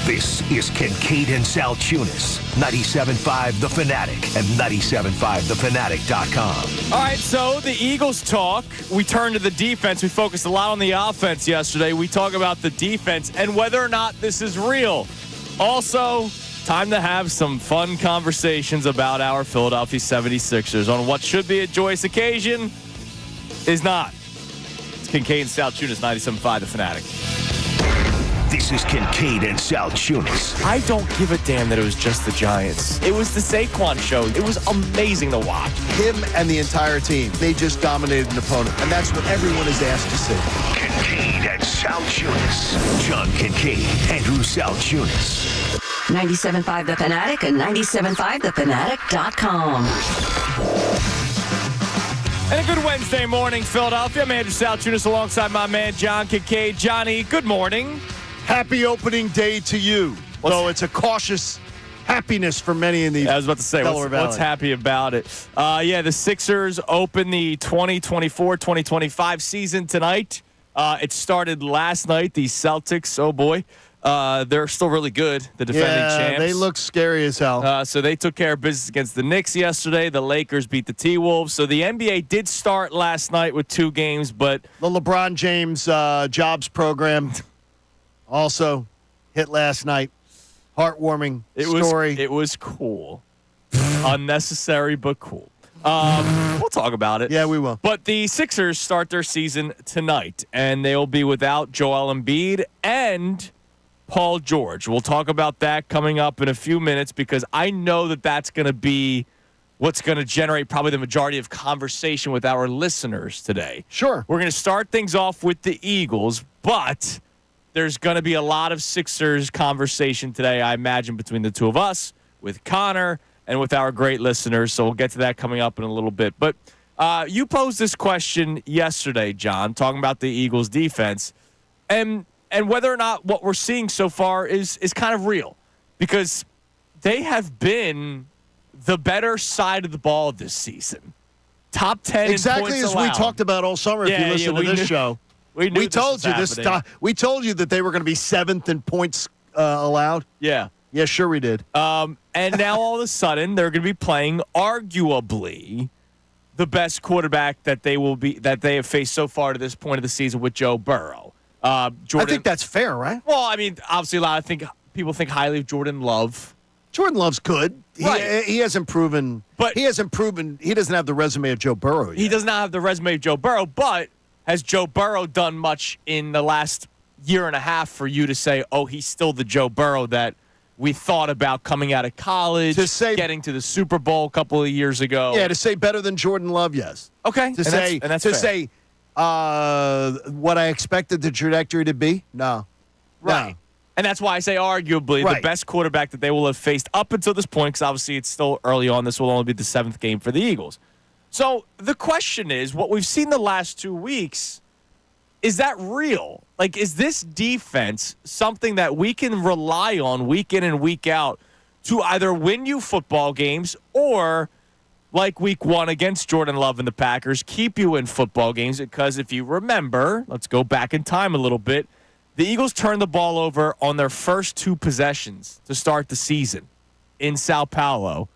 This is Kincade Salciunas, 97.5 The Fanatic and 97.5thefanatic.com. All right, so the Eagles talk. We turn to the defense. We focused a lot on the offense yesterday. We talk about the defense and whether or not this is real. Also, time to have some fun conversations about our Philadelphia 76ers on what should be a joyous occasion is not. It's Kincade Salciunas, 97.5 The Fanatic. This is Kincade Salciunas. I don't give a damn that it was just the Giants. It was the Saquon show. It was amazing to watch. Him and the entire team, they just dominated an opponent, and that's what everyone is asked to see. Kincade Salciunas. John Kincade, Andrew Salciunas. 97.5 The Fanatic and 97.5thefanatic.com. And a good Wednesday morning, Philadelphia. I'm Andrew Salciunas alongside my man, John Kincade. Johnny, good morning. Happy opening day to you. Though it's a cautious happiness for many in the I was about to say, what's happy about it? The Sixers open the 2024-2025 season tonight. It started last night. The Celtics, oh boy, they're still really good, the defending champs. They look scary as hell. So they took care of business against the Knicks yesterday. The Lakers beat the T-Wolves. So the NBA did start last night with 2 games, but the LeBron James jobs program also hit last night. Heartwarming story. It was cool. Unnecessary, but cool. We'll talk about it. Yeah, we will. But the Sixers start their season tonight, and they'll be without Joel Embiid and Paul George. We'll talk about that coming up in a few minutes because I know that that's going to be what's going to generate probably the majority of conversation with our listeners today. Sure. We're going to start things off with the Eagles, but there's going to be a lot of Sixers conversation today, I imagine, between the two of us, with Connor, and with our great listeners. So we'll get to that coming up in a little bit. But you posed this question yesterday, John, talking about the Eagles' defense, and whether or not what we're seeing so far is kind of real, because they have been the better side of the ball this season. Top 10 exactly in points as allowed. we talked about all summer. If you listen to this show, we told you this. We told you that they were going to be 7th in points allowed. Yeah. Yeah, sure we did. And now all of a sudden they're going to be playing arguably the best quarterback that they have faced so far to this point of the season with Joe Burrow. Jordan, I think that's fair, right? Well, I mean, obviously, people think highly of Jordan Love. Jordan Love's good. Right. He hasn't proven. But he hasn't proven. He doesn't have the resume of Joe Burrow yet. He does not have the resume of Joe Burrow. But has Joe Burrow done much in the last year and a half for you to say, oh, he's still the Joe Burrow that we thought about coming out of college, getting to the Super Bowl a couple of years ago? Yeah, to say better than Jordan Love, yes. Okay. To say what I expected the trajectory to be, no. Right. No. And that's why I say arguably the best quarterback that they will have faced up until this point, because obviously it's still early on. This will only be the 7th game for the Eagles. So the question is, what we've seen the last 2 weeks, is that real? Like, is this defense something that we can rely on week in and week out to either win you football games or, like week 1 against Jordan Love and the Packers, keep you in football games? Because if you remember, let's go back in time a little bit, the Eagles turned the ball over on their first 2 possessions to start the season in Sao Paulo,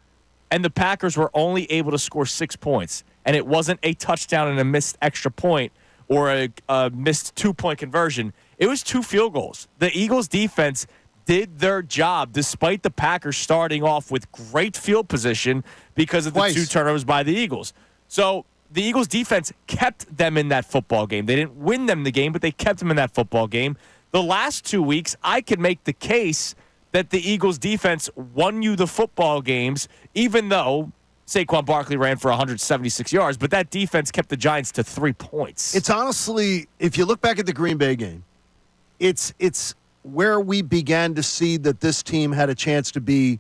and the Packers were only able to score 6 points, and it wasn't a touchdown and a missed extra point or a missed 2-point conversion. It was 2 field goals. The Eagles' defense did their job despite the Packers starting off with great field position because of the 2 turnovers by the Eagles. So the Eagles' defense kept them in that football game. They didn't win them the game, but they kept them in that football game. The last 2 weeks, I could make the case that the Eagles' defense won you the football games, even though Saquon Barkley ran for 176 yards, but that defense kept the Giants to 3 points. It's honestly, if you look back at the Green Bay game, it's where we began to see that this team had a chance to be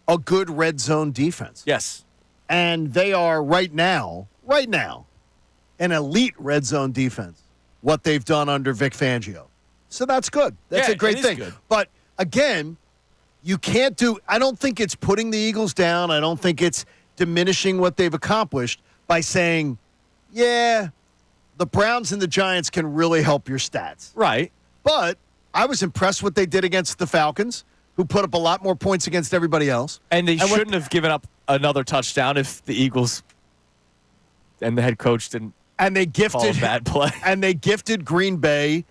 a good red zone defense. Yes. And they are right now, an elite red zone defense, what they've done under Vic Fangio. So that's good. That's a great thing. Good. But again, you can't I don't think it's putting the Eagles down. I don't think it's diminishing what they've accomplished by saying, yeah, the Browns and the Giants can really help your stats. Right. But I was impressed what they did against the Falcons, who put up a lot more points against everybody else. And they shouldn't have given up another touchdown if the Eagles and the head coach didn't call a bad play. And they gifted Green Bay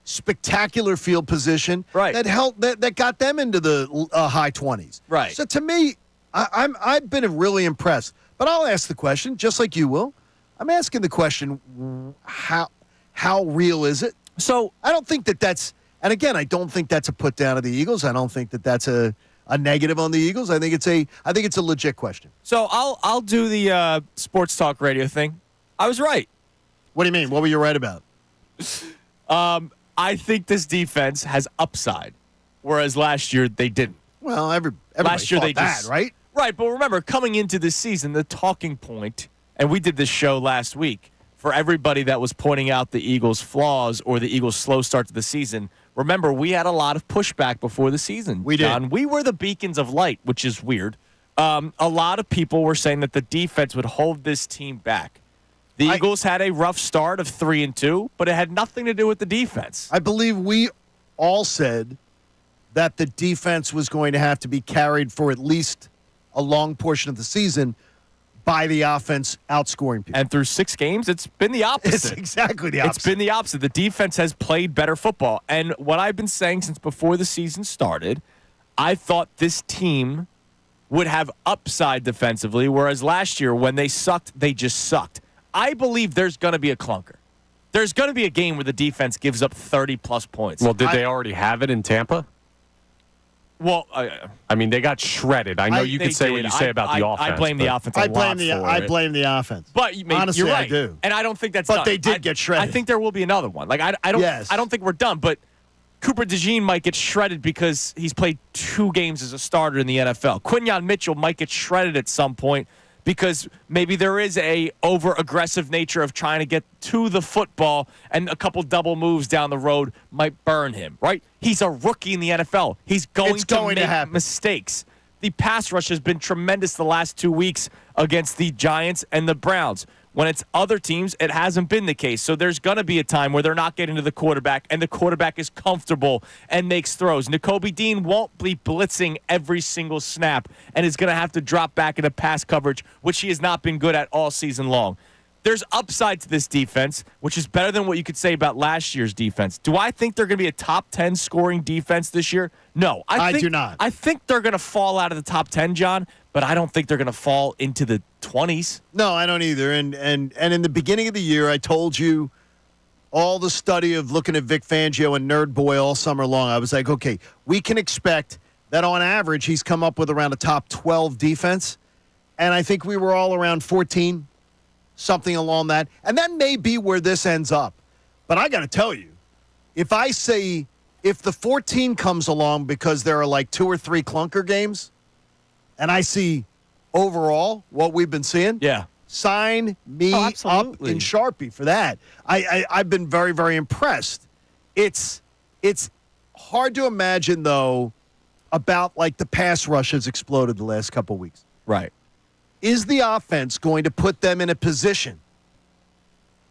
spectacular field position that got them into the high 20s. Right. So to me, I've been really impressed. But I'll ask the question, just like you will. I'm asking the question, how real is it? So I don't think that's, and again, I don't think that's a put down of the Eagles. I don't think that's a negative on the Eagles. I think it's a legit question. So I'll do the sports talk radio thing. I was right. What do you mean? What were you right about? I think this defense has upside, whereas last year they didn't. Well, everybody last year thought that, right? Right, but remember, coming into this season, the talking point, and we did this show last week, for everybody that was pointing out the Eagles' flaws or the Eagles' slow start to the season, remember, we had a lot of pushback before the season. We did. John. We were the beacons of light, which is weird. A lot of people were saying that the defense would hold this team back. The Eagles had a rough start of 3-2, but it had nothing to do with the defense. I believe we all said that the defense was going to have to be carried for at least a long portion of the season by the offense outscoring people. And through 6 games, it's been the opposite. It's exactly the opposite. It's been the opposite. The defense has played better football. And what I've been saying since before the season started, I thought this team would have upside defensively, whereas last year when they sucked, they just sucked. I believe there's going to be a clunker. There's going to be a game where the defense gives up 30-plus points. Well, did they already have it in Tampa? Well, I mean, they got shredded. I know you can say what you say about the offense. I blame the offense I blame the offense. But honestly, you're right. I do. And I don't think that's But done. they did get shredded. I think there will be another one. Like I don't think we're done, but Cooper DeJean might get shredded because he's played 2 games as a starter in the NFL. Quinyon Mitchell might get shredded at some point because maybe there is a over-aggressive nature of trying to get to the football, and a couple double moves down the road might burn him, right? He's a rookie in the NFL. He's going to make mistakes. The pass rush has been tremendous the last 2 weeks against the Giants and the Browns. When it's other teams, it hasn't been the case. So there's going to be a time where they're not getting to the quarterback, and the quarterback is comfortable and makes throws. Nakobe Dean won't be blitzing every single snap and is going to have to drop back into pass coverage, which he has not been good at all season long. There's upside to this defense, which is better than what you could say about last year's defense. Do I think they're going to be a top 10 scoring defense this year? No. I do not. I think they're going to fall out of the top 10, John, but I don't think they're going to fall into the 20s. No, I don't either. And in the beginning of the year, I told you all the study of looking at Vic Fangio and Nerd Boy all summer long. I was like, okay, we can expect that on average he's come up with around a top 12 defense. And I think we were all around 14, something along that. And that may be where this ends up. But I got to tell you, if the 14 comes along because there are like 2 or 3 clunker games, and I see overall what we've been seeing, sign me up in Sharpie for that. I've been very, very impressed. It's hard to imagine, though, about like the pass rush has exploded the last couple weeks. Right. Is the offense going to put them in a position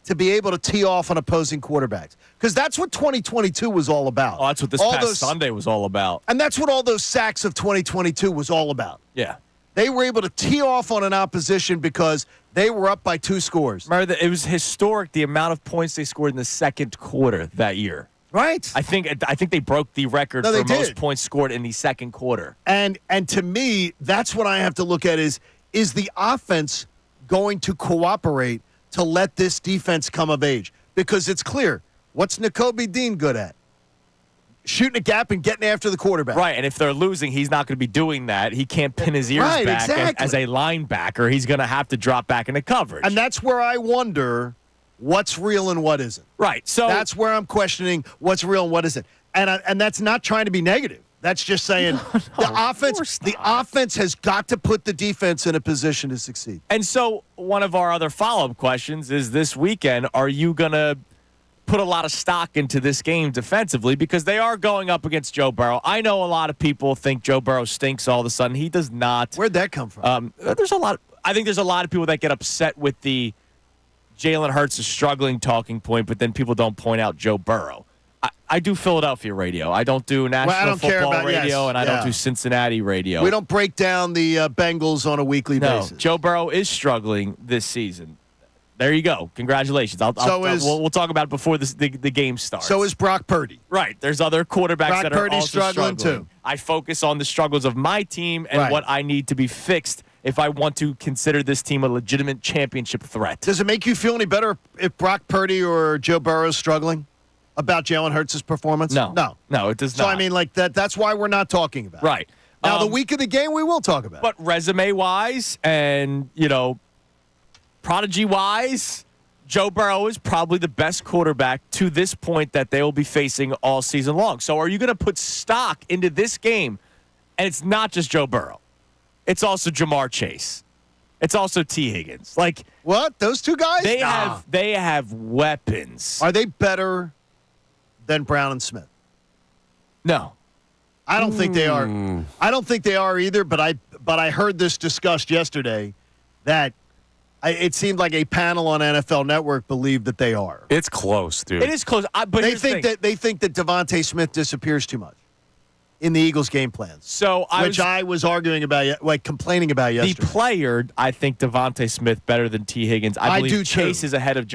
to be able to tee off on opposing quarterbacks? Because that's what 2022 was all about. Oh, that's what this past Sunday was all about. And that's what all those sacks of 2022 was all about. Yeah. They were able to tee off on an opposition because they were up by 2 scores. Remember, it was historic the amount of points they scored in the second quarter that year. Right. I think they broke the record for most points scored in the second quarter. And to me, that's what I have to look at is the offense going to cooperate to let this defense come of age? Because it's clear, what's Nakobe Dean good at? Shooting a gap and getting after the quarterback. Right, and if they're losing, he's not going to be doing that. He can't pin his ears back as a linebacker. He's going to have to drop back into coverage. And that's where I wonder what's real and what isn't. Right. So that's where I'm questioning what's real and what isn't. And that's not trying to be negative. That's just saying the offense has got to put the defense in a position to succeed. And so one of our other follow-up questions is this weekend, are you going to put a lot of stock into this game defensively because they are going up against Joe Burrow? I know a lot of people think Joe Burrow stinks all of a sudden. He does not. Where'd that come from? I think there's a lot of people that get upset with the Jalen Hurts is struggling talking point, but then people don't point out Joe Burrow. I do Philadelphia radio. I don't do National Football Radio, and I don't do Cincinnati radio. We don't break down the Bengals on a weekly basis. Joe Burrow is struggling this season. There you go. Congratulations. We'll talk about it before the game starts. So is Brock Purdy. Right. There's other quarterbacks that are Purdy's also struggling too. I focus on the struggles of my team and what I need to be fixed if I want to consider this team a legitimate championship threat. Does it make you feel any better if Brock Purdy or Joe Burrow is struggling about Jalen Hurts' performance? No, it does not. So, I mean, like that's why we're not talking about it. Right. Now, the week of the game, we will talk about it. But resume-wise and, prodigy-wise, Joe Burrow is probably the best quarterback to this point that they will be facing all season long. So are you going to put stock into this game? And it's not just Joe Burrow. It's also Jamar Chase. It's also T. Higgins. Like what? Those two guys? They have weapons. Are they better than Brown and Smith? No. I don't think they are. I don't think they are either, but I heard this discussed yesterday that it seemed like a panel on NFL Network believed that they are. It's close, dude. It is close. But they think that Devontae Smith disappears too much in the Eagles' game plans. So I was arguing about, complaining about yesterday. The player, I think Devontae Smith better than T. Higgins. I believe do Chase too. is ahead of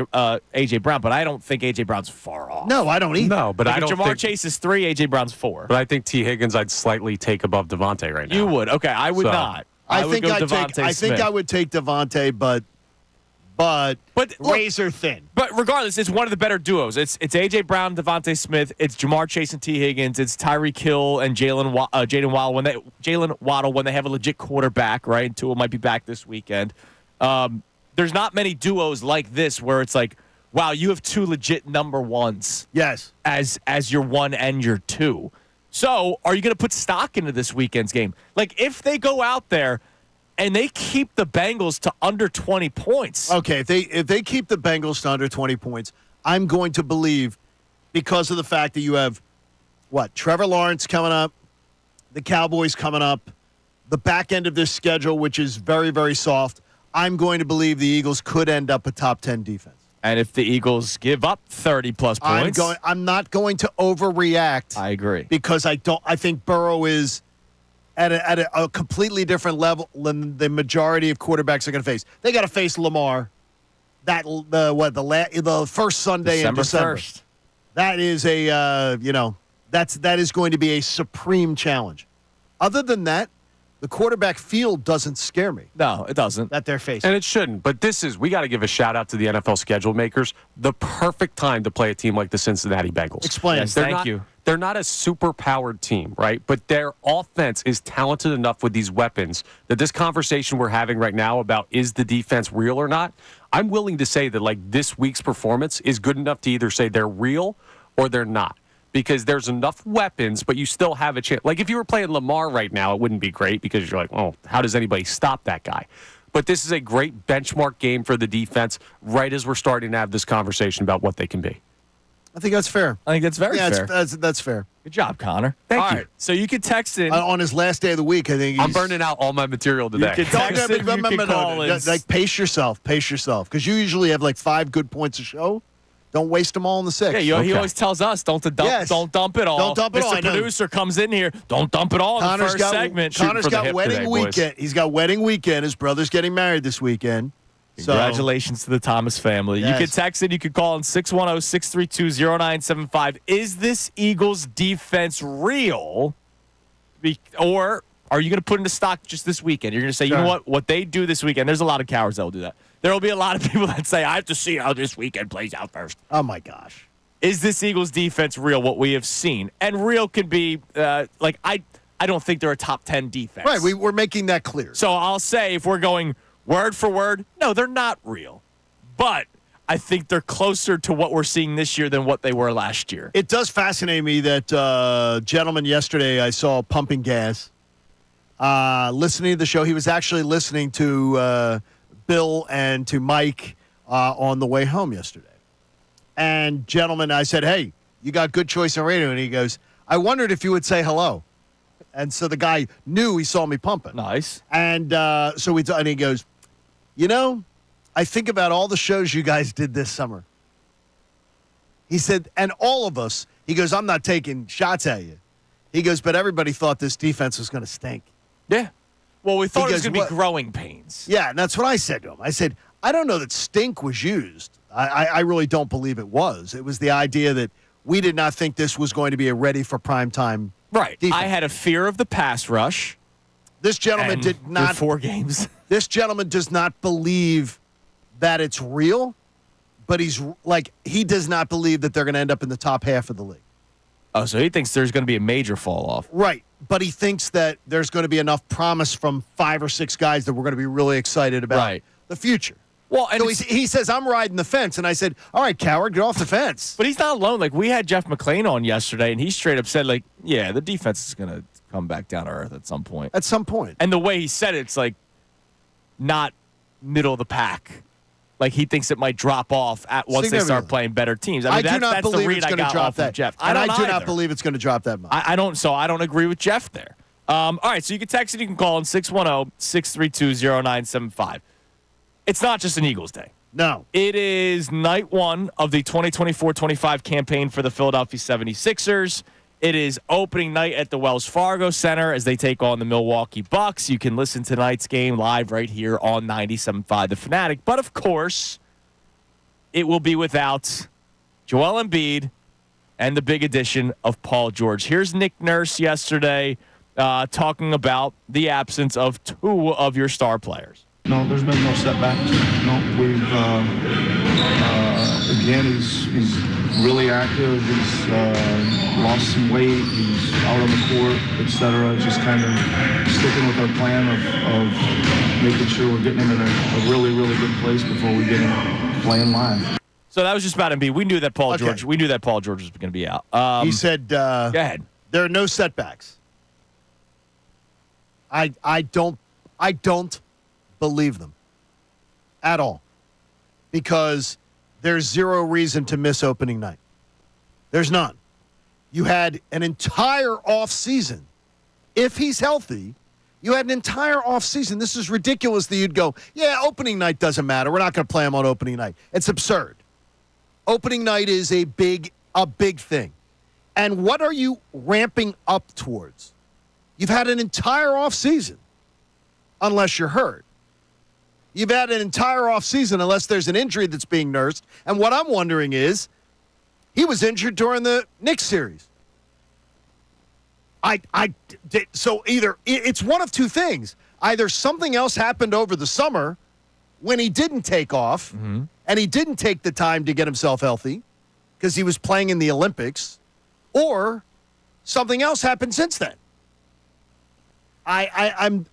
A.J. Brown, but I don't think A.J. Brown's far off. No, I don't either. No, but I don't Jamar think Chase is 3, A.J. Brown's 4. But I think T. Higgins I'd slightly take above Devontae right now. You would. Okay, I would not. I think I would take Devontae, but razor thin. But regardless, it's one of the better duos. It's A.J. Brown, Devontae Smith. It's Jamar Chase and T. Higgins. It's Tyreek Hill and Jalen Waddle when they have a legit quarterback, right? And Tua might be back this weekend. There's not many duos like this where it's like, wow, you have two legit number ones. Yes. As your 1 and your 2. So are you going to put stock into this weekend's game? Like if they go out there and they keep the Bengals to under 20 points. Okay, if they keep the Bengals to under 20 points, I'm going to believe because of the fact that you have, Trevor Lawrence coming up, the Cowboys coming up, the back end of this schedule, which is very, very soft, I'm going to believe the Eagles could end up a top 10 defense. And if the Eagles give up 30-plus points. I'm not going to overreact. I agree. Because I think Burrow is at a completely different level than the majority of quarterbacks are going to face. They got to face Lamar. The first Sunday in December. 1st. That is that is going to be a supreme challenge. Other than that, the quarterback field doesn't scare me. No, it doesn't. That they're facing. And it shouldn't. But we got to give a shout out to the NFL schedule makers. The perfect time to play a team like the Cincinnati Bengals. Explain. Yes, thank you. They're not a super-powered team, right? But their offense is talented enough with these weapons that this conversation we're having right now about is the defense real or not, I'm willing to say that this week's performance is good enough to either say they're real or they're not. Because there's enough weapons, but you still have a chance. Like if you were playing Lamar right now, it wouldn't be great because you're like, oh, how does anybody stop that guy? But this is a great benchmark game for the defense right as we're starting to have this conversation about what they can be. I think that's fair. I think that's very fair. That's fair. Good job, Connor. Thank you. Right, so you can text in. On his last day of the week, I think I'm burning out all my material today. You can text in, you can call in. Pace yourself. Because you usually have 5 good points a show. Don't waste them all in the 6. Yeah, he always tells us, don't dump it all. Don't dump it all. Mr. Producer comes in here, don't dump it all in the first segment. Connor's got wedding weekend. He's got wedding weekend. His brother's getting married this weekend. Congratulations to the Thomas family. Yes. You can text it. You can call in 610-632-0975. Is this Eagles defense real? Or are you going to put into stock just this weekend? You're going to say, you know what they do this weekend. There's a lot of cowards that will do that. There will be a lot of people that say, I have to see how this weekend plays out first. Oh, my gosh. Is this Eagles defense real, what we have seen? And real could be, I don't think they're a top 10 defense. Right, we're making that clear. So I'll say if we're going word for word, no, they're not real. But I think they're closer to what we're seeing this year than what they were last year. It does fascinate me that gentleman yesterday I saw pumping gas, listening to the show. He was actually listening to Bill and to Mike on the way home yesterday. And gentleman, I said, hey, you got good choice on radio. And he goes, I wondered if you would say hello. And so the guy knew he saw me pumping. Nice. And and he goes, I think about all the shows you guys did this summer. He said, and all of us He goes, I'm not taking shots at you. He goes, but everybody thought this defense was going to stink. Yeah. Well, we thought it was going to be growing pains. Yeah, and that's what I said to him. I said, I don't know that stink was used. I really don't believe it was. It was the idea that we did not think this was going to be a ready for primetime Right. defense. I had a fear of the pass rush. This gentleman did not. 4 games. This gentleman does not believe that it's real, but he does not believe that they're going to end up in the top half of the league. Oh, so he thinks there's going to be a major fall off. Right. But he thinks that there's going to be enough promise from 5 or 6 guys that we're going to be really excited about the future. Well, and so he says, I'm riding the fence. And I said, all right, coward, get off the fence. But he's not alone. Like, we had Jeff McClain on yesterday, and he straight up said, like, yeah, the defense is going to come back down to earth at some point. At some point. And the way he said it's like not middle of the pack. Like, he thinks it might drop off once they start playing better teams. I mean, do not believe it's going to drop that. Jeff. I do not believe it's going to drop that much. I don't agree with Jeff there. All right, so you can text it. You can call in 610-632-0975. It's not just an Eagles day. No. It is night 1 of the 2024-25 campaign for the Philadelphia 76ers. It is opening night at the Wells Fargo Center as they take on the Milwaukee Bucks. You can listen to tonight's game live right here on 97.5 The Fanatic. But, of course, it will be without Joel Embiid and the big addition of Paul George. Here's Nick Nurse yesterday talking about the absence of 2 of your star players. No, there's been no setbacks. No, we've again, he's really active. He's lost some weight. He's out on the court, etc. Just kind of sticking with our plan of making sure we're getting him in a really, really good place before we get him playing live. So that was just about Embiid. We knew that Paul George. We knew that Paul George was going to be out. He said, "Go ahead. There are no setbacks." I don't believe them at all, because there's zero reason to miss opening night. There's none. You had an entire off season. If he's healthy, you had an entire off season. This is ridiculous that you'd go, yeah, opening night doesn't matter. We're not going to play him on opening night. It's absurd. Opening night is a big thing. And what are you ramping up towards? You've had an entire off season, unless you're hurt. You've had an entire offseason unless there's an injury that's being nursed. And what I'm wondering is, he was injured during the Knicks series. So either it's one of 2 things. Either something else happened over the summer when he didn't take off and he didn't take the time to get himself healthy because he was playing in the Olympics, or something else happened since then. I'm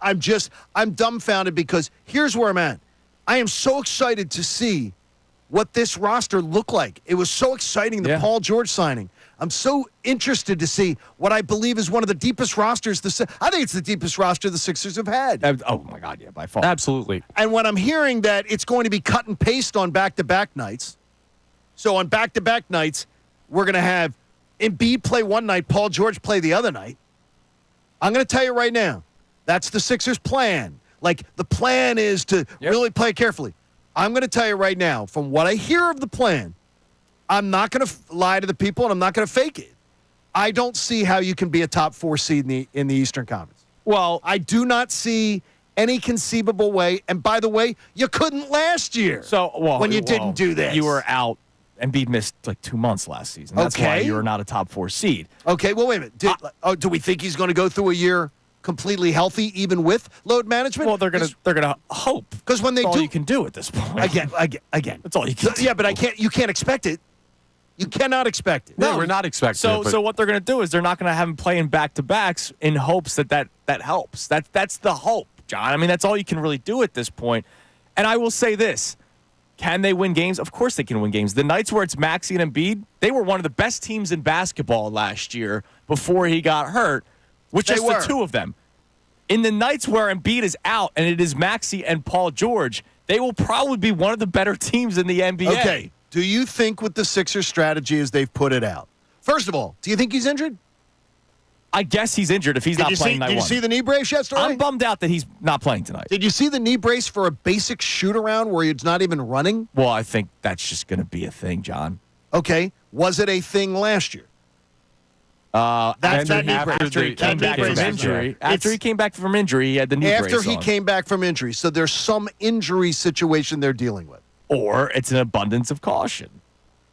dumbfounded, because here's where I'm at. I am so excited to see what this roster looked like. It was so exciting, the Paul George signing. I'm so interested to see what I believe is one of the deepest rosters. I think it's the deepest roster the Sixers have had. Oh, my God, yeah, by far. Absolutely. And when I'm hearing that it's going to be cut and paste on back-to-back nights, so on back-to-back nights, we're going to have Embiid play one night, Paul George play the other night. I'm going to tell you right now, that's the Sixers' plan. Like, the plan is to really play carefully. I'm going to tell you right now, from what I hear of the plan, I'm not going to lie to the people, and I'm not going to fake it. I don't see how you can be a top 4 seed in the Eastern Conference. Well, I do not see any conceivable way. And by the way, you couldn't last year when you didn't do this. You were out. Embiid missed like 2 months last season. That's why you were not a top 4 seed. Okay, well, wait a minute. Do we think he's going to go through a year completely healthy, even with load management? Well, they're gonna hope, because when they that's do, all you can do at this point. Again, that's all you can. Yeah, but you can't expect it. You cannot expect it. No, we're not expecting it. So what they're going to do is they're not going to have him playing back-to-backs in hopes that helps. That's the hope, John. I mean, that's all you can really do at this point. And I will say this. Can they win games? Of course they can win games. The nights where it's Maxey and Embiid, they were one of the best teams in basketball last year before he got hurt, with just the 2 of them. In the nights where Embiid is out and it is Maxey and Paul George, they will probably be one of the better teams in the NBA. Okay. Do you think with the Sixers strategy as they've put it out? First of all, do you think he's injured? I guess he's injured if he's not playing night 1. Did you see the knee brace yesterday? I'm bummed out that he's not playing tonight. Did you see the knee brace for a basic shoot-around where it's not even running? Well, I think that's just going to be a thing, John. Okay. Was it a thing last year? That's that knee after brace. After he came back from injury. After he came back from injury, he had the knee brace After he on. came back from injury. So there's some injury situation they're dealing with. Or it's an abundance of caution.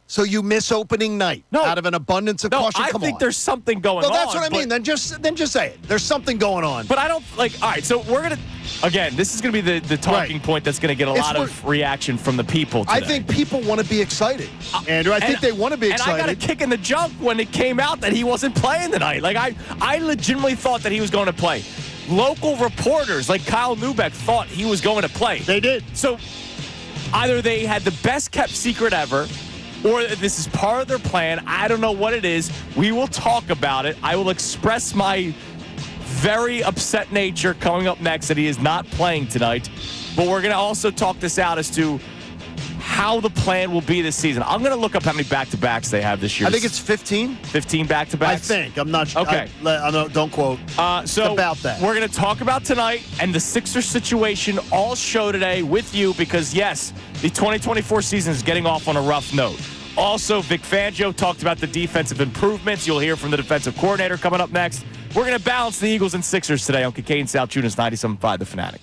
So you miss opening night out of an abundance of caution? I Come think on. there's something going on. Well, that's what I mean. Then just say it. There's something going on. But I don't like. All right, so we're gonna again. This is gonna be the talking point that's gonna get a lot of reaction from the people today. I think people want to be excited, Andrew. I think they want to be excited. And I got a kick in the junk when it came out that he wasn't playing tonight. Like I legitimately thought that he was going to play. Local reporters like Kyle Neubeck thought he was going to play. They did. So either they had the best kept secret ever, or this is part of their plan. I don't know what it is. We will talk about it. I will express my very upset nature coming up next that he is not playing tonight. But we're going to also talk this out as to how the plan will be this season. I'm going to look up how many back-to-backs they have this year. I think it's 15. 15 back-to-backs? I think. I'm not sure. Okay. Don't quote. So about that. We're going to talk about tonight and the Sixers situation all show today with you because, yes, the 2024 season is getting off on a rough note. Also, Vic Fangio talked about the defensive improvements. You'll hear from the defensive coordinator coming up next. We're going to balance the Eagles and Sixers today on Kincade Salciunas 97.5 The Fanatic.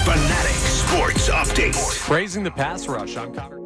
Fanatic Sports Update. Praising the pass rush. I'm Connor.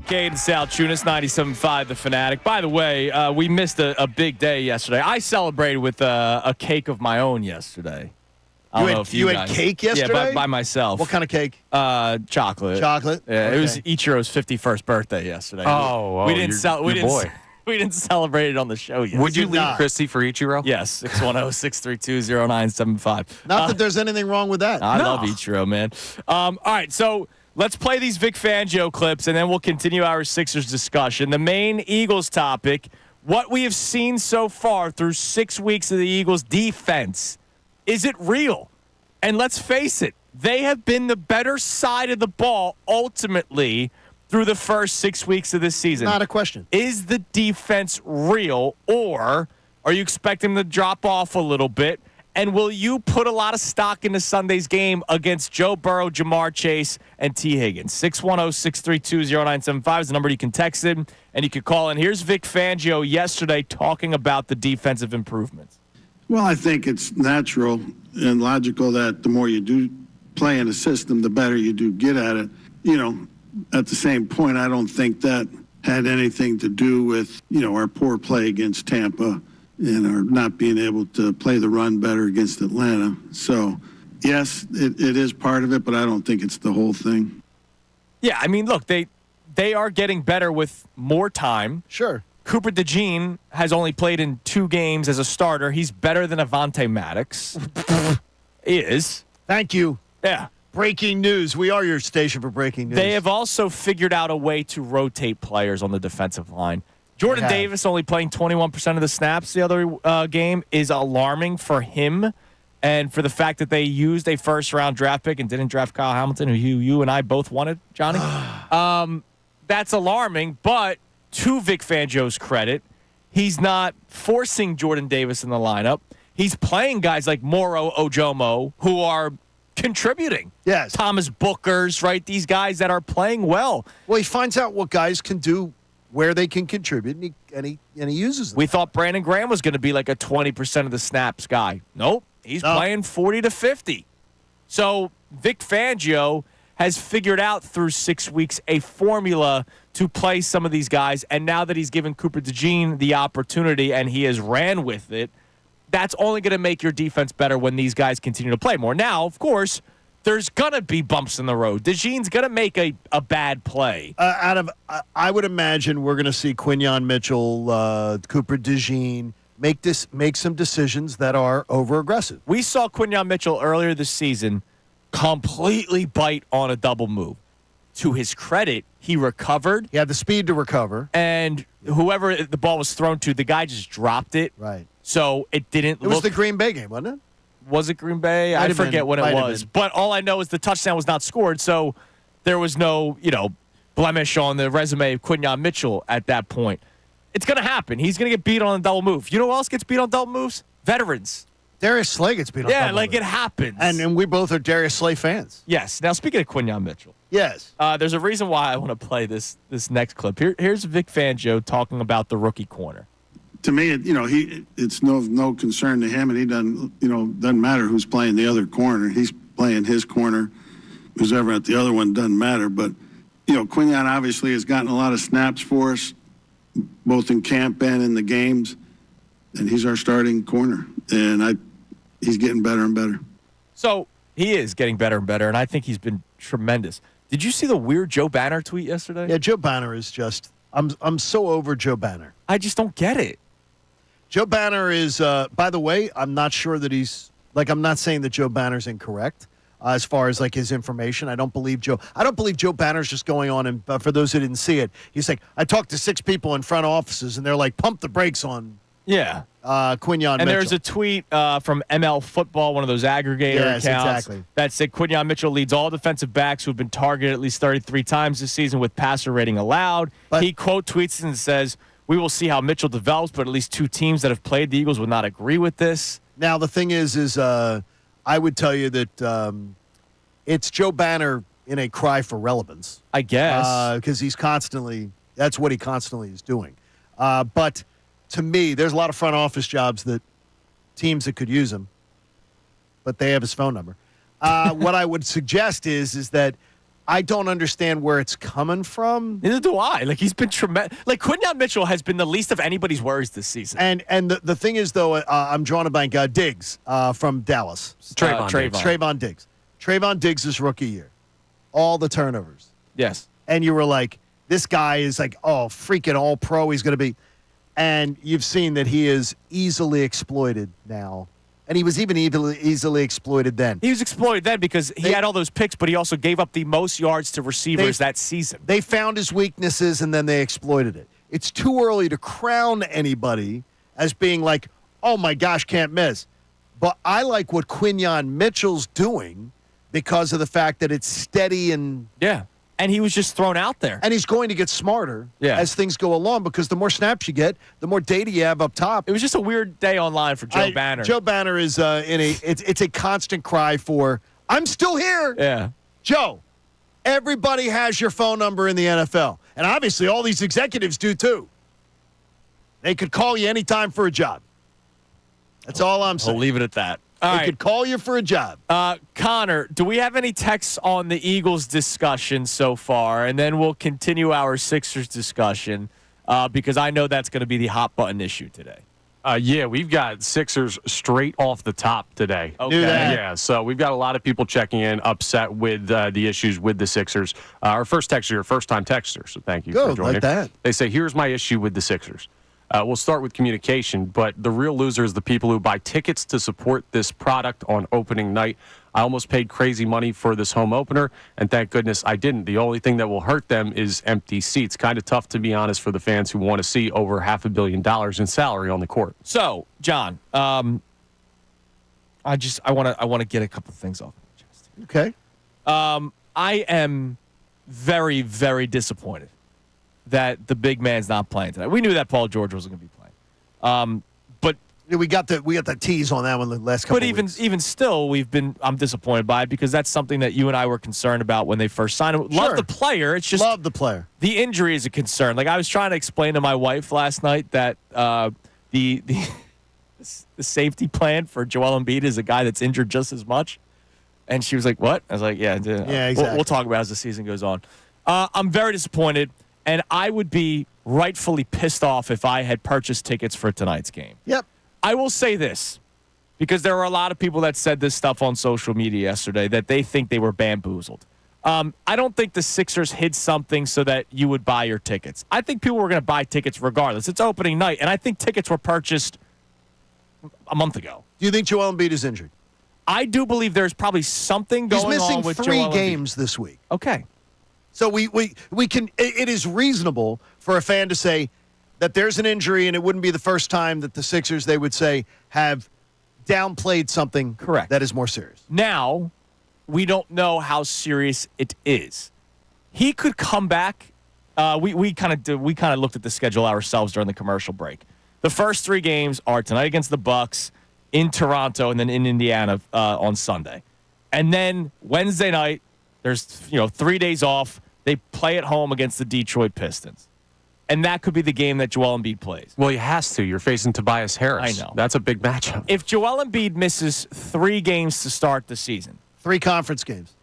Kincade Salciunas, 97.5 The Fanatic. By the way, we missed a big day yesterday. I celebrated with a cake of my own yesterday. I don't know if you had cake yesterday? Yeah, by myself. What kind of cake? Chocolate. Chocolate? Yeah, Okay. It was Ichiro's 51st birthday yesterday. We didn't celebrate it on the show yet. Would you leave Christy for Ichiro? Yes, 610-632-0975. Not that there's anything wrong with that. I love Ichiro, man. All right, so let's play these Vic Fangio clips, and then we'll continue our Sixers discussion. The main Eagles topic, what we have seen so far through 6 weeks of the Eagles' defense. Is it real? And let's face it, they have been the better side of the ball ultimately through the first 6 weeks of this season. Not a question. Is the defense real, or are you expecting them to drop off a little bit? And will you put a lot of stock into Sunday's game against Joe Burrow, Jamar Chase, and T. Higgins? 610-632-0975 is the number you can text in, and you can call in. Here's Vic Fangio yesterday talking about the defensive improvements. Well, I think it's natural and logical that the more you do play in a system, the better you do get at it. You know, at the same point, I don't think that had anything to do with, our poor play against Tampa and our not being able to play the run better against Atlanta. So, yes, it is part of it, but I don't think it's the whole thing. Yeah, I mean, look, they are getting better with more time. Sure. Cooper DeJean has only played in 2 games as a starter. He's better than Avonte Maddox. He is. Thank you. Yeah. Breaking news. We are your station for breaking news. They have also figured out a way to rotate players on the defensive line. Jordan Davis only playing 21% of the snaps the other game is alarming for him, and for the fact that they used a first-round draft pick and didn't draft Kyle Hamilton, who you and I both wanted, Johnny. That's alarming, but to Vic Fangio's credit, he's not forcing Jordan Davis in the lineup. He's playing guys like Moro Ojomo, who are contributing. Yes. Thomas Bookers, right? These guys that are playing well. Well, he finds out what guys can do, where they can contribute, and he uses them. We thought Brandon Graham was going to be like a 20% of the snaps guy. Nope. He's playing 40 to 50. So Vic Fangio has figured out through 6 weeks a formula to play some of these guys, and now that he's given Cooper DeJean the opportunity and he has ran with it, that's only going to make your defense better when these guys continue to play more. Now, of course, there's going to be bumps in the road. DeJean's going to make a bad play. I would imagine we're going to see Quinyon Mitchell, Cooper DeJean make some decisions that are over-aggressive. We saw Quinyon Mitchell earlier this season completely bite on a double move. To his credit, he recovered. He had the speed to recover. And whoever the ball was thrown to, the guy just dropped it. Right. So it didn't look. It was the Green Bay game, wasn't it? Was it Green Bay? I forget what it was. But all I know is the touchdown was not scored, so there was no, blemish on the resume of Quinyon Mitchell at that point. It's going to happen. He's going to get beat on a double move. You know who else gets beat on double moves? Veterans. Darius Slay gets beat on double move. it happens. And we both are Darius Slay fans. Yes. Now, speaking of Quinyon Mitchell. Yes. There's a reason why I want to play this next clip. Here's Vic Fangio talking about the rookie corner. To me, it's no concern to him, and he doesn't matter who's playing the other corner. He's playing his corner. Who's ever at the other one doesn't matter. But Quinyon obviously has gotten a lot of snaps for us, both in camp and in the games, and he's our starting corner. And he's getting better and better. So he is getting better and better, and I think he's been tremendous. Did you see the weird Joe Banner tweet yesterday? Yeah, Joe Banner is just. I'm so over Joe Banner. I just don't get it. Joe Banner is, by the way, I'm not sure that I'm not saying that Joe Banner's incorrect as far as his information. I don't believe Joe Banner's just going on, and for those who didn't see it, he's like, I talked to 6 people in front offices, and they're like, pump the brakes on Quinyon Mitchell. And there's a tweet from ML Football, one of those aggregator accounts, that said Quinyon Mitchell leads all defensive backs who have been targeted at least 33 times this season with passer rating allowed. But he quote tweets and says, we will see how Mitchell develops, but at least 2 teams that have played the Eagles would not agree with this. Now, the thing is I would tell you that it's Joe Banner in a cry for relevance. I guess. Because that's what he constantly is doing. But to me, there's a lot of front office jobs that teams that could use him, but they have his phone number. What I would suggest is that I don't understand where it's coming from. Neither do I. Like, he's been tremendous. Like, Quinyon Mitchell has been the least of anybody's worries this season. And the thing is, though, I'm drawing a blank. Diggs from Dallas. Trayvon Diggs. Trayvon Diggs' rookie year. All the turnovers. Yes. And you were like, this guy is like, oh, freaking all-pro he's going to be. And you've seen that he is easily exploited now. And he was even easily exploited then. He was exploited then because he had all those picks, but he also gave up the most yards to receivers that season. They found his weaknesses, and then they exploited it. It's too early to crown anybody as being like, oh, my gosh, can't miss. But I like what Quinyon Mitchell's doing because of the fact that it's steady and yeah. And he was just thrown out there. And he's going to get smarter as things go along because the more snaps you get, the more data you have up top. It was just a weird day online for Joe Banner. Joe Banner is it's a constant cry for, I'm still here. Yeah. Joe, everybody has your phone number in the NFL. And obviously all these executives do too. They could call you anytime for a job. That's all I'm saying. I'll leave it at that. They could call you for a job. Connor, do we have any texts on the Eagles discussion so far? And then we'll continue our Sixers discussion because I know that's going to be the hot button issue today. Yeah, we've got Sixers straight off the top today. Okay. Yeah, so we've got a lot of people checking in, upset with the issues with the Sixers. Our first time texter, so thank you for joining. Like that. They say, here's my issue with the Sixers. We'll start with communication, but the real loser is the people who buy tickets to support this product on opening night. I almost paid crazy money for this home opener, and thank goodness I didn't. The only thing that will hurt them is empty seats. Kind of tough, to be honest, for the fans who want to see over $500 million in salary on the court. So, John, I want to get a couple things off my chest. Okay. I am very, very disappointed that the big man's not playing tonight. We knew that Paul George wasn't going to be playing. But we got the tease on that one the last couple of weeks. But even still, I'm disappointed by it because that's something that you and I were concerned about when they first signed him. Love the player. It's just love the player. The injury is a concern. Like I was trying to explain to my wife last night that the safety plan for Joel Embiid is a guy that's injured just as much. And she was like, "What?" I was like, "Yeah, exactly. We'll talk about it as the season goes on." I'm very disappointed. And I would be rightfully pissed off if I had purchased tickets for tonight's game. Yep. I will say this, because there were a lot of people that said this stuff on social media yesterday, that they think they were bamboozled. I don't think the Sixers hid something so that you would buy your tickets. I think people were going to buy tickets regardless. It's opening night, and I think tickets were purchased a month ago. Do you think Joel Embiid is injured? I do believe there's probably something going on with Joel Embiid. He's missing 3 games this week. Okay. So we can. It is reasonable for a fan to say that there's an injury, and it wouldn't be the first time that the Sixers, they would say, have downplayed something correct that is more serious. Now, we don't know how serious it is. He could come back. We kind of looked at the schedule ourselves during the commercial break. The first 3 games are tonight against the Bucks, in Toronto, and then in Indiana on Sunday, and then Wednesday night. There's 3 days off. They play at home against the Detroit Pistons. And that could be the game that Joel Embiid plays. Well, he has to. You're facing Tobias Harris. I know. That's a big matchup. If Joel Embiid misses 3 games to start the season. 3 conference games.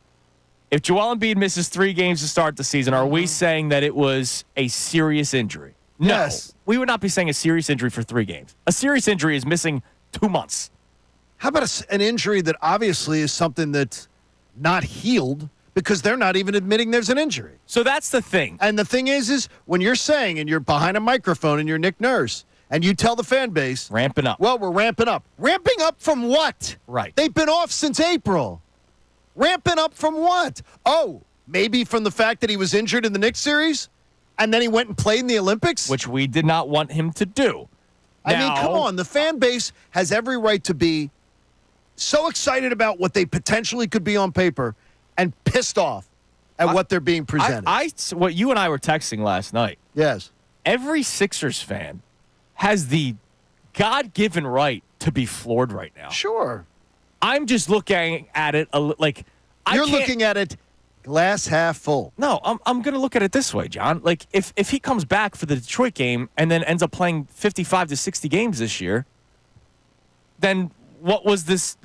If Joel Embiid misses 3 games to start the season, are we saying that it was a serious injury? No. Yes. We would not be saying a serious injury for 3 games. A serious injury is missing 2 months. How about an injury that obviously is something that's not healed? Because they're not even admitting there's an injury. So that's the thing. And the thing is when you're saying, and you're behind a microphone and you're Nick Nurse, and you tell the fan base. Ramping up. Well, we're ramping up. Ramping up from what? Right. They've been off since April. Ramping up from what? Oh, maybe from the fact that he was injured in the Knicks series? And then he went and played in the Olympics? Which we did not want him to do. I mean, come on. The fan base has every right to be so excited about what they potentially could be on paper and pissed off at what they're being presented. What you and I were texting last night. Yes. Every Sixers fan has the God-given right to be floored right now. Sure. I'm just looking at it like you're looking at it glass half full. No, I'm going to look at it this way, John. Like if he comes back for the Detroit game and then ends up playing 55 to 60 games this year, then what was this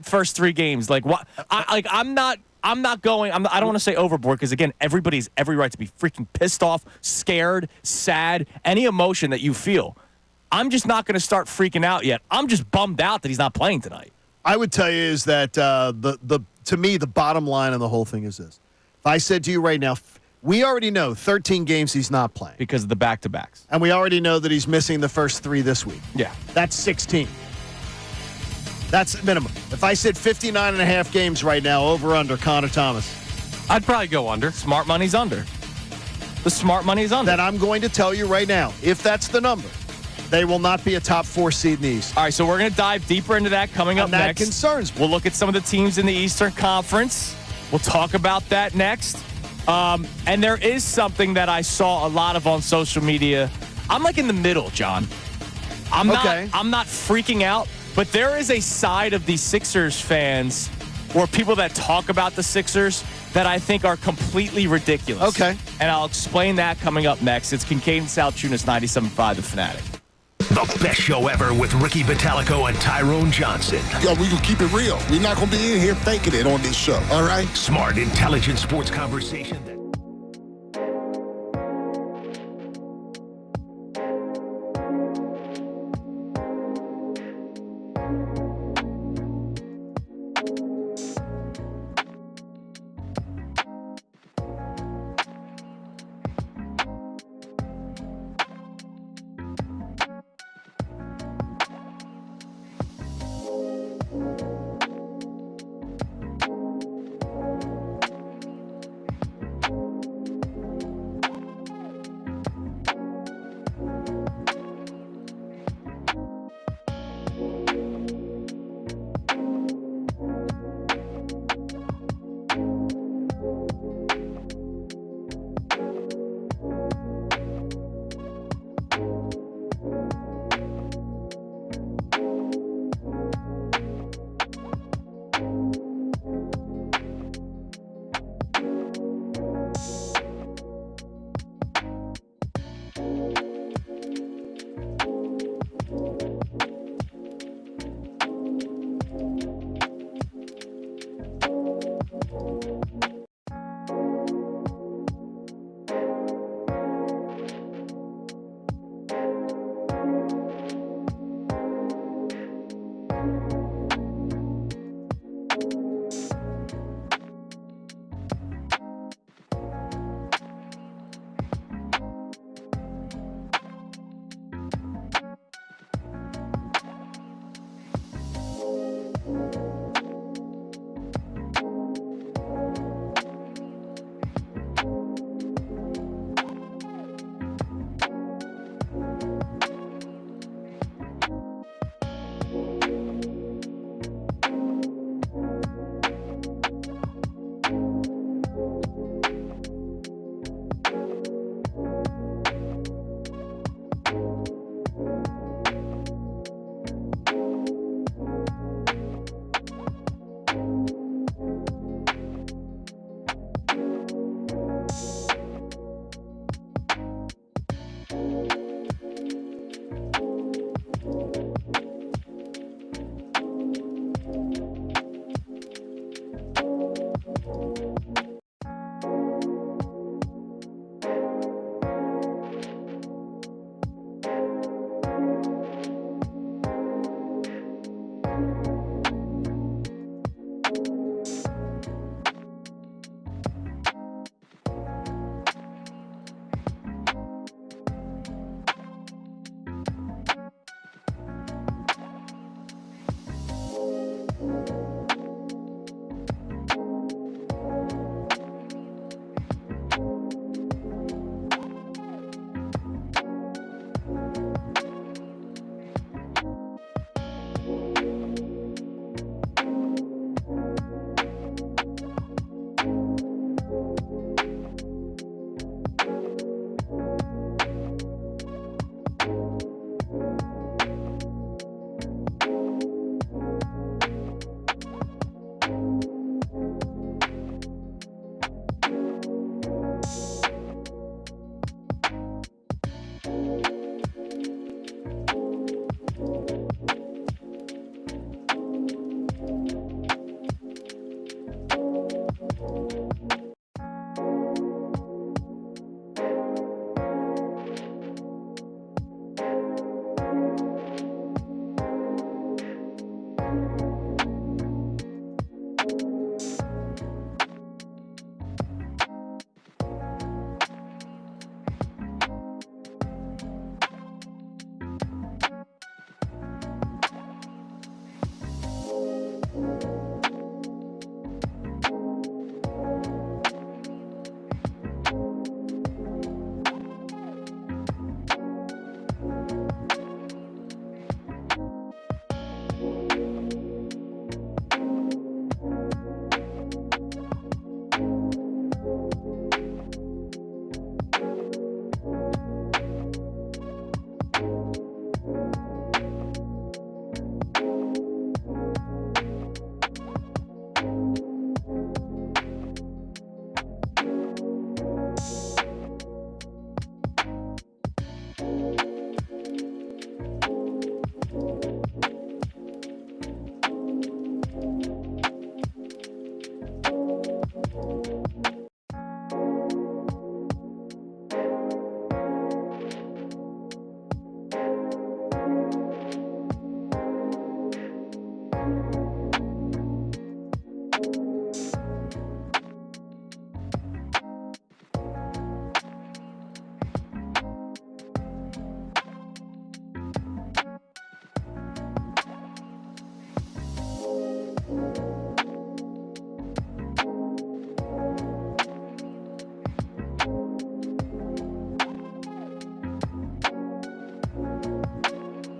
first 3 games? Like what I'm not I'm not going. I don't want to say overboard because, again, everybody's every right to be freaking pissed off, scared, sad, any emotion that you feel. I'm just not going to start freaking out yet. I'm just bummed out that he's not playing tonight. I would tell you is that to me, the bottom line on the whole thing is this. If I said to you right now, we already know 13 games he's not playing. Because of the back-to-backs. And we already know that he's missing the first 3 this week. Yeah. That's 16. That's minimum. If I said 59 and a half games right now, over under Connor Thomas. I'd probably go under. Smart money's under. The smart money is under. Then I'm going to tell you right now, if that's the number, they will not be a top 4 seed in the East. All right, so we're going to dive deeper into that coming up next. That concerns me. We'll look at some of the teams in the Eastern Conference. We'll talk about that next. And there is something that I saw a lot of on social media. I'm like in the middle, John. I'm not freaking out, but there is a side of these Sixers fans or people that talk about the Sixers that I think are completely ridiculous. Okay. And I'll explain that coming up next. It's Kincade Salciunas, 97.5 The Fanatic. The best show ever with Ricky Batalico and Tyrone Johnson. Yo, we gonna keep it real. We're not gonna be in here faking it on this show, all right? Smart, intelligent sports conversation.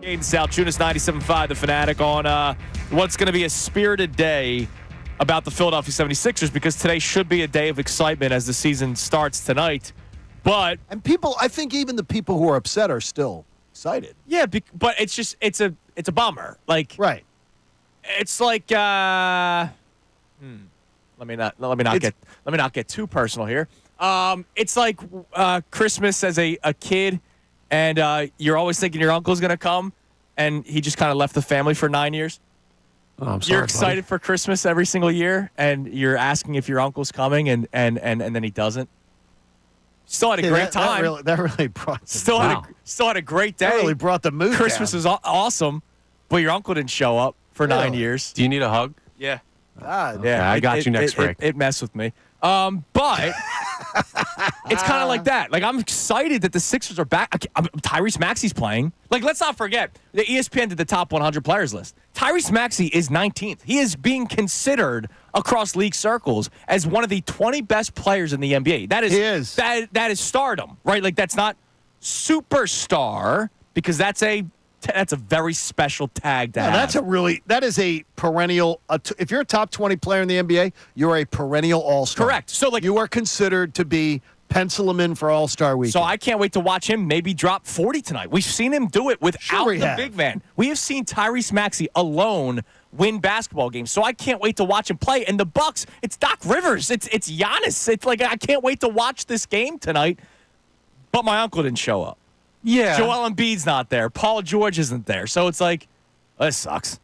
Kincade Salciunas, 97.5, The Fanatic, on what's going to be a spirited day about the Philadelphia 76ers, because today should be a day of excitement as the season starts tonight. But I think even the people who are upset are still excited. Yeah, but it's a bummer. Like, right. It's like let me not get too personal here. It's like Christmas as a kid, and you're always thinking your uncle's gonna come, and he just kind of left the family for 9 years. Oh, I'm sorry, you're excited for Christmas every single year, and you're asking if your uncle's coming, and then he doesn't. Still had a great time. That really brought. Still had a great day. That really brought the mood. Christmas down. was awesome, but your uncle didn't show up for 9 years. Do you need a hug? Yeah. God. Yeah, I got you next week. It messed with me. But it's kind of like that. Like, I'm excited that the Sixers are back. Tyrese Maxey's playing. Like, let's not forget, the ESPN did the top 100 players list. Tyrese Maxey is 19th. He is being considered across league circles as one of the 20 best players in the NBA. That is stardom, right? Like, that's not superstar, because that's a very special tag to have. That is a perennial. If you're a top 20 player in the NBA, you're a perennial all-star. Correct. So, like, you are considered to be pencil him in for All-Star Weekend. So I can't wait to watch him maybe drop 40 tonight. We've seen him do it without the big man. We have seen Tyrese Maxey alone win basketball games. So I can't wait to watch him play. And the Bucks, it's Doc Rivers. It's Giannis. It's like, I can't wait to watch this game tonight. But my uncle didn't show up. Yeah. Joel Embiid's not there. Paul George isn't there. So it's like, this sucks.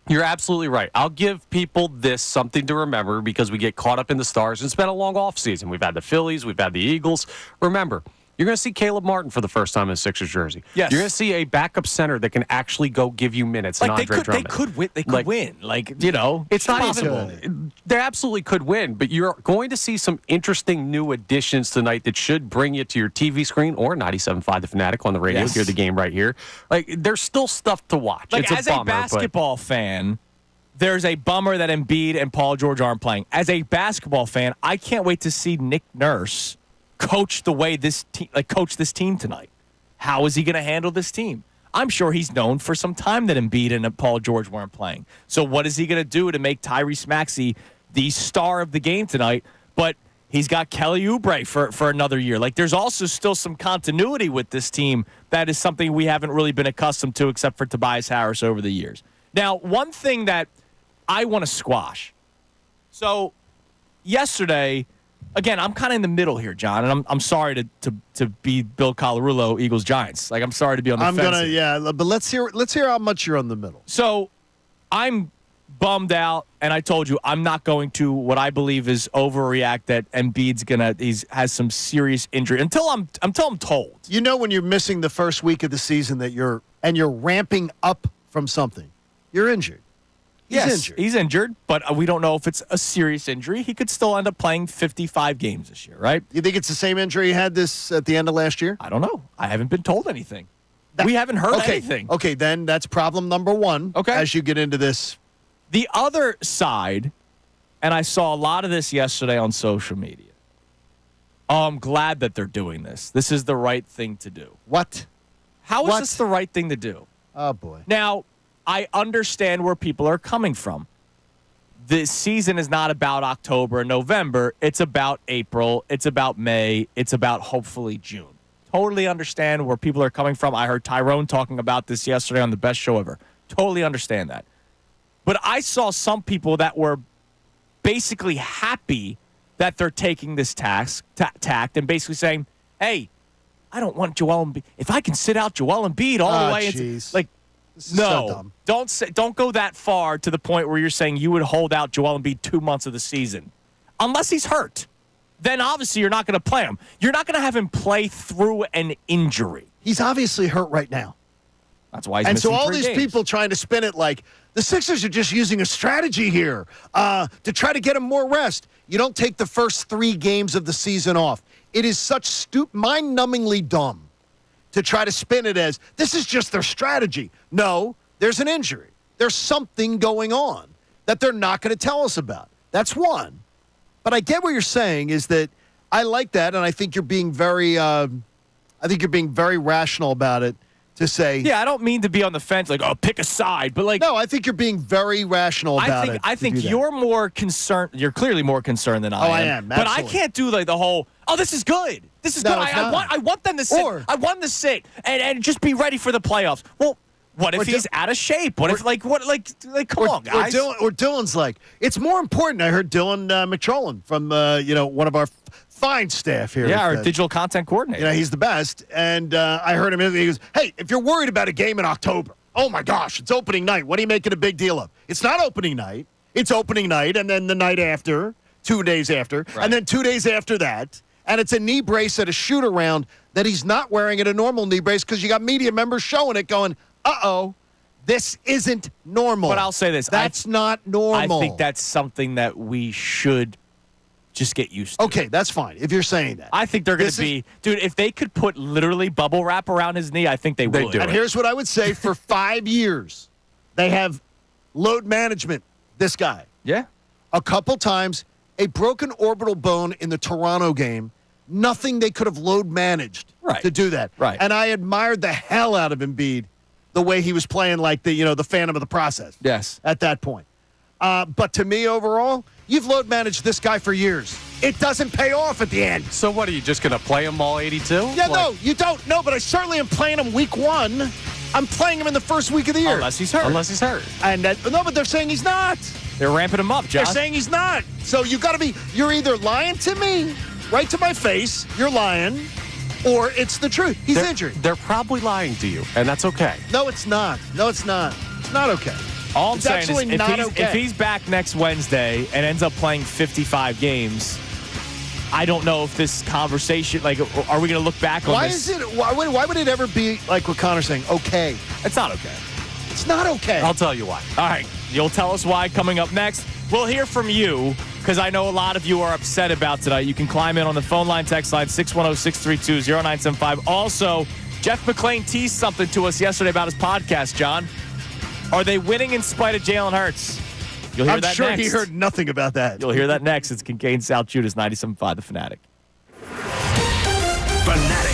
You're absolutely right. I'll give people this something to remember, because we get caught up in the stars and spend a long offseason. We've had the Phillies. We've had the Eagles. Remember, you're going to see Caleb Martin for the first time in a Sixers jersey. Yes. You're going to see a backup center that can actually go give you minutes. Like, Andre Drummond. They could win. Like, you know, it's not possible. They absolutely could win, but you're going to see some interesting new additions tonight that should bring you to your TV screen or 97.5 The Fanatic on the radio. Yes. Hear the game right here. Like, there's still stuff to watch. Like, it's as a bummer, a basketball fan, there's a bummer that Embiid and Paul George aren't playing. As a basketball fan, I can't wait to see Nick Nurse coach this team tonight. How is he going to handle this team? I'm sure he's known for some time that Embiid and Paul George weren't playing. So what is he going to do to make Tyrese Maxey the star of the game tonight? But he's got Kelly Oubre for another year. Like, there's also still some continuity with this team. That is something we haven't really been accustomed to, except for Tobias Harris over the years. Now, one thing that I want to squash. So yesterday, again, I'm kind of in the middle here, John, and I'm sorry to be Bill Colarulo, Eagles Giants. Like, I'm sorry to be on the fence. But let's hear how much you're on the middle. So I'm bummed out, and I told you I'm not going to what I believe is overreact that Embiid's has some serious injury until I'm told. You know, when you're missing the first week of the season that you're ramping up from something, you're injured. He's injured, but we don't know if it's a serious injury. He could still end up playing 55 games this year, right? You think it's the same injury he had at the end of last year? I don't know. I haven't been told anything. We haven't heard anything. Okay, then that's problem number one. Okay. As you get into this. The other side, and I saw a lot of this yesterday on social media. Oh, I'm glad that they're doing this. This is the right thing to do. What? How is this the right thing to do? Oh, boy. Now, I understand where people are coming from. The season is not about October and November. It's about April. It's about May. It's about hopefully June. Totally understand where people are coming from. I heard Tyrone talking about this yesterday on the best show ever. Totally understand that. But I saw some people that were basically happy that they're taking this tact and basically saying, hey, I don't want Joel Embiid. If I can sit out Joel Embiid all the way into, like, no, don't go that far to the point where you're saying you would hold out Joel Embiid 2 months of the season. Unless he's hurt. Then obviously you're not going to play him. You're not going to have him play through an injury. He's obviously hurt right now. That's why he's missing 3 games. And so all these people trying to spin it like the Sixers are just using a strategy here to try to get him more rest. You don't take the first 3 games of the season off. It is such mind-numbingly dumb to try to spin it as this is just their strategy. No, there's an injury. There's something going on that they're not going to tell us about. That's one. But I get what you're saying is that I like that, and I think you're being very rational about it. to say. Yeah, I don't mean to be on the fence, like, oh, pick a side, but like. No, I think you're being very rational about it. I think you're more concerned. You're clearly more concerned than I am. I am. But Absolutely. I can't do like the whole. Oh, this is good. This is No, good. it's I not. want them to sit. I want them to sit and just be ready for the playoffs. Well, what if he's out of shape? What if come on, guys? Or Dylan's like, it's more important. I heard Dylan McChollan from one of our fine staff here. Yeah, our digital content coordinator. He's the best. And I heard him. He goes, "Hey, if you're worried about a game in October, oh my gosh, it's opening night. What are you making a big deal of? It's not opening night. It's opening night, and then the night after, 2 days after, and then 2 days after that." And it's a knee brace at a shoot around that he's not wearing at a normal knee brace because you got media members showing it going, uh-oh, this isn't normal. But I'll say this. That's not normal. I think that's something that we should just get used to. Okay, that's fine if you're saying that. I think they're going to be – dude, if they could put literally bubble wrap around his knee, I think they would. And here's what I would say. For 5 years, they have load management, this guy. Yeah. A couple times, a broken orbital bone in the Toronto game, nothing they could have load managed to do that. Right. And I admired the hell out of Embiid, the way he was playing like the Phantom of the Process. Yes. At that point. But to me, overall, you've load managed this guy for years. It doesn't pay off at the end. So what, are you just going to play him all 82? Yeah, no, you don't. No, but I certainly am playing him week 1. I'm playing him in the first week of the year. Unless he's hurt. And no, but they're saying he's not. They're ramping him up, Josh. They're saying he's not. So you're either lying to me, right to my face, you're lying, or it's the truth. He's injured. They're probably lying to you, and that's okay. No, it's not. No, it's not. It's not okay. All I'm It's saying is actually not okay. if he's back next Wednesday and ends up playing 55 games, I don't know if this conversation, like, are we going to look back on this? Why would it ever be like what Connor's saying? Okay. It's not okay. It's not okay. I'll tell you why. All right. You'll tell us why coming up next. We'll hear from you because I know a lot of you are upset about tonight. You can climb in on the phone line, text line 610-632-0975. Also, Jeff McClain teased something to us yesterday about his podcast, John. Are they winning in spite of Jalen Hurts? You'll hear that next. I'm sure he heard nothing about that. You'll hear that next. It's Kincade Salciunas, 97.5 The Fanatic. Fanatic.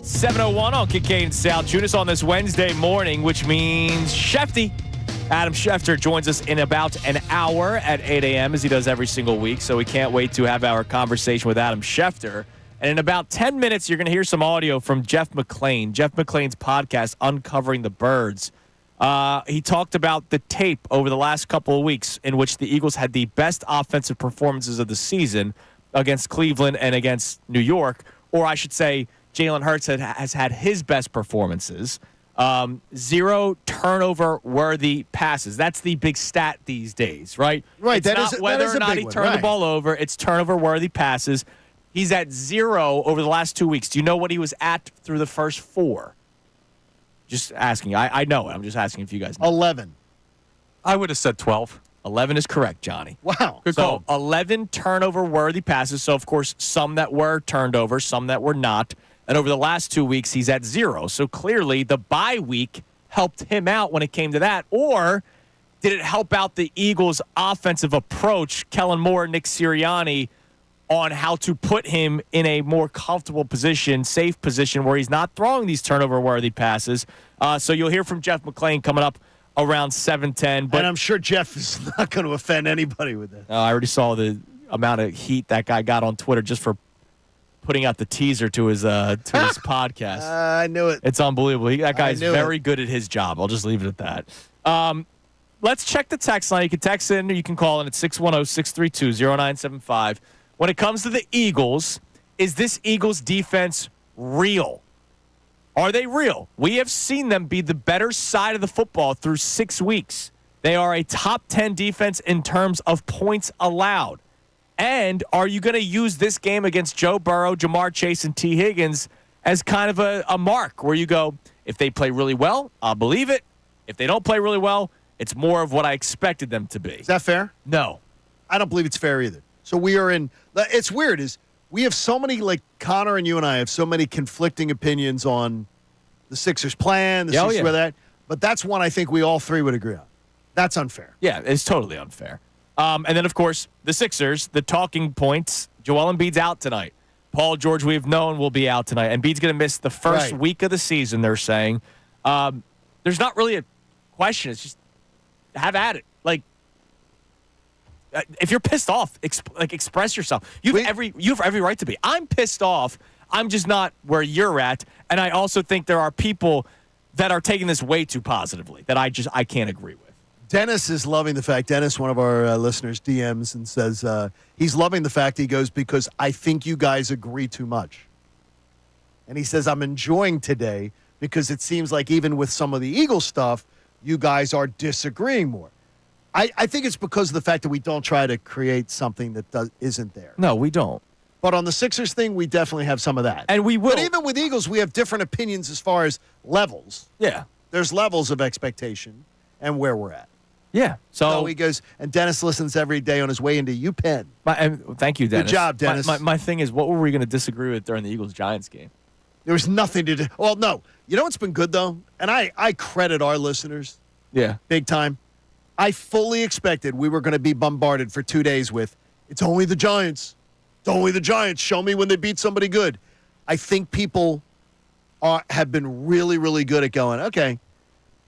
7:01 on Kincade Salciunas on this Wednesday morning, which means Schefty. Adam Schefter joins us in about an hour at 8 a.m. as he does every single week. So we can't wait to have our conversation with Adam Schefter. And in about 10 minutes, you're going to hear some audio from Jeff McLean. Jeff McLean's podcast, Uncovering the Birds. He talked about the tape over the last couple of weeks in which the Eagles had the best offensive performances of the season against Cleveland and against New York. Or I should say, Jalen Hurts has had his best performances. 0 turnover-worthy passes. That's the big stat these days, right? Right. It's not whether or not he turned the ball over. It's turnover-worthy passes. He's at 0 over the last 2 weeks. Do you know what he was at through the first 4? Just asking. I know it. I'm just asking if you guys know. 11. I would have said 12. 11 is correct, Johnny. Wow. Good So call. 11 turnover-worthy passes. So, of course, some that were turned over, some that were not. And over the last 2 weeks, he's at 0. So clearly the bye week helped him out when it came to that. Or did it help out the Eagles' offensive approach, Kellen Moore, Nick Sirianni, on how to put him in a more comfortable position, safe position, where he's not throwing these turnover-worthy passes? So you'll hear from Jeff McLean coming up around 7:10. But And I'm sure Jeff is not going to offend anybody with that. I already saw the amount of heat that guy got on Twitter just for putting out the teaser to his podcast. I knew it. It's unbelievable. That guy's knew very good at his job. I'll just leave it at that. Let's check the text line. You can text in or you can call in at 610-632-0975. When it comes to the Eagles, is this Eagles defense real? Are they real? We have seen them be the better side of the football through 6 weeks. They are a top 10 defense in terms of points allowed. And are you going to use this game against Joe Burrow, Jamar Chase, and T. Higgins as kind of a mark where you go, if they play really well, I'll believe it. If they don't play really well, it's more of what I expected them to be. Is that fair? No. I don't believe it's fair either. So we are in – it's weird is we have so many – like Connor and you and I have so many conflicting opinions on the Sixers' plan, the Sixers where that. But that's one I think we all three would agree on. That's unfair. Yeah, it's totally unfair. And then, of course, the Sixers, the talking points. Joel Embiid's out tonight. Paul George, we've known, will be out tonight. Embiid's going to miss the first week of the season, they're saying. There's not really a question. It's just have at it. Like, if you're pissed off, express yourself. You have every right to be. I'm pissed off. I'm just not where you're at. And I also think there are people that are taking this way too positively that I can't agree with. Dennis is loving the fact. Dennis, one of our listeners, DMs and says he's loving the fact, he goes, because I think you guys agree too much. And he says, I'm enjoying today because it seems like even with some of the Eagles stuff, you guys are disagreeing more. I think it's because of the fact that we don't try to create something that isn't there. No, we don't. But on the Sixers thing, we definitely have some of that. And we will. But even with Eagles, we have different opinions as far as levels. Yeah. There's levels of expectation and where we're at. Yeah. So he goes, and Dennis listens every day on his way into UPenn. And thank you, Dennis. Good job, Dennis. My thing is, what were we going to disagree with during the Eagles-Giants game? There was nothing to do. Well, no. You know what's been good, though? And I credit our listeners. Yeah. Big time. I fully expected we were going to be bombarded for 2 days with, it's only the Giants. It's only the Giants. Show me when they beat somebody good. I think people have been really, really good at going, okay,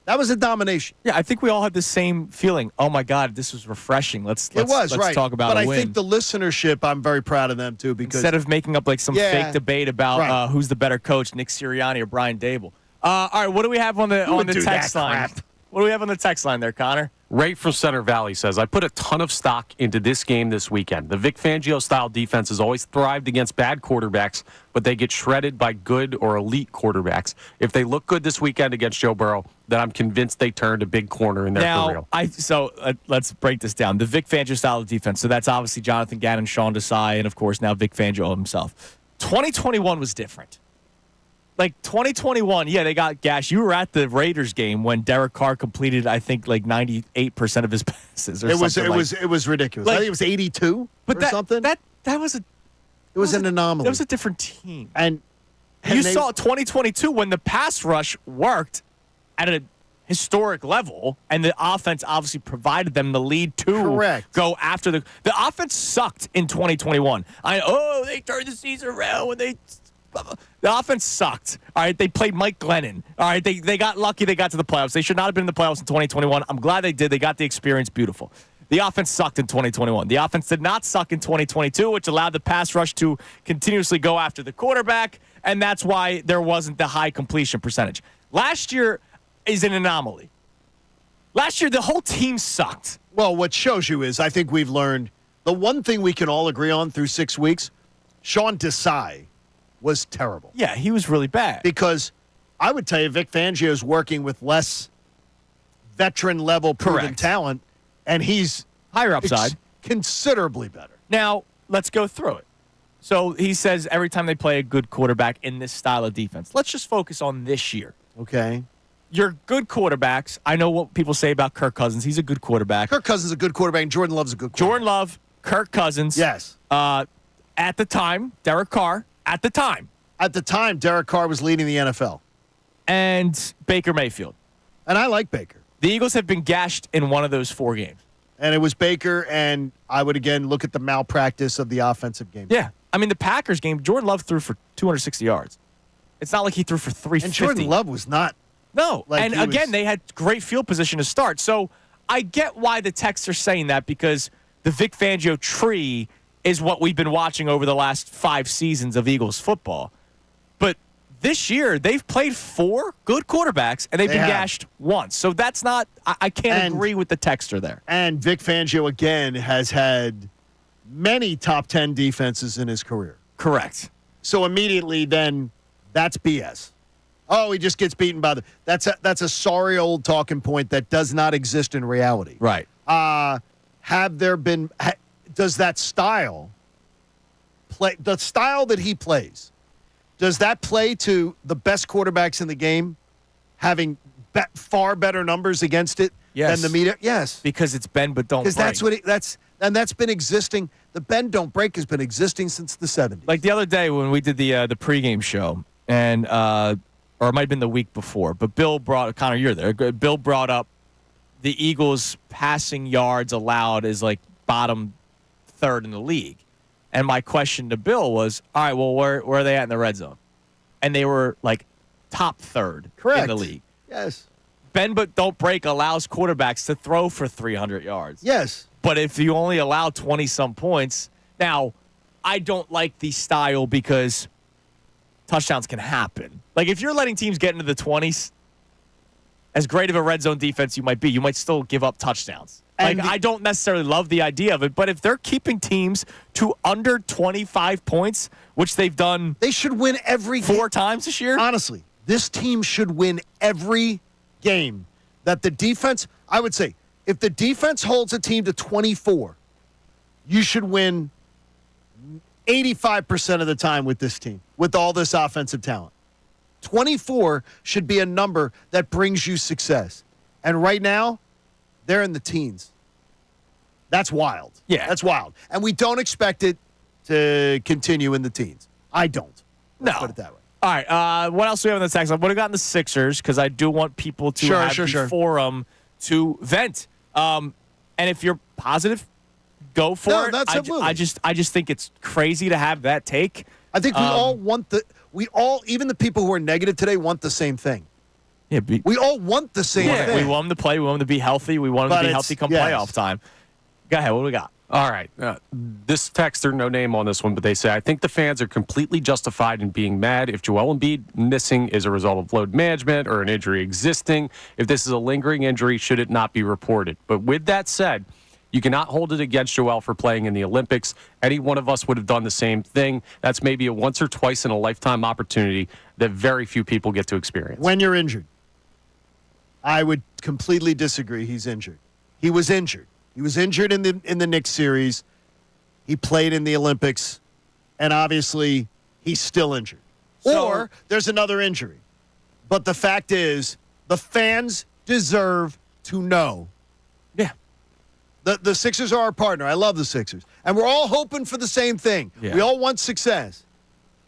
that was a domination. Yeah, I think we all had the same feeling. Oh, my God, this was refreshing. Let's talk about but a win. I think the listenership, I'm very proud of them, too. Because instead of making up like some fake debate about who's the better coach, Nick Sirianni or Brian Dable. All right, what do we have on the text line? What do we have on the text line there, Connor? Ray from Center Valley says, I put a ton of stock into this game this weekend. The Vic Fangio-style defense has always thrived against bad quarterbacks, but they get shredded by good or elite quarterbacks. If they look good this weekend against Joe Burrow, then I'm convinced they turned a big corner in their career. Let's break this down. The Vic Fangio-style defense, so that's obviously Jonathan Gannon, Sean Desai, and, of course, now Vic Fangio himself. 2021 was different. Like 2021, they got gashed. You were at the Raiders game when Derek Carr completed, I think, like 98% of his passes. Or it was ridiculous. I think it was 82 something. That was an anomaly. It was a different team. And you saw 2022 when the pass rush worked at a historic level, and the offense obviously provided them the lead to go after the offense sucked in 2021. They turned the season around when they The offense sucked. All right, they played Mike Glennon. All right, they got lucky. They got to the playoffs. They should not have been in the playoffs in 2021. I'm glad they did. They got the experience. Beautiful. The offense sucked in 2021. The offense did not suck in 2022, which allowed the pass rush to continuously go after the quarterback, and that's why there wasn't the high completion percentage. Last year is an anomaly. Last year, the whole team sucked. Well, what shows you is I think we've learned the one thing we can all agree on through 6 weeks, Sean Desai was terrible. Yeah, he was really bad. Because I would tell you Vic Fangio is working with less veteran-level proven talent, and he's higher upside. Considerably better. Now, let's go through it. So he says every time they play a good quarterback in this style of defense. Let's just focus on this year. Okay. Your good quarterbacks, I know what people say about Kirk Cousins. He's a good quarterback. Kirk Cousins is a good quarterback, and Jordan Love's a good quarterback. Jordan Love, Kirk Cousins. Yes. At the time, Derek Carr, at the time. At the time, Derek Carr was leading the NFL. And Baker Mayfield. And I like Baker. The Eagles have been gashed in one of those 4 games. And it was Baker, and I would, again, look at the malpractice of the offensive game. Yeah. I mean, the Packers game, Jordan Love threw for 260 yards. It's not like he threw for 350. And Jordan Love was not. No. And again, they had great field position to start. So I get why the texts are saying that, because the Vic Fangio tree is what we've been watching over the last 5 seasons of Eagles football. But this year, they've played 4 good quarterbacks, and they've been gashed once. So that's not – I can't agree with the texter there. And Vic Fangio, again, has had many top 10 defenses in his career. Correct. So immediately then, that's BS. Oh, he just gets beaten by the – that's a sorry old talking point that does not exist in reality. Right. Have there been – does that style play – the style that he plays, does that play to the best quarterbacks in the game having far better numbers against it than the media? Yes. Because it's bend but don't break. Because that's been existing. The bend don't break has been existing since the 70s. Like the other day when we did the pregame show, and or it might have been the week before, but Bill brought – Connor, you're there. Bill brought up the Eagles' passing yards allowed is like bottom third in the league. And my question to Bill was, all right, well, where are they at in the red zone? And they were like top third in the league. Yes. Bend but don't break allows quarterbacks to throw for 300 yards. Yes. But if you only allow 20-some points, now I don't like the style because touchdowns can happen. Like if you're letting teams get into the 20s, as great of a red zone defense you might be, you might still give up touchdowns. Like, I don't necessarily love the idea of it, but if they're keeping teams to under 25 points, which they've done, they should win every 4 times this year. Honestly, this team should win every game that the defense, I would say, if the defense holds a team to 24, you should win 85% of the time with this team, with all this offensive talent. 24 should be a number that brings you success. And right now, they're in the teens. That's wild. Yeah. That's wild. And we don't expect it to continue in the teens. I don't. Let's put it that way. All right. What else do we have in the text? I would have gotten the Sixers because I do want people to have the forum to vent. And if you're positive, go for it. That's absolutely. I just think it's crazy to have that take. I think we all want even the people who are negative today want the same thing. Yeah, we all want the same thing. We want them to play. We want them to be healthy. We want them to be healthy come playoff time. Go ahead. What do we got? All right. This texter, no name on this one, but they say, I think the fans are completely justified in being mad if Joel Embiid missing is a result of load management or an injury existing. If this is a lingering injury, should it not be reported? But with that said, you cannot hold it against Joel for playing in the Olympics. Any one of us would have done the same thing. That's maybe a once or twice in a lifetime opportunity that very few people get to experience. When you're injured. I would completely disagree. He's injured. He was injured. He was injured in the Knicks series. He played in the Olympics, and obviously he's still injured. Or there's another injury. But the fact is, the fans deserve to know. Yeah. The Sixers are our partner. I love the Sixers. And we're all hoping for the same thing. Yeah. We all want success.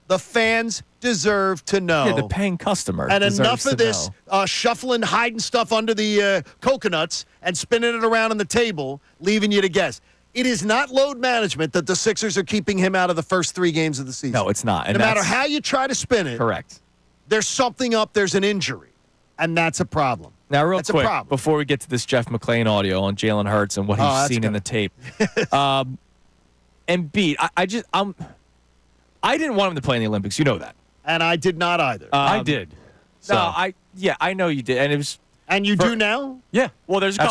The fans deserve to know. Yeah, the paying customer. And enough of this shuffling, hiding stuff under the coconuts and spinning it around on the table, leaving you to guess. It is not load management that the Sixers are keeping him out of the first 3 games of the season. No, it's not. And no matter how you try to spin it, correct. There's something up. There's an injury, and that's a problem. Now, real that's quick, a problem. before we get to this Jeff McClain audio on Jalen Hurts and what he's seen in the tape, Embiid, I didn't want him to play in the Olympics. You know that, and I did not either. I did. So. No, I know you did, and it was. And you do now? Yeah. Well, there's a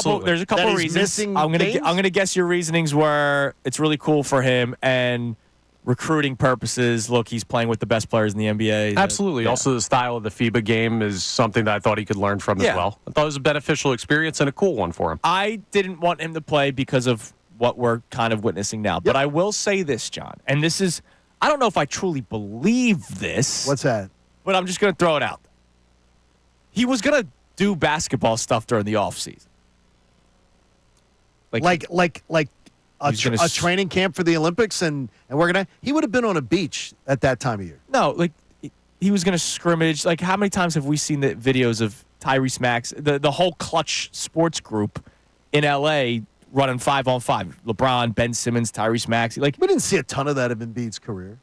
couple reasons. I'm gonna guess your reasonings were it's really cool for him and recruiting purposes. Look, he's playing with the best players in the NBA. Absolutely. Yeah. Also, the style of the FIBA game is something that I thought he could learn from as well. I thought it was a beneficial experience and a cool one for him. I didn't want him to play because of what we're kind of witnessing now. But I will say this, John, and this is I don't know if I truly believe this. What's that? But I'm just gonna throw it out. He was gonna do basketball stuff during the offseason. Like a training camp for the Olympics, and he would have been on a beach at that time of year. No, like he was going to scrimmage. Like how many times have we seen the videos of Tyrese Max, the whole Clutch Sports group in LA running 5-on-5? LeBron, Ben Simmons, Tyrese Maxey. Like we didn't see a ton of that in Embiid's career.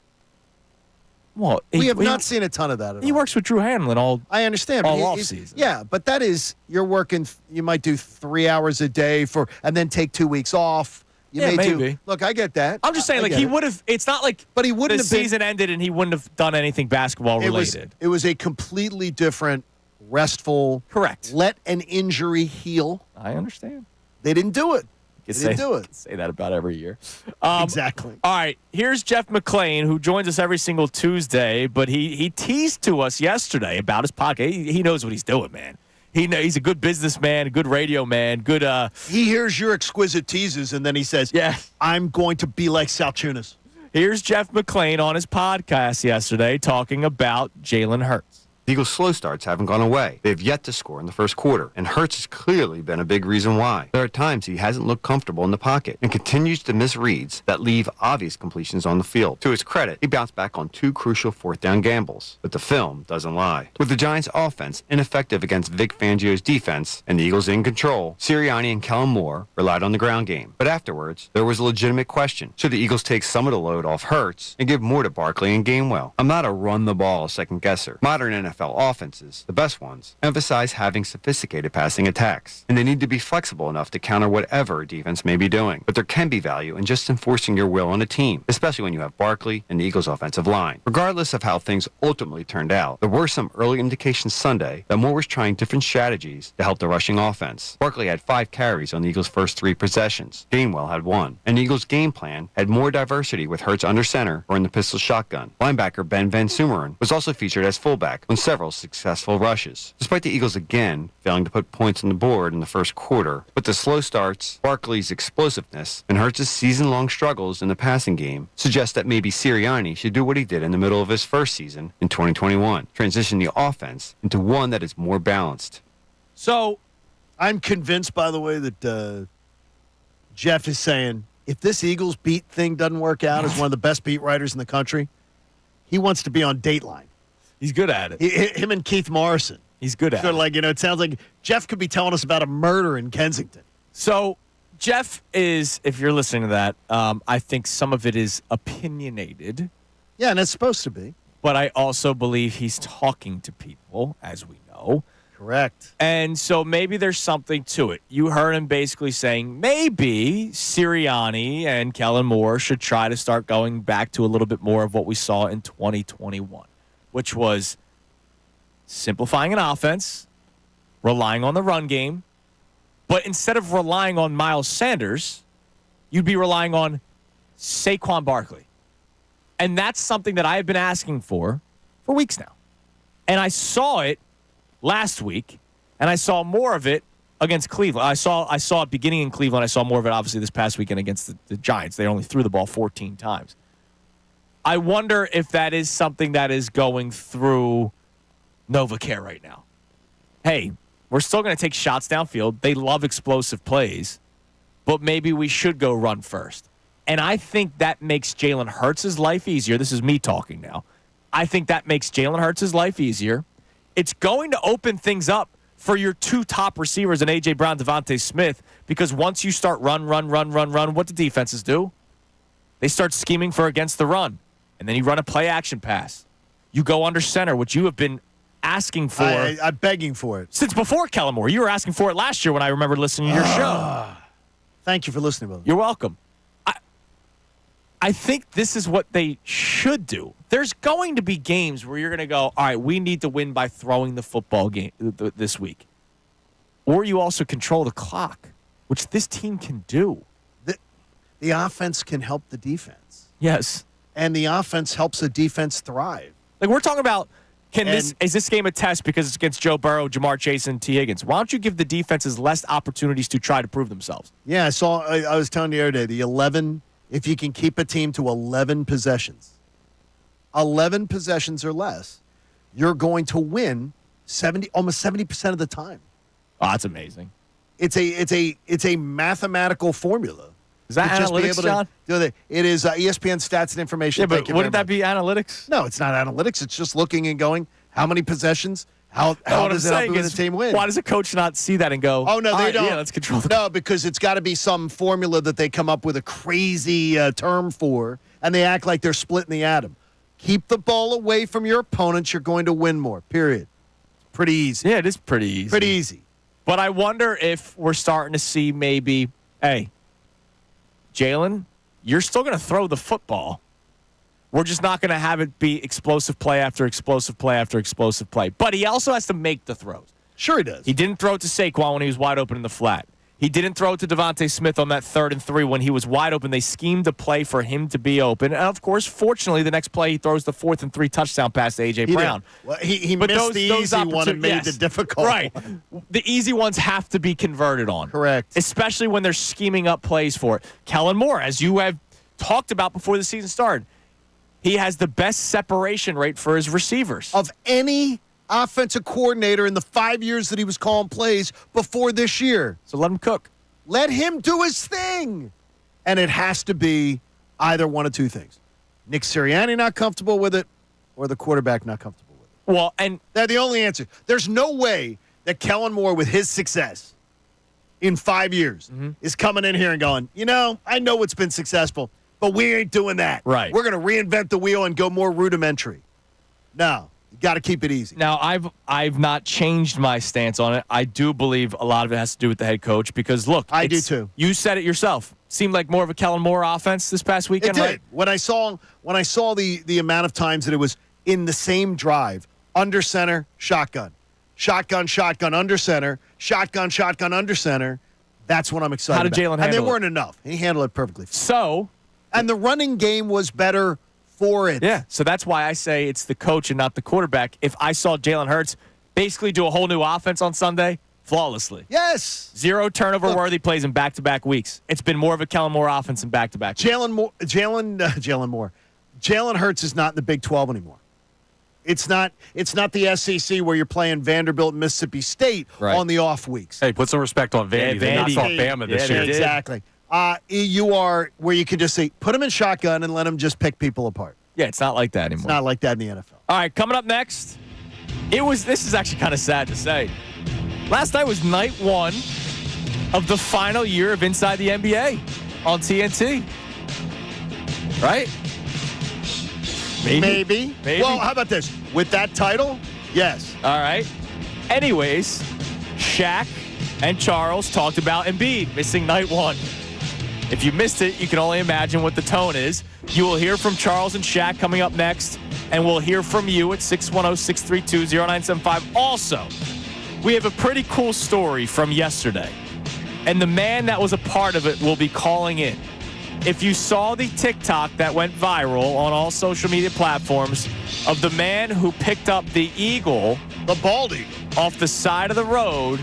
Well, we have not seen a ton of that at all. He works with Drew Hanlon all. I understand. All off season. Yeah, but that is you're working. You might do 3 hours a day and then take 2 weeks off. Maybe. Look, I get that. I'm just saying, like he would have. It's not like, but he wouldn't have season ended and he wouldn't have done anything basketball related. It was a completely different, restful. Correct. Let an injury heal. I understand. They didn't do it. Say that about every year. Exactly. All right. Here's Jeff McClain, who joins us every single Tuesday, but he teased to us yesterday about his podcast. He knows what he's doing, man. He's a good businessman, a good radio man, good. He hears your exquisite teases, and then he says, "Yeah, I'm going to be like Salciunas." Here's Jeff McClain on his podcast yesterday talking about Jalen Hurts. The Eagles' slow starts haven't gone away. They've yet to score in the first quarter, and Hurts has clearly been a big reason why. There are times he hasn't looked comfortable in the pocket and continues to miss reads that leave obvious completions on the field. To his credit, he bounced back on 2 crucial fourth-down gambles, but the film doesn't lie. With the Giants' offense ineffective against Vic Fangio's defense and the Eagles in control, Sirianni and Kellen Moore relied on the ground game. But afterwards, there was a legitimate question. Should the Eagles take some of the load off Hurts and give more to Barkley and Gainwell? I'm not a run-the-ball second-guesser. Modern NFL offenses, the best ones, emphasize having sophisticated passing attacks, and they need to be flexible enough to counter whatever a defense may be doing. But there can be value in just enforcing your will on a team, especially when you have Barkley and the Eagles' offensive line. Regardless of how things ultimately turned out, there were some early indications Sunday that Moore was trying different strategies to help the rushing offense. Barkley had 5 carries on the Eagles' first 3 possessions. Gainwell had 1. And the Eagles' game plan had more diversity with Hurts under center or in the pistol shotgun. Linebacker Ben Van Sumeren was also featured as fullback on several successful rushes. Despite the Eagles again failing to put points on the board in the first quarter, with the slow starts, Barkley's explosiveness, and Hurts' season-long struggles in the passing game suggest that maybe Sirianni should do what he did in the middle of his first season in 2021, transition the offense into one that is more balanced. So, I'm convinced, by the way, that Jeff is saying if this Eagles beat thing doesn't work out as one of the best beat writers in the country, he wants to be on Dateline. He's good at it. Him and Keith Morrison. He's good at it. Like, it sounds like Jeff could be telling us about a murder in Kensington. So, Jeff is, if you're listening to that, I think some of it is opinionated. Yeah, and it's supposed to be. But I also believe he's talking to people, as we know. Correct. And so maybe there's something to it. You heard him basically saying maybe Sirianni and Kellen Moore should try to start going back to a little bit more of what we saw in 2021. Which was simplifying an offense, relying on the run game, but instead of relying on Miles Sanders, you'd be relying on Saquon Barkley. And that's something that I have been asking for weeks now. And I saw it last week, and I saw more of it against Cleveland. I saw it beginning in Cleveland. I saw more of it, obviously, this past weekend against the Giants. They only threw the ball 14 times. I wonder if that is something that is going through NovaCare right now. Hey, we're still going to take shots downfield. They love explosive plays, but maybe we should go run first. And I think that makes Jalen Hurts' life easier. This is me talking now. I think that makes Jalen Hurts' life easier. It's going to open things up for your two top receivers in A.J. Brown, Devontae Smith, because once you start run, what do defenses do? They start scheming for against the run, and then you run a play-action pass. You go under center, which you have been asking for. I'm begging for it. Since before Kellen Moore. You were asking for it last year when I remember listening to your show. Thank you for listening, brother. You're welcome. I think this is what they should do. There's going to be games where you're going to go, all right, we need to win by throwing the football game this week. Or you also control the clock, which this team can do. The offense can help the defense. Yes. And the offense helps the defense thrive. Like we're talking about, is this game a test because it's against Joe Burrow, Jamar Chase, and T. Higgins? Why don't you give the defenses less opportunities to try to prove themselves? Yeah, I was telling you the other day, the 11, if you can keep a team to 11 possessions, 11 possessions or less, you're going to win almost 70% of the time. Oh, that's amazing. It's a mathematical formula. Is that analytics, John? It is ESPN Stats and Information. Yeah, but wouldn't that be analytics? No, it's not analytics. It's just looking and going, how many possessions, how does it help the team win? Why does a coach not see that and go, oh, no, they don't. Yeah, let's control the No, because it's got to be some formula that they come up with a crazy term for, and they act like they're splitting the atom. Keep the ball away from your opponents. You're going to win more, period. Pretty easy. Yeah, it is pretty easy. Pretty easy. But I wonder if we're starting to see maybe, hey, Jalen, you're still going to throw the football. We're just not going to have it be explosive play after explosive play after explosive play. But he also has to make the throws. Sure he does. He didn't throw it to Saquon when he was wide open in the flat. He didn't throw it to Devontae Smith on that 3rd and 3 when he was wide open. They schemed a play for him to be open. And, of course, fortunately, the next play he throws the 4th and 3 touchdown pass to A.J. Brown. Well, he missed the easy one and made the difficult right. one. The easy ones have to be converted on. Correct. Especially when they're scheming up plays for it. Kellen Moore, as you have talked about before the season started, he has the best separation rate for his receivers. Of any offensive coordinator in the 5 years that he was calling plays before this year. So let him cook. Let him do his thing. And it has to be either one of two things. Nick Sirianni not comfortable with it, or the quarterback not comfortable with it. Well, and they're the only answer. There's no way that Kellen Moore, with his success in 5 years, is coming in here and going, I know it's been successful, but we ain't doing that. Right. We're going to reinvent the wheel and go more rudimentary. No. You got to keep it easy. Now, I've not changed my stance on it. I do believe a lot of it has to do with the head coach because, look. I do too. You said it yourself. Seemed like more of a Kellen Moore offense this past weekend, it did. Right? When I saw the amount of times that it was in the same drive, under center, shotgun, under center, shotgun, under center, that's what I'm excited about. How did Jalen handle it? And they weren't enough. He handled it perfectly. So. And the running game was better for it. Yeah, so that's why I say it's the coach and not the quarterback. If I saw Jalen Hurts basically do a whole new offense on Sunday, flawlessly. Yes. 0 turnover-worthy plays in back-to-back weeks. It's been more of a Kellen Moore offense in back-to-back. Jalen Hurts is not in the Big 12 anymore. It's not the SEC where you're playing Vanderbilt and Mississippi State on the off weeks. Hey, put some respect on Vandy. They knocked off Bama this year. Exactly. You are where you can just say, put them in shotgun and let them just pick people apart. Yeah, it's not like that anymore. It's not like that in the NFL. All right, coming up next, this is actually kind of sad to say. Last night was night 1 of the final year of Inside the NBA on TNT. Right? Maybe. Well, how about this? With that title, yes. All right. Anyways, Shaq and Charles talked about Embiid missing night 1. If you missed it, you can only imagine what the tone is. You will hear from Charles and Shaq coming up next, and we'll hear from you at 610-632-0975. Also, we have a pretty cool story from yesterday, and the man that was a part of it will be calling in. If you saw the TikTok that went viral on all social media platforms of the man who picked up the eagle, the bald eagle, off the side of the road,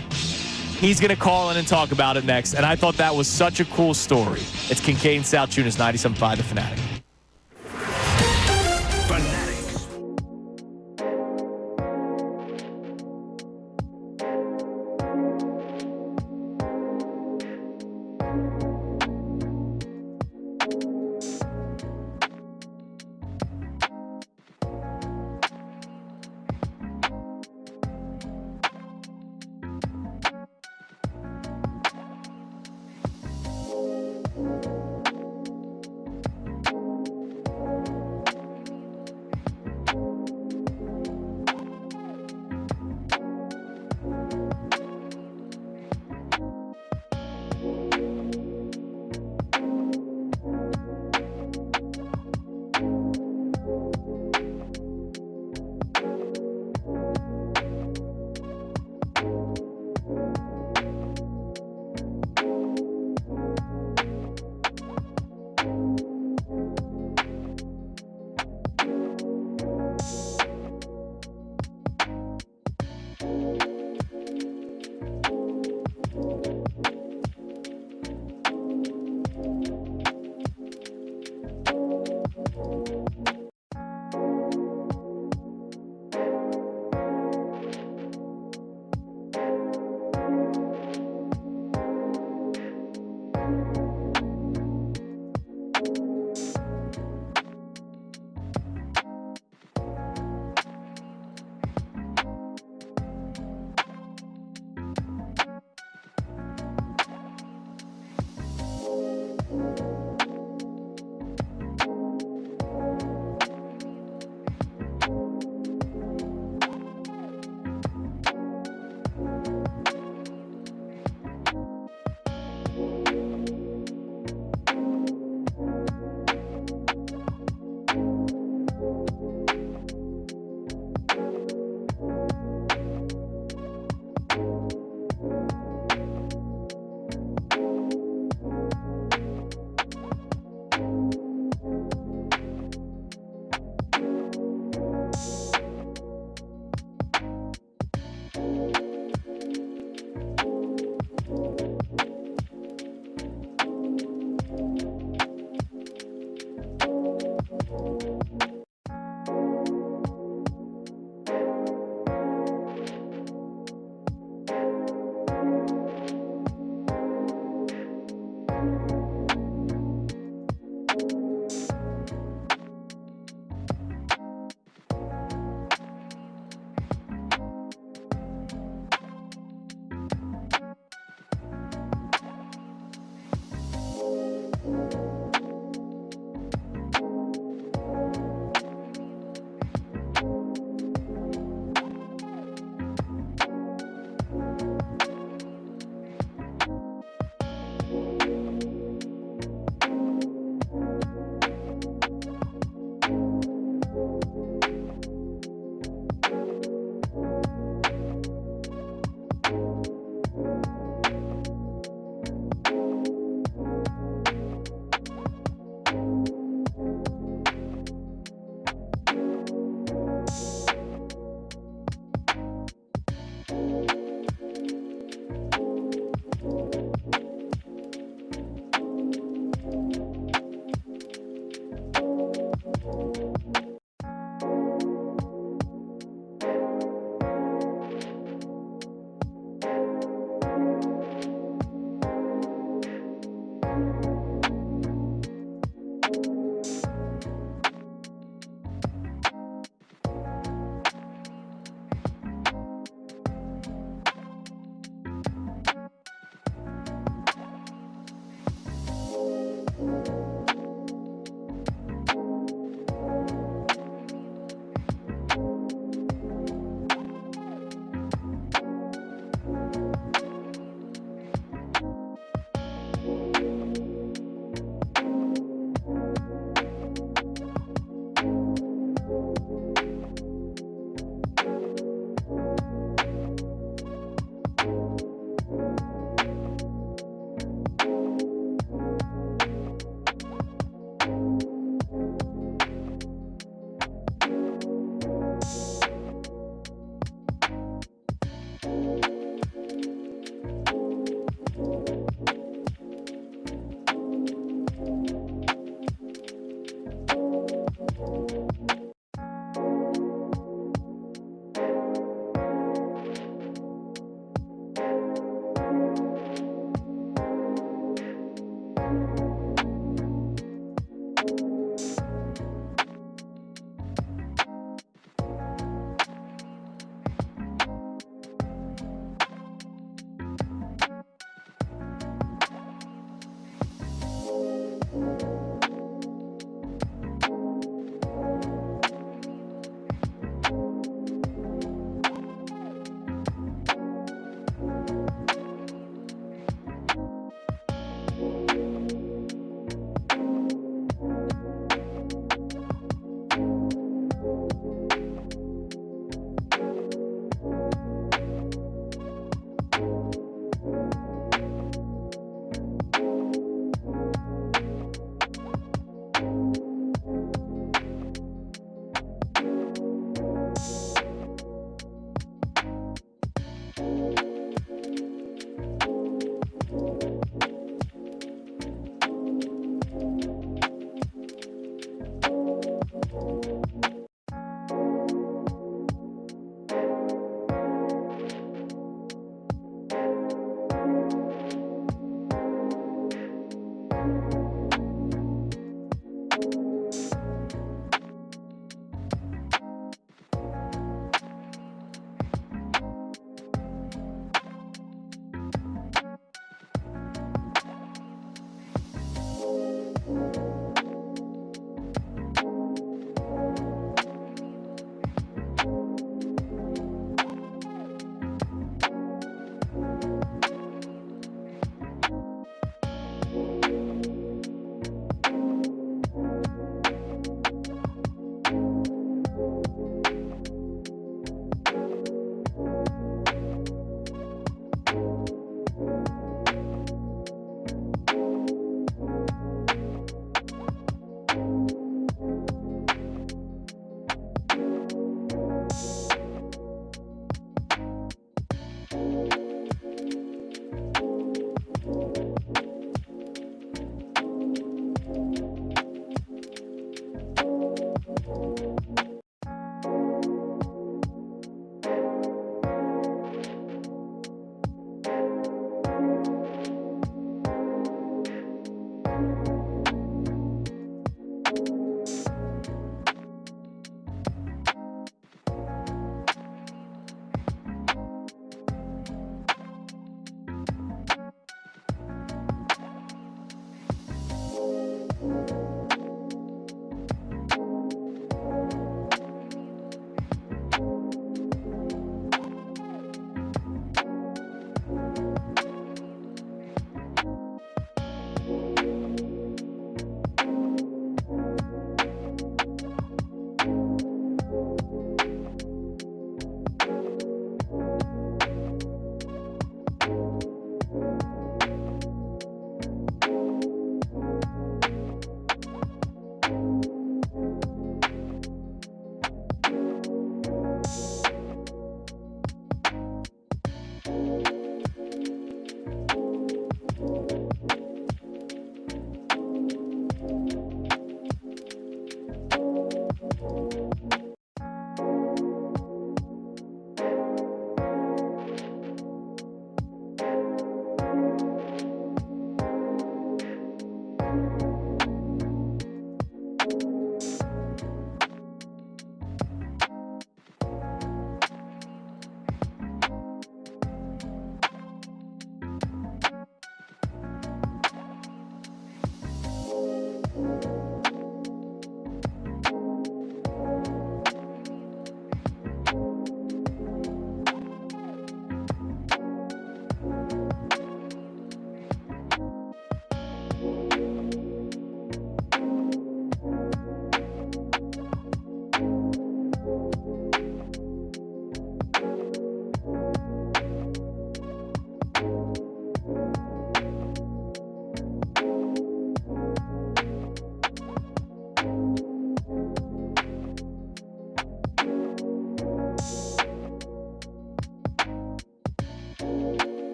he's going to call in and talk about it next. And I thought that was such a cool story. It's Kincade Salciunas, 97.5 The Fanatic.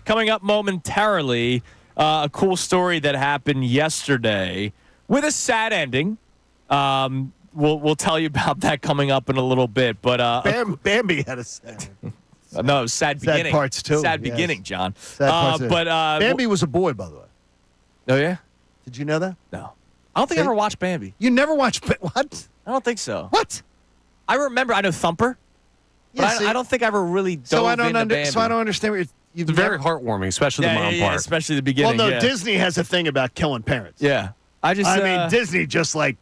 Coming up momentarily, a cool story that happened yesterday with a sad ending. We'll tell you about that coming up in a little bit. But Bambi had a sad. No, it was sad beginning. Sad parts too. Sad yes. beginning, John. Sad parts but Bambi was a boy, by the way. Oh yeah. Did you know that? No, I don't think I ever watched Bambi. You never watched what? I don't think so. What? I remember. I know Thumper. But I don't think I ever really dove into Bambi. So I don't understand what it's very heartwarming, especially the mom part. Especially the beginning. Well, no, Disney has a thing about killing parents. Yeah, I mean, Disney just like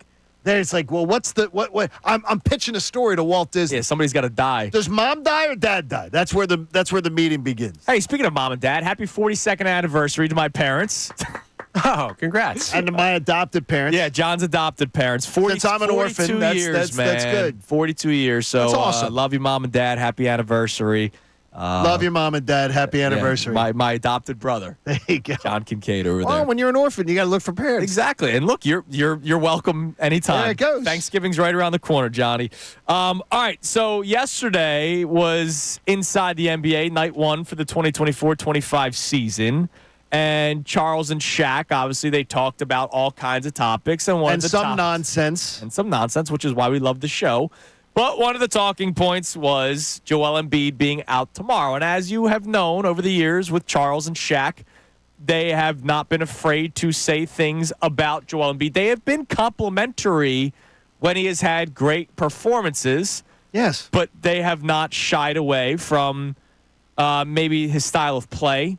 there's like, well, what's the what? I'm pitching a story to Walt Disney. Yeah, somebody's got to die. Does mom die or dad die? That's where the meeting begins. Hey, speaking of mom and dad, happy 42nd anniversary to my parents. Oh, congrats! And to my adopted parents. Yeah, John's adopted parents. 40, Since I'm an orphan, that's years, man. that's good. 42 years. So that's awesome. Love you, mom and dad. Happy anniversry. Love your mom and dad. Happy anniversary. Yeah, my adopted brother. There you go. John Kincade over there. Oh, when you're an orphan, you got to look for parents. Exactly. And look, you're welcome anytime. There it goes. Thanksgiving's right around the corner, Johnny. All right. So yesterday was inside the NBA, night one for the 2024-25 season. And Charles and Shaq, obviously, they talked about all kinds of topics. And some nonsense. And some nonsense, which is why we love the show. But one of the talking points was Joel Embiid being out tomorrow. And as you have known over the years with Charles and Shaq, they have not been afraid to say things about Joel Embiid. They have been complimentary when he has had great performances. Yes. But they have not shied away from maybe his style of play.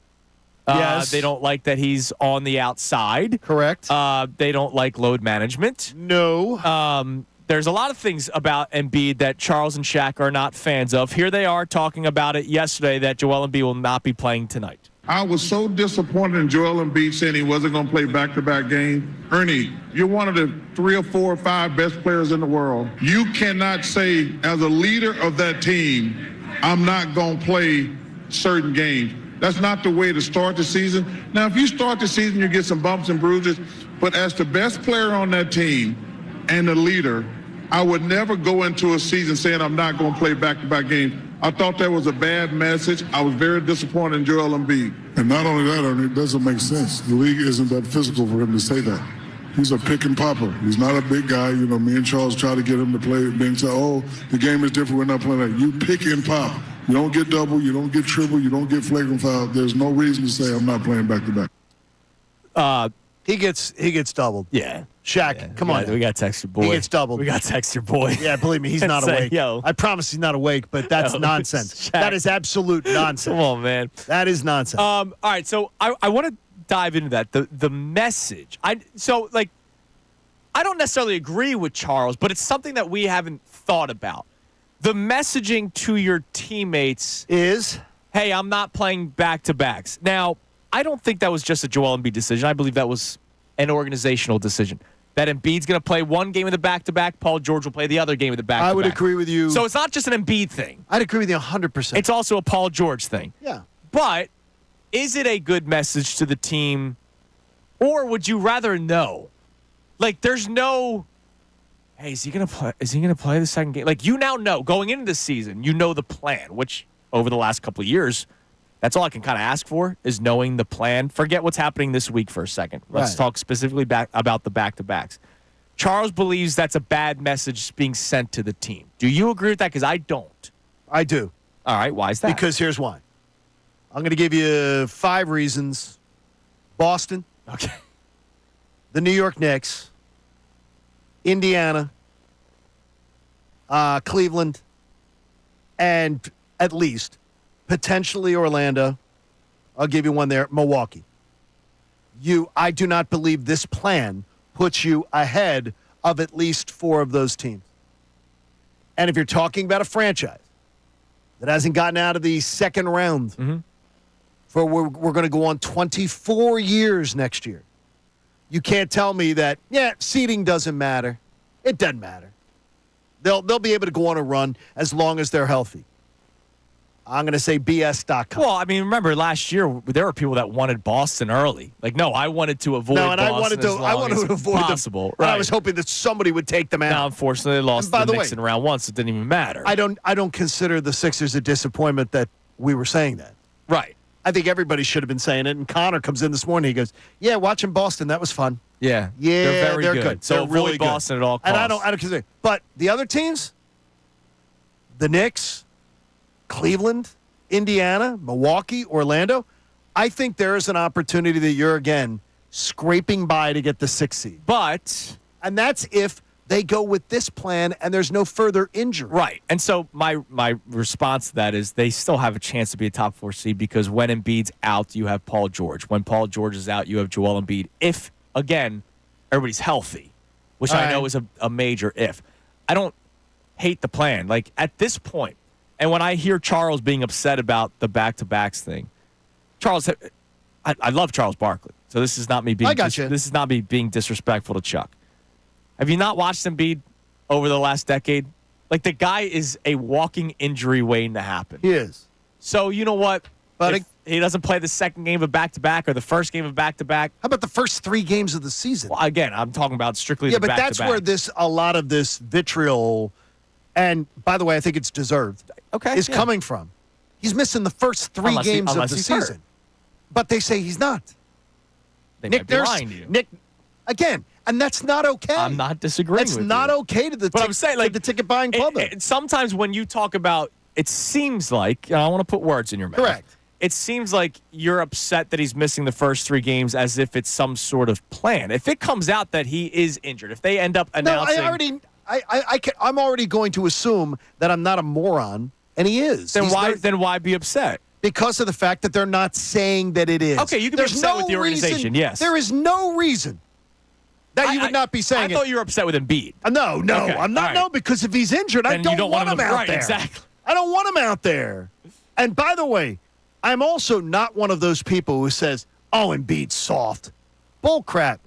Yes. They don't like that he's on the outside. Correct. They don't like load management. No. There's a lot of things about Embiid that Charles and Shaq are not fans of. Here they are talking about it yesterday that Joel Embiid will not be playing tonight. I was so disappointed in Joel Embiid saying he wasn't going to play back-to-back games. Ernie, you're one of the 3 or 4 or 5 best players in the world. You cannot say, as a leader of that team, I'm not going to play certain games. That's not the way to start the season. Now, if you start the season, you get some bumps and bruises. But as the best player on that team and the leader, I would never go into a season saying I'm not going to play back-to-back games. I thought that was a bad message. I was very disappointed in Joel Embiid. And not only that, Ernie, it doesn't make sense. The league isn't that physical for him to say that. He's a pick and popper. He's not a big guy. You know, me and Charles try to get him to play. Being said, oh, the game is different. We're not playing that. You pick and pop. You don't get double. You don't get triple. You don't get flagrant foul. There's no reason to say I'm not playing back-to-back. He gets doubled. Yeah. Shaq, come on. We got to text your boy. He gets doubled. We got to text your boy. Yeah, believe me, he's not Say, awake. yo. I promise he's not awake, but that's nonsense. Shaq. That is absolute nonsense. Come on, man. That is nonsense. All right, so I want to dive into that. The message. I don't necessarily agree with Charles, but it's something that we haven't thought about. The messaging to your teammates is, hey, I'm not playing back-to-backs. Now, I don't think that was just a Joel Embiid decision. I believe that was an organizational decision. That Embiid's going to play one game of the back-to-back, Paul George will play the other game of the back-to-back. I would agree with you. So it's not just an Embiid thing. I'd agree with you 100%. It's also a Paul George thing. Yeah. But is it a good message to the team, or would you rather know? Like, there's no, hey, is he gonna play the second game? Like, you now know going into the season, you know the plan. Which over the last couple of years, that's all I can kind of ask for is knowing the plan. Forget what's happening this week for a second. Let's talk specifically about the back-to-backs. Charles believes that's a bad message being sent to the team. Do you agree with that? Because I don't. I do. All right. Why is that? Because here's why. I'm going to give you 5 reasons. Boston. Okay. The New York Knicks, Indiana, Cleveland, and at least potentially Orlando. I'll give you one there, Milwaukee. I do not believe this plan puts you ahead of at least 4 of those teams. And if you're talking about a franchise that hasn't gotten out of the second round We're going to go on 24 years next year. You can't tell me that, seeding doesn't matter. It doesn't matter. They'll be able to go on a run as long as they're healthy. I'm going to say BS.com. Well, I mean, remember last year there were people that wanted Boston early. Like, no, I wanted to avoid Boston I wanted to avoid possible. Right. I was hoping that somebody would take them out. Now, unfortunately, they lost to the Knicks in round one, so it didn't even matter. I don't consider the Sixers a disappointment that we were saying that. Right. I think everybody should have been saying it. And Connor comes in this morning. He goes, "Yeah, watching Boston, that was fun." Yeah, they're very good. So they're avoid really Boston good. at all costs. And I don't consider. But the other teams, the Knicks, Cleveland, Indiana, Milwaukee, Orlando, I think there is an opportunity that you're again scraping by to get the 6th seed. And that's if they go with this plan and there's no further injury. Right. And so my response to that is they still have a chance to be a top 4 seed because when Embiid's out, you have Paul George. When Paul George is out, you have Joel Embiid. If, again, everybody's healthy, which I know is a major if. I don't hate the plan. Like, at this point, and when I hear Charles being upset about the back-to-backs thing, Charles, I love Charles Barkley. So this is not me being this is not me being disrespectful to Chuck. Have you not watched Embiid over the last decade? Like, the guy is a walking injury waiting to happen. He is. So, you know what? But if he doesn't play the second game of back-to-back or the first game of back-to-back. How about the first 3 games of the season? Well, again, I'm talking about strictly the back-to-back. Yeah, but that's where a lot of this vitriol, and by the way, I think it's deserved, is coming from. He's missing the first 3 games of the season. Hurt. But they say he's not. They might be lying to you. Nick, again, and that's not okay. I'm not disagreeing with you. It's not okay to the, I'm saying, like, the ticket buying public. Sometimes when you talk about, it seems like, I don't want to put words in your mouth. Correct. It seems like you're upset that he's missing the first 3 games as if it's some sort of plan. If it comes out that he is injured, if they end up announcing... I'm already going to assume that I'm not a moron, and he is. Then why be upset? Because of the fact that they're not saying that it is. Okay, you can be upset with the organization, yes. There is no reason that you would not be saying it. I thought you were upset with Embiid. No, okay, I'm not. Right. No, because if he's injured, I don't want him out there. Exactly. I don't want him out there. And by the way, I'm also not one of those people who says, "Oh, Embiid's soft." Bull crap.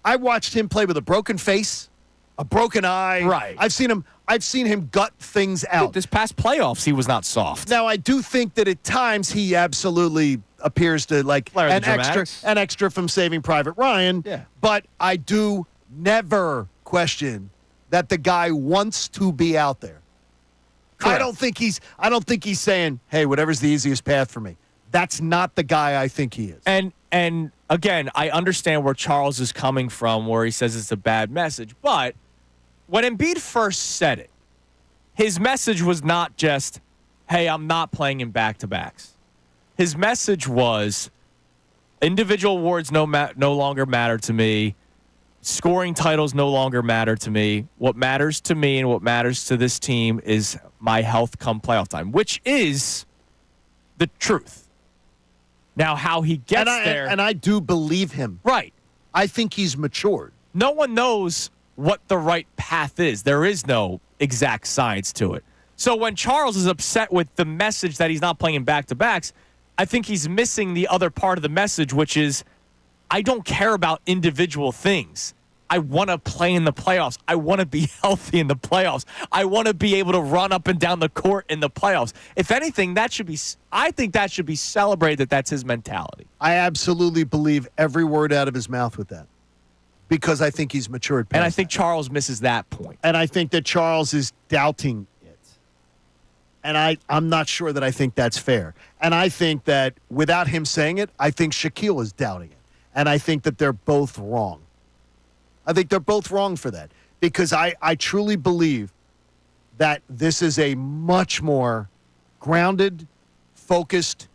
I watched him play with a broken face, a broken eye. Right. I've seen him gut things out. Dude, this past playoffs, he was not soft. Now, I do think that at times he absolutely appears to like an extra from Saving Private Ryan. Yeah. But I do never question that the guy wants to be out there. Correct. I don't think he's saying, "Hey, whatever's the easiest path for me." That's not the guy I think he is. And again, I understand where Charles is coming from, where he says it's a bad message. But when Embiid first said it, his message was not just, "Hey, I'm not playing in back-to-backs." His message was, individual awards no longer matter to me. Scoring titles no longer matter to me. What matters to me and what matters to this team is my health come playoff time, which is the truth. Now, how he gets there. And I do believe him. Right. I think he's matured. No one knows what the right path is. There is no exact science to it. So when Charles is upset with the message that he's not playing in back-to-backs, I think he's missing the other part of the message, which is, I don't care about individual things. I want to play in the playoffs. I want to be healthy in the playoffs. I want to be able to run up and down the court in the playoffs. If anything, I think that should be celebrated. That's his mentality. I absolutely believe every word out of his mouth with that, because I think he's matured past and I think Charles misses that point. And I think that Charles is doubting it. And I'm not sure that I think that's fair. And I think that without him saying it, I think Shaquille is doubting it. And I think that they're both wrong. I think they're both wrong for that, because I truly believe that this is a much more grounded, focused,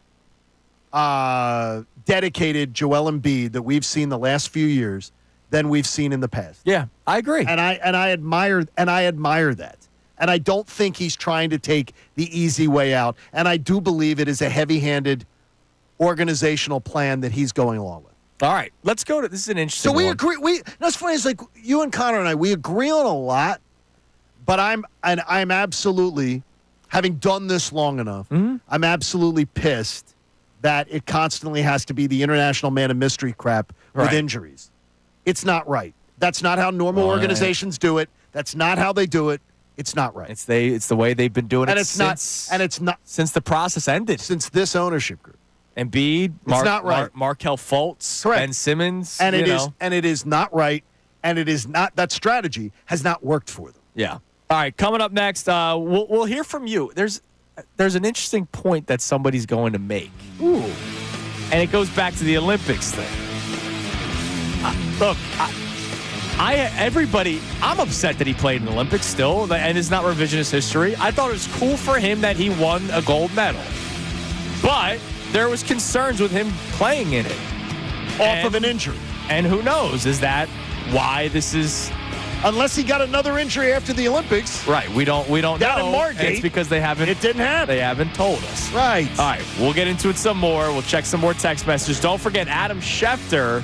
dedicated Joel Embiid that we've seen the last few years than we've seen in the past. Yeah, I agree. And I admire that. And I don't think he's trying to take the easy way out. And I do believe it is a heavy-handed organizational plan that he's going along with. All right, let's go to this. Is an interesting. So we one. agree. That's funny. It's like you and Connor and I. We agree on a lot, but I'm absolutely, having done this long enough, I'm absolutely pissed that it constantly has to be the international man of mystery crap with injuries. It's not right. That's not how normal organizations do it. That's not how they do it. It's not right. It's the way they've been doing it since the process ended. Since this ownership group. Embiid, not right. Markelle Fultz, Correct. Ben Simmons, and it is not right, and it is not, that strategy has not worked for them. Yeah. All right, coming up next, we'll hear from you. There's an interesting point that somebody's going to make. Ooh. And it goes back to the Olympics thing. Look, I'm upset that he played in the Olympics still, and it's not revisionist history. I thought it was cool for him that he won a gold medal. But there was concerns with him playing in it. Off of an injury. And who knows, is that why this is... Unless he got another injury after the Olympics. Right, we don't know. Down in Margate. It's because it didn't happen. They haven't told us. Right. All right, we'll get into it some more. We'll check some more text messages. Don't forget, Adam Schefter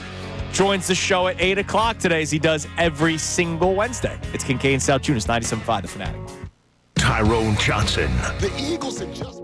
joins the show at 8 o'clock today, as he does every single Wednesday. It's Kincade Salciunas, 97.5 The Fanatic. Tyrone Johnson. The Eagles have just...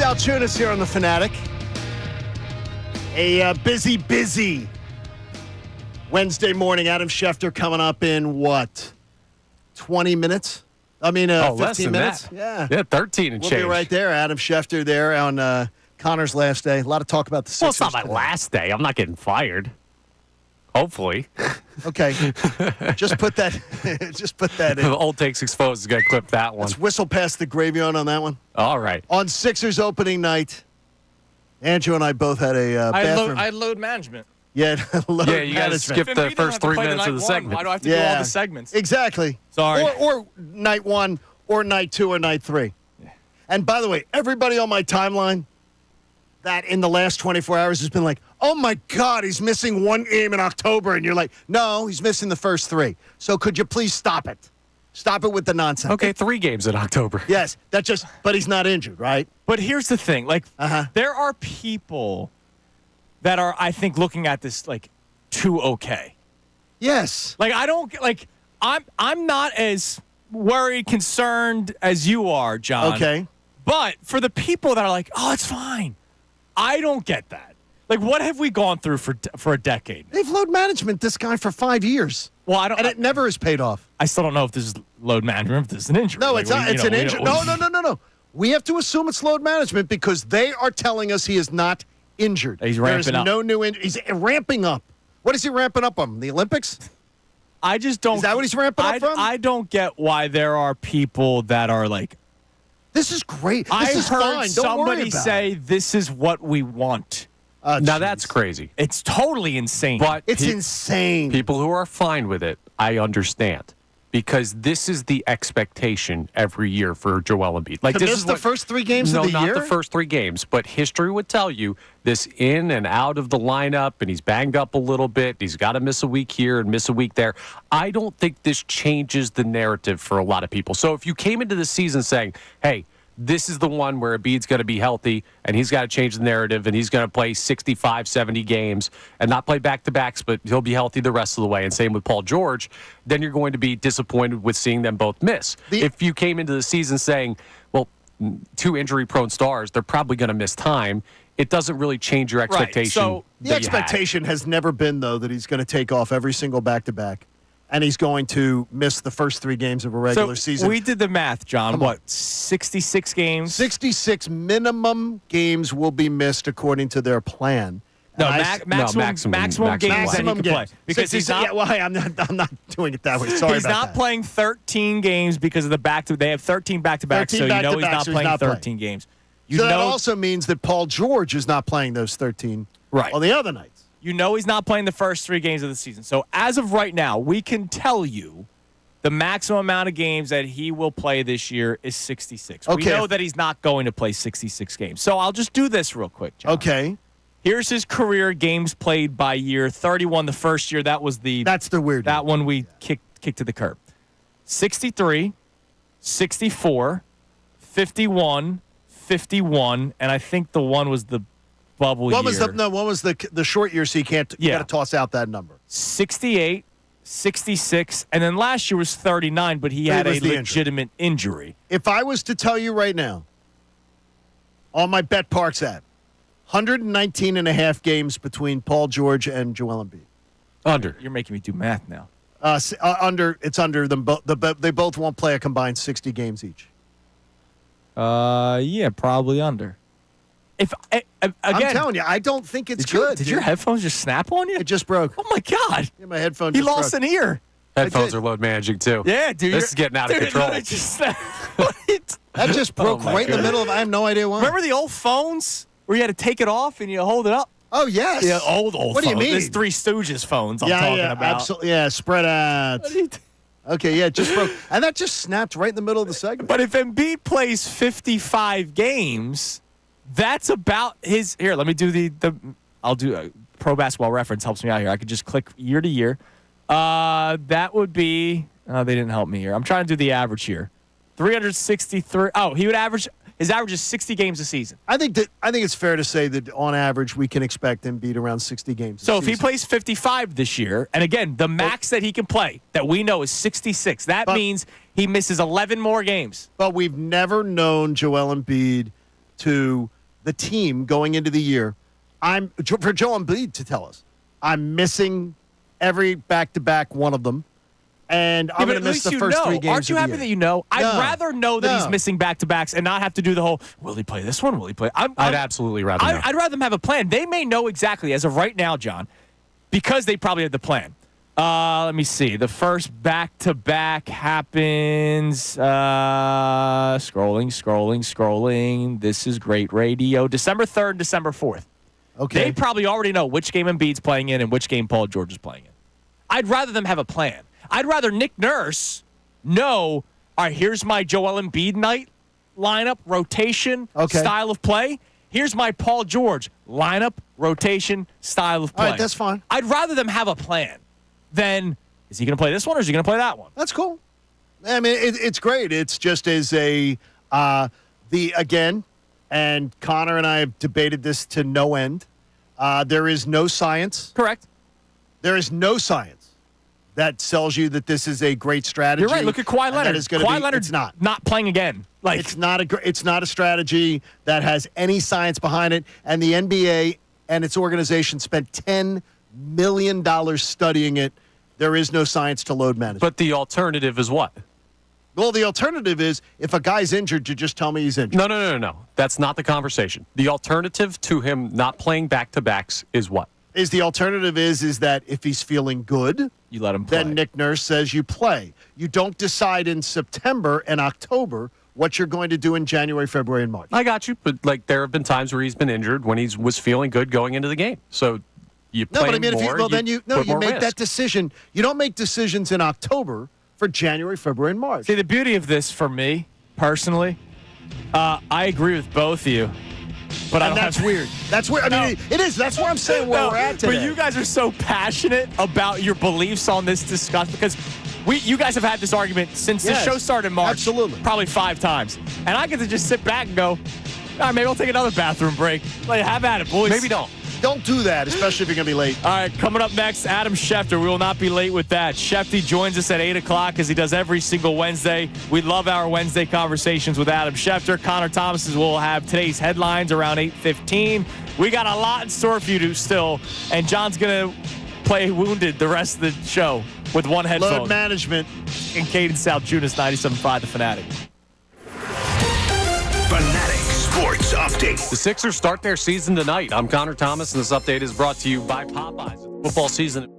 Salciunas here on The Fanatic. A busy Wednesday morning. Adam Schefter coming up in what? 20 minutes? I mean, 15 minutes? That. Yeah, 13 and we'll change. We'll be right there. Adam Schefter there on Connor's last day. A lot of talk about the Sixers. Well, it's not my last day. I'm not getting fired. Hopefully. Okay. Just put that in. Old Takes Exposed is going to clip that one. Let's whistle past the graveyard on that one. All right. On Sixers opening night, Andrew and I both had a bathroom. I had load management. Yeah, you got to skip the first 3 minutes of the segment. Why do I have to do all the segments? Exactly. Sorry. Or night 1, or night 2, or night 3. Yeah. And by the way, everybody on my timeline that in the last 24 hours has been like, oh my God, he's missing one game in October. And you're like, no, he's missing the first 3. So could you please stop it? Stop it with the nonsense. Okay, 3 games in October. Yes, but he's not injured, right? But here's the thing. There are people that are, I think, looking at this too okay. Yes. I'm not as worried, concerned as you are, John. Okay. But for the people that are like, oh, it's fine. I don't get that. What have we gone through for a decade? They've load management this guy for 5 years. Well, and it never has paid off. I still don't know if this is load management, if this is an injury. No, it's not. It's an injury. No. We have to assume it's load management because they are telling us he is not injured. He's ramping up. There's no new injury. He's ramping up. What is he ramping up on? The Olympics? I just don't. Is that what he's ramping up from? I don't get why there are people that are like, this is great. I is heard fine. somebody say this is what we want. Now that's crazy. It's totally insane. But it's insane. People who are fine with it, I understand. Because this is the expectation every year for Joel Embiid. This is the first 3 games of the year? No, not the first 3 games. But history would tell you this in and out of the lineup, and he's banged up a little bit. He's got to miss a week here and miss a week there. I don't think this changes the narrative for a lot of people. So if you came into the season saying, hey, this is the one where Embiid's going to be healthy, and he's got to change the narrative, and he's going to play 65, 70 games and not play back-to-backs, but he'll be healthy the rest of the way, and same with Paul George, then you're going to be disappointed with seeing them both miss. If you came into the season saying, well, 2 injury-prone stars, they're probably going to miss time, it doesn't really change your expectation. Right. So the expectation has never been, though, that he's going to take off every single back-to-back. And he's going to miss the first 3 games of a regular season. We did the math, John. 66 games? 66 minimum games will be missed according to their plan. Maximum games that he can play. Because he's not. I'm not doing it that way. Sorry, he's not playing 13 games because of the back-to. They have 13 back-to-backs, so you know he's not playing 13 games. That also means that Paul George is not playing those 13 on the other nights. You know he's not playing the first 3 games of the season. So as of right now, we can tell you the maximum amount of games that he will play this year is 66. Okay. We know that he's not going to play 66 games. So I'll just do this real quick, John. Okay. Here's his career games played by year. 31 the first year. That's the weird that one we kicked to the curb. 63, 64, 51, 51, and I think the one was the bubble year. One was the short year, so you got to toss out that number. 68, 66, and then last year was 39, but he had a legitimate injury. If I was to tell you right now, on my Bet Parks app, 119 and a half games between Paul George and Joel Embiid. Under. You're making me do math now. It's under them. They both won't play a combined 60 games each. Yeah, probably under. Again, I'm telling you, I don't think it's good. Did your headphones just snap on you? It just broke. Oh my God! Yeah, my headphone. He lost an ear. Headphones are load managing too. Yeah, dude. This is getting out of control. That just broke right in the middle of. I have no idea why. Remember the old phones where you had to take it off and you hold it up? Oh yes. Yeah, old. What phones. Do you mean? There's 3 Stooges phones. I'm talking about. Absolutely. Yeah, spread out. Okay, yeah, it just broke, and that just snapped right in the middle of the segment. But if Embiid plays 55 games. That's about his. Here, let me do I'll do Pro Basketball Reference helps me out here. I could just click year to year. That would be. They didn't help me here. I'm trying to do the average here. 363. Oh, he would average. His average is 60 games a season. I think it's fair to say that on average we can expect him to beat around 60 games. So if he plays 55 this year, and again the max that he can play that we know is 66. That means he misses 11 more games. But we've never known Joel Embiid to the team going into the year, for Joel Embiid to tell us, I'm missing every back-to-back one of them, and I'm going to miss the first 3 games. Aren't you happy that you know? I'd rather know that he's missing back-to-backs and not have to do the whole, will he play this one? Will he play? I'd absolutely rather know. I'd rather them have a plan. They may know exactly, as of right now, John, because they probably had the plan. Let me see. The first back-to-back happens. Scrolling. This is great radio. December 3rd, December 4th. Okay. They probably already know which game Embiid's playing in and which game Paul George is playing in. I'd rather them have a plan. I'd rather Nick Nurse know, all right, here's my Joel Embiid night lineup, rotation, style of play. Here's my Paul George lineup, rotation, style of play. All right, that's fine. I'd rather them have a plan than, is he going to play this one or is he going to play that one? That's cool. I mean, it's great. It's just as again, and Connor and I have debated this to no end. There is no science. Correct. There is no science that tells you that this is a great strategy. You're right. Look at Kawhi Leonard. Kawhi Leonard's not playing again. Like, it's not a strategy that has any science behind it. And the NBA and its organization spent $10 million studying it. There is no science to load management. But the alternative is what? Well, the alternative is if a guy's injured, you just tell me he's injured. No. That's not the conversation. The alternative to him not playing back-to-backs is what? The alternative is that if he's feeling good, you let him play. Then Nick Nurse says you play. You don't decide in September and October what you're going to do in January, February, and March. I got you, but there have been times where he's been injured when he was feeling good going into the game. So you play more. You make that decision. You don't make decisions in October for January, February, and March. See, the beauty of this for me, personally, I agree with both of you. But that's weird. That's weird. I mean, it is. That's where I'm saying where we're at today. But you guys are so passionate about your beliefs on this discussion because you guys have had this argument since the show started in March. Absolutely. Probably 5 times. And I get to just sit back and go, all right, maybe I'll take another bathroom break. Like, have at it, boys. Maybe don't. Don't do that, especially if you're going to be late. All right, coming up next, Adam Schefter. We will not be late with that. Schefty joins us at 8 o'clock as he does every single Wednesday. We love our Wednesday conversations with Adam Schefter. Connor Thomas will have today's headlines around 8:15. We got a lot in store for you still, and John's going to play Wounded the rest of the show with one headphone. Load management. Kincade Salciunas, 97.5 The Fanatic. Fanatic Sports Update. The Sixers start their season tonight. I'm Connor Thomas, and this update is brought to you by Popeyes. Football season.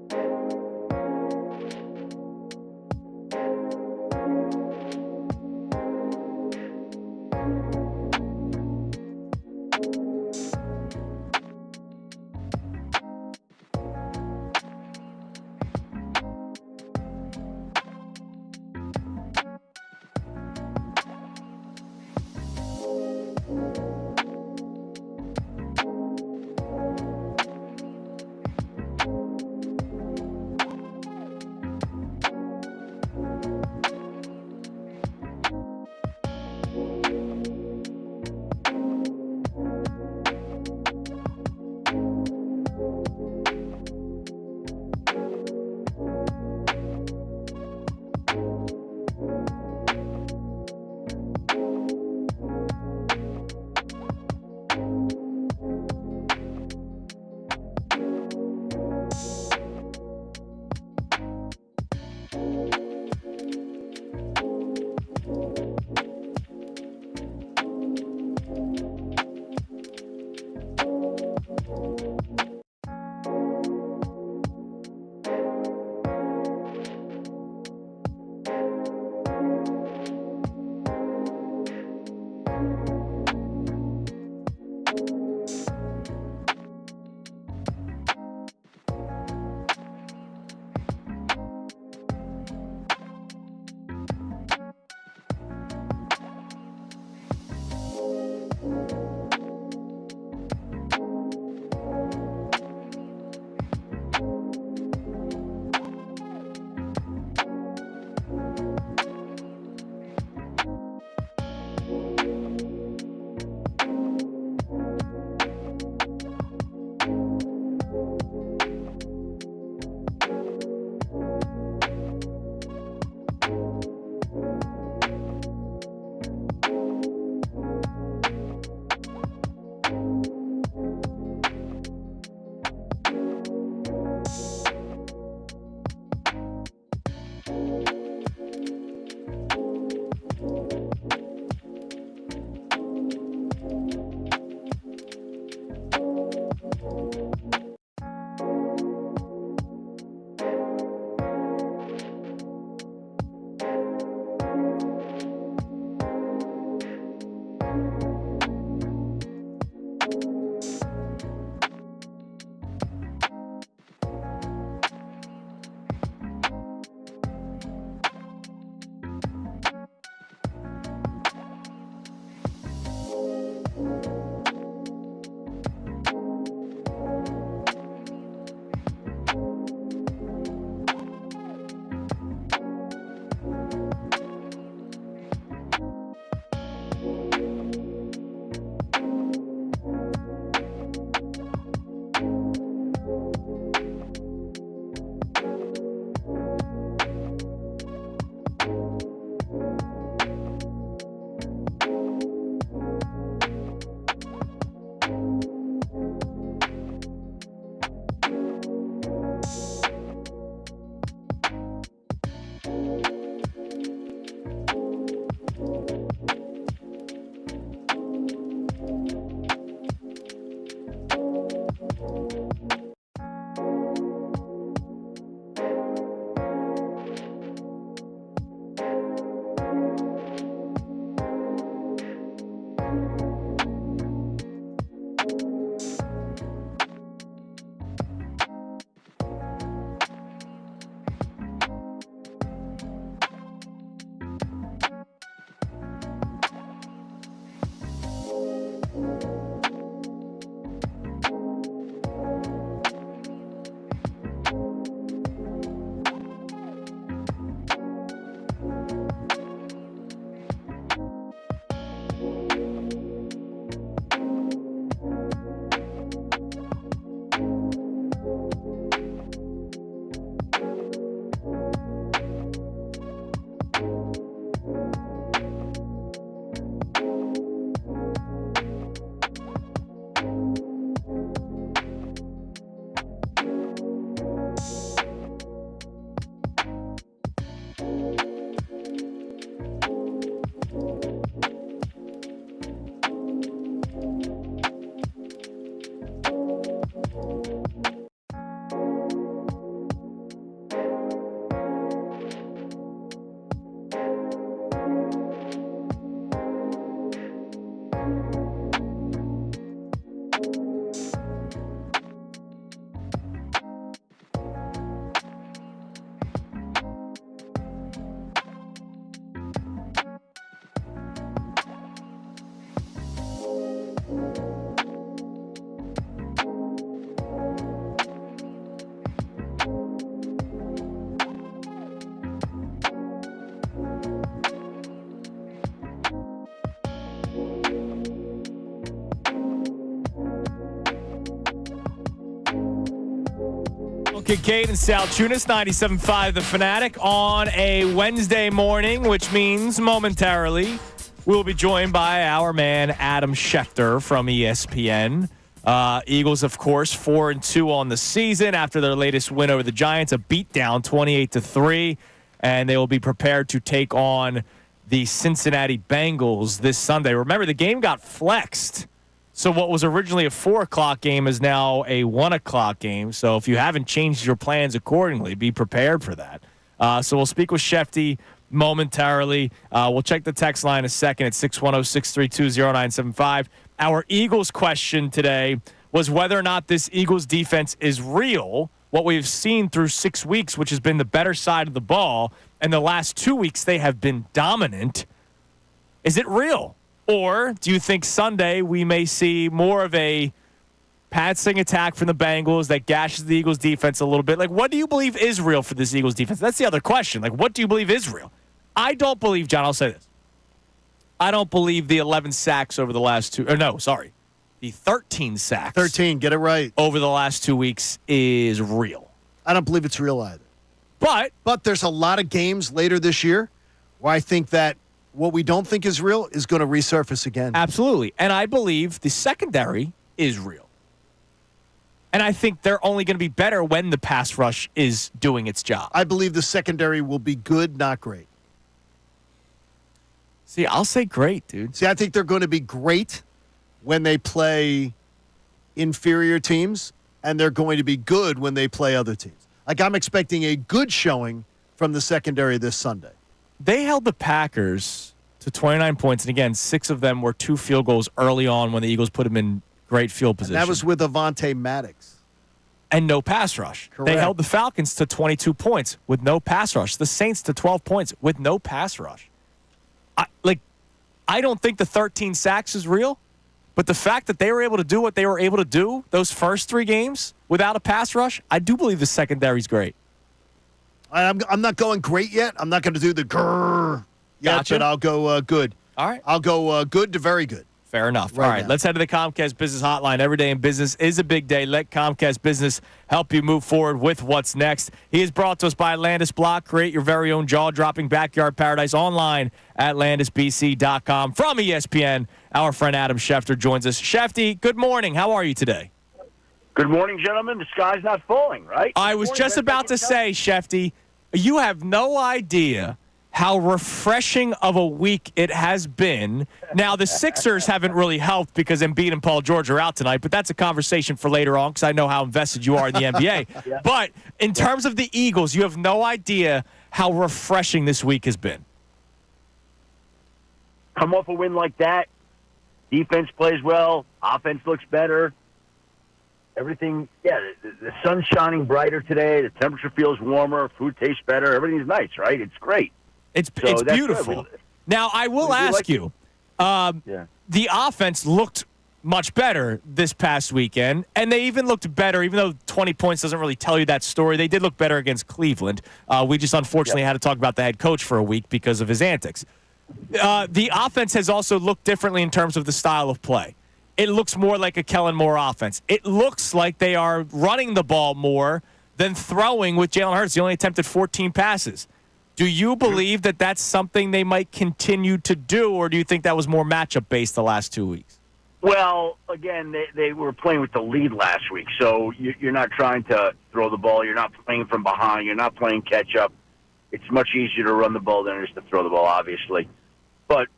Kincade and Salciunas, 97.5 The Fanatic on a Wednesday morning, which means momentarily we'll be joined by our man Adam Schefter from ESPN. Eagles, of course, 4-2 on the season after their latest win over the Giants, a beatdown 28-3, and they will be prepared to take on the Cincinnati Bengals this Sunday. Remember, the game got flexed. So what was originally a 4 o'clock game is now a 1 o'clock game. So if you haven't changed your plans accordingly, be prepared for that. So we'll speak with Shefty momentarily. We'll check the text line in a second at 610-632-0975. Our Eagles question today was whether or not this Eagles defense is real, what we've seen through 6 weeks, which has been the better side of the ball, and the last 2 weeks they have been dominant. Is it real? Or do you think Sunday we may see more of a passing attack from the Bengals that gashes the Eagles defense a little bit? Like, what do you believe is real for this Eagles defense? That's the other question. Like, what do you believe is real? I don't believe, John, I'll say this. I don't believe the 11 sacks over the last the 13 sacks. 13, get it right. Over the last 2 weeks is real. I don't believe it's real either. But there's a lot of games later this year where I think that what we don't think is real is going to resurface again. Absolutely. And I believe the secondary is real. And I think they're only going to be better when the pass rush is doing its job. I believe the secondary will be good, not great. See, I'll say great, dude. See, I think they're going to be great when they play inferior teams, and they're going to be good when they play other teams. Like, I'm expecting a good showing from the secondary this Sunday. They held the Packers to 29 points, and again, 6 of them were 2 field goals early on when the Eagles put them in great field position. And that was with Avonte Maddox. And no pass rush. Correct. They held the Falcons to 22 points with no pass rush. The Saints to 12 points with no pass rush. I don't think the 13 sacks is real, but the fact that they were able to do what they were able to do those first 3 games without a pass rush, I do believe the secondary's great. I'm not going great yet. I'm not going to do the grrr yet, Gotcha. but I'll go good. All right. I'll go good to very good. Fair enough. Right All right, now. let's head to the Comcast Business Hotline. Every day in business is a big day. Let Comcast Business help you move forward with what's next. He is brought to us by Landis Block. Create your very own jaw-dropping backyard paradise online at landisbc.com. From ESPN, our friend Adam Schefter joins us. Shefty, good morning. How are you today? Good morning, gentlemen. The sky's not falling, right? I was just about to say, Shefty, you have no idea how refreshing of a week it has been. Now, the Sixers haven't really helped because Embiid and Paul George are out tonight, but that's a conversation for later on because I know how invested you are in the NBA. Yeah. But in terms of the Eagles, you have no idea how refreshing this week has been. Come off a win like that, defense plays well, offense looks better. Everything, the sun's shining brighter today, the temperature feels warmer, food tastes better, everything's nice, right? It's great. It's that's beautiful. good. Now, I will ask you, the offense looked much better this past weekend, and they even looked better, even though 20 points doesn't really tell you that story. They did look better against Cleveland. We just unfortunately had to talk about the head coach for a week because of his antics. The offense has also looked differently in terms of the style of play. It looks more like a Kellen Moore offense. It looks like they are running the ball more than throwing with Jalen Hurts. He only attempted 14 passes. Do you believe that that's something they might continue to do, or do you think that was more matchup-based the last 2 weeks? Well, again, they were playing with the lead last week, so you're not trying to throw the ball. You're not playing from behind. You're not playing catch-up. It's much easier to run the ball than it is to throw the ball, obviously. But,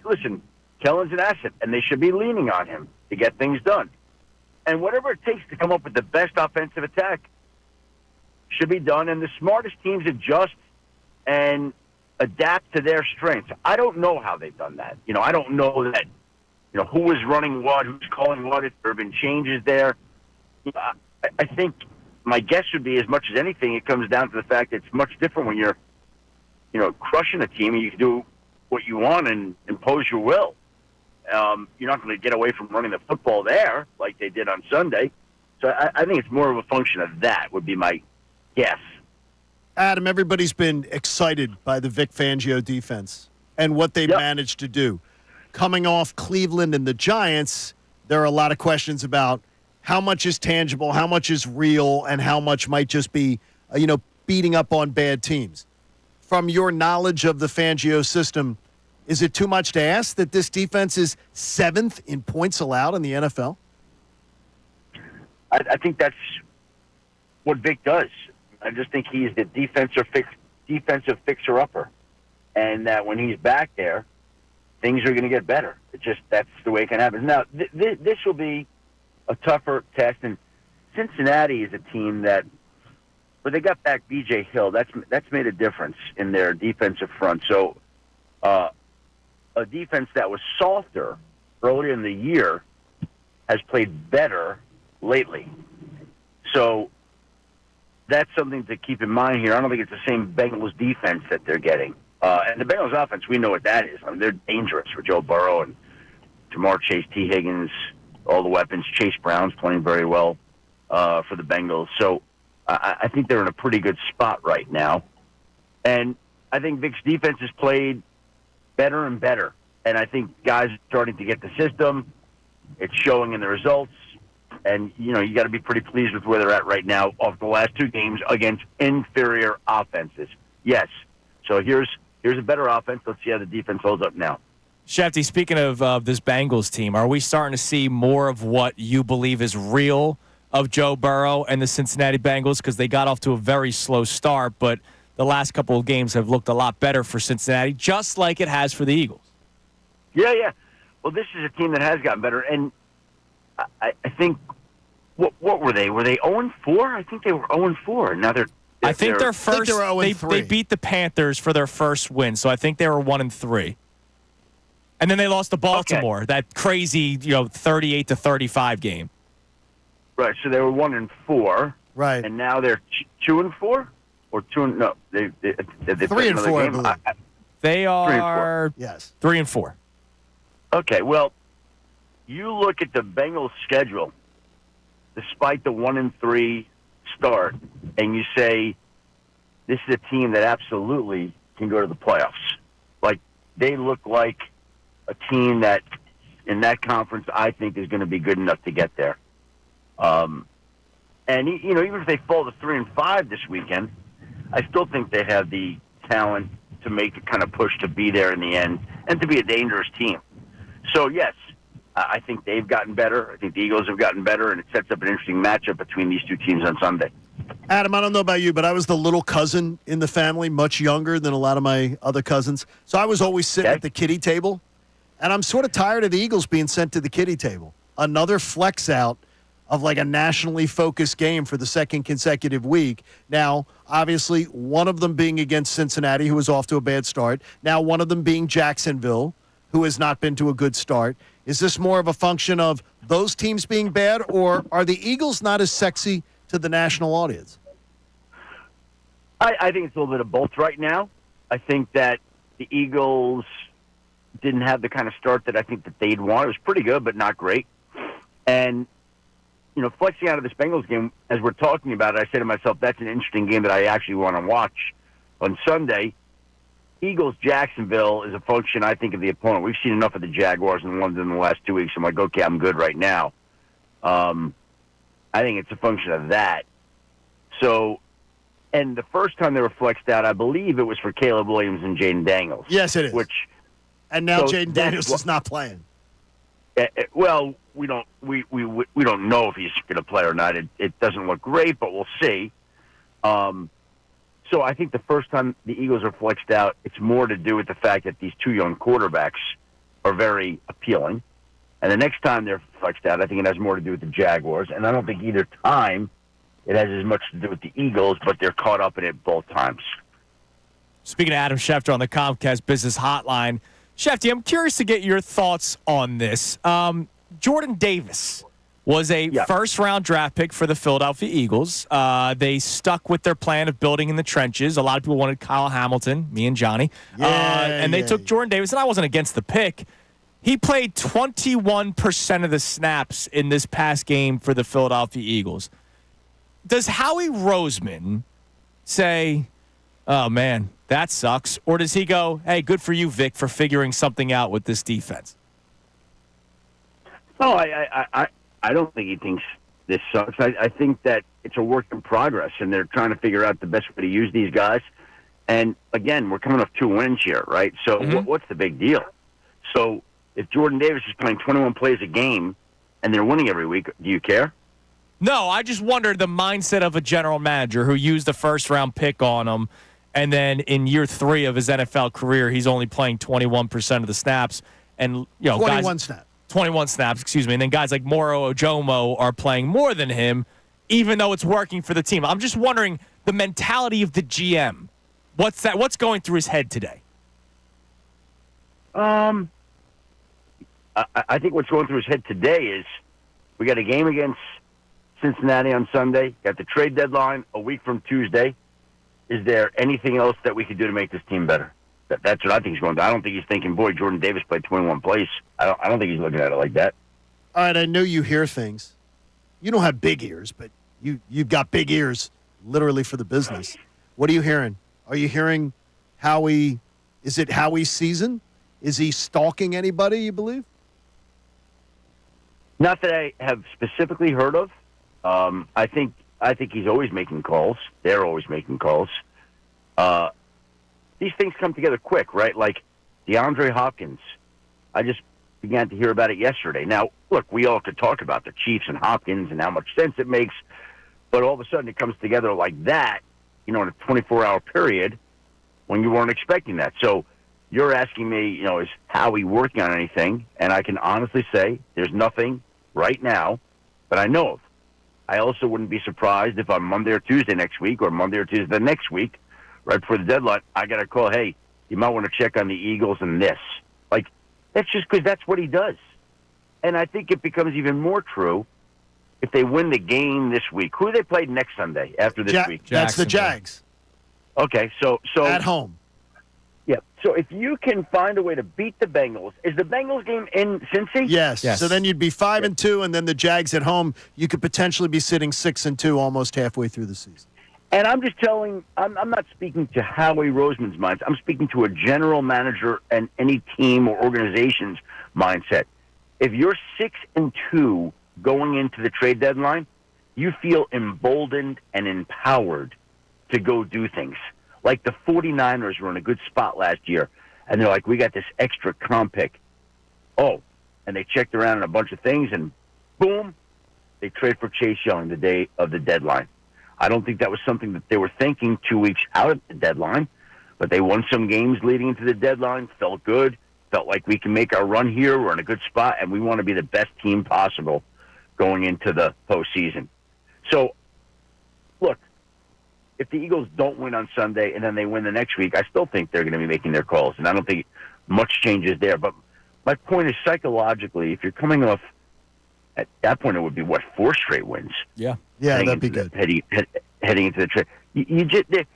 listen, Kellen's an asset, and they should be leaning on him to get things done. And whatever it takes to come up with the best offensive attack should be done, and the smartest teams adjust and adapt to their strengths. I don't know how they've done that. I don't know that, who is running what, who's calling what, if there have been changes there. I think my guess would be, as much as anything, it comes down to the fact that it's much different when you're, crushing a team and you can do what you want and impose your will. You're not going to get away from running the football there like they did on Sunday. So I think it's more of a function of that would be my guess. Adam, everybody's been excited by the Vic Fangio defense and what they've managed to do. Coming off Cleveland and the Giants, there are a lot of questions about how much is tangible, how much is real, and how much might just be, beating up on bad teams. From your knowledge of the Fangio system, is it too much to ask that this defense is 7th in points allowed in the NFL? I think that's what Vic does. I just think he's the defensive fixer-upper. And that when he's back there, things are going to get better. That's the way it can happen. Now, this will be a tougher test. And Cincinnati is a team that, where they got back B.J. Hill, that's made a difference in their defensive front. So a defense that was softer earlier in the year has played better lately. So that's something to keep in mind here. I don't think it's the same Bengals defense that they're getting. And the Bengals offense, we know what that is. I mean, they're dangerous for Joe Burrow and Jamar Chase, T. Higgins, all the weapons. Chase Brown's playing very well for the Bengals. So I think they're in a pretty good spot right now. And I think Vic's defense has played better and better. And I think guys are starting to get the system. It's showing in the results. And, you got to be pretty pleased with where they're at right now off the last 2 games against inferior offenses. Yes. So here's a better offense. Let's see how the defense holds up now. Shefty, speaking of this Bengals team, are we starting to see more of what you believe is real of Joe Burrow and the Cincinnati Bengals? Because they got off to a very slow start, but the last couple of games have looked a lot better for Cincinnati, just like it has for the Eagles. Yeah. Well, this is a team that has gotten better. And I think, what were they? Were they 0-4? I think they were 0-4. Now I think their first. They're 0-3. They beat the Panthers for their first win, so I think they were 1-3. And then they lost to Baltimore, that crazy, 38-35 game. Right. So they were 1-4. Right. And now they're 2-4 or 2. No, they 3-4. I believe. They are 3-4. Okay. Well, you look at the Bengals' schedule, despite the 1-3 start, and you say, this is a team that absolutely can go to the playoffs. Like, they look like a team that, in that conference, I think is going to be good enough to get there. And, even if they fall to 3-5 this weekend, I still think they have the talent to make the kind of push to be there in the end and to be a dangerous team. So, yes, I think they've gotten better. I think the Eagles have gotten better, and it sets up an interesting matchup between these two teams on Sunday. Adam, I don't know about you, but I was the little cousin in the family, much younger than a lot of my other cousins. So I was always sitting at the kiddie table, and I'm sort of tired of the Eagles being sent to the kiddie table. Another flex out of like a nationally focused game for the second consecutive week. Now, obviously, one of them being against Cincinnati, who was off to a bad start. Now, one of them being Jacksonville, who has not been to a good start. Is this more of a function of those teams being bad, or are the Eagles not as sexy to the national audience? I think it's a little bit of both right now. I think that the Eagles didn't have the kind of start that I think that they'd want. It was pretty good, but not great. And, flexing out of this Bengals game, as we're talking about it, I said to myself, that's an interesting game that I actually want to watch on Sunday. Eagles-Jacksonville is a function, I think, of the opponent. We've seen enough of the Jaguars in London in the last 2 weeks. I'm like, okay, I'm good right now. I think it's a function of that. So, and the first time they were flexed out, I believe it was for Caleb Williams and Jaden Daniels. Yes, it is. And now Jaden Daniels is not playing. Well, we don't know if he's going to play or not. It doesn't look great, but we'll see. So I think the first time the Eagles are flexed out, it's more to do with the fact that these two young quarterbacks are very appealing. And the next time they're flexed out, I think it has more to do with the Jaguars. And I don't think either time it has as much to do with the Eagles, but they're caught up in it both times. Speaking of Adam Schefter on the Comcast Business Hotline, Shefty, I'm curious to get your thoughts on this. Jordan Davis was a first-round draft pick for the Philadelphia Eagles. They stuck with their plan of building in the trenches. A lot of people wanted Kyle Hamilton, me and Johnny. And they took Jordan Davis, and I wasn't against the pick. He played 21% of the snaps in this past game for the Philadelphia Eagles. Does Howie Roseman say, oh, man, that sucks? Or does he go, hey, good for you, Vic, for figuring something out with this defense? No, I don't think he thinks this sucks. I think that it's a work in progress, and they're trying to figure out the best way to use these guys. And, again, we're coming off 2 wins here, right? So what's the big deal? So if Jordan Davis is playing 21 plays a game and they're winning every week, do you care? No, I just wondered the mindset of a general manager who used a first-round pick on him, and then in year 3 of his NFL career, he's only playing 21% of the snaps. And 21 snaps. 21 snaps, excuse me. And then guys like Moro Ojomo are playing more than him, even though it's working for the team. I'm just wondering the mentality of the GM. What's going through his head today? I think what's going through his head today is we got a game against Cincinnati on Sunday, got the trade deadline a week from Tuesday. Is there anything else that we could do to make this team better? That's what I think he's going to do. I don't think he's thinking, boy, Jordan Davis played 21 plays. I don't think he's looking at it like that. All right, I know you hear things. You don't have big ears, but you've got big ears literally for the business. What are you hearing? Are you hearing is it Howie's season? Is he stalking anybody, you believe? Not that I have specifically heard of. I think he's always making calls. They're always making calls. These things come together quick, right? Like DeAndre Hopkins. I just began to hear about it yesterday. Now, look, we all could talk about the Chiefs and Hopkins and how much sense it makes, but all of a sudden it comes together like that, in a 24-hour period when you weren't expecting that. So you're asking me, is Howie working on anything? And I can honestly say there's nothing right now that I know of. I also wouldn't be surprised if on Monday or Tuesday next week or Monday or Tuesday the next week, right before the deadline, I got a call, hey, you might want to check on the Eagles and this. Like, that's just because that's what he does. And I think it becomes even more true if they win the game this week. Who do they play next Sunday after this week? That's the Jags. Okay, so at home. Yeah. So if you can find a way to beat the Bengals, is the Bengals game in Cincy? Yes. So then you'd be 5-2, and then the Jags at home, you could potentially be sitting 6-2 almost halfway through the season. And I'm just telling, I'm not speaking to Howie Roseman's mind. I'm speaking to a general manager and any team or organization's mindset. If you're 6-2 going into the trade deadline, you feel emboldened and empowered to go do things. Like the 49ers were in a good spot last year, and they're like, we got this extra comp pick. Oh, and they checked around on a bunch of things, and boom, they trade for Chase Young the day of the deadline. I don't think that was something that they were thinking 2 weeks out of the deadline, but they won some games leading into the deadline, felt good, felt like we can make our run here, we're in a good spot, and we want to be the best team possible going into the postseason. So, look, if the Eagles don't win on Sunday and then they win the next week, I still think they're going to be making their calls, and I don't think much changes there. But my point is, psychologically, if you're coming off, at that point it would be, 4 straight wins? Yeah, that'd be good. Heading into the trade.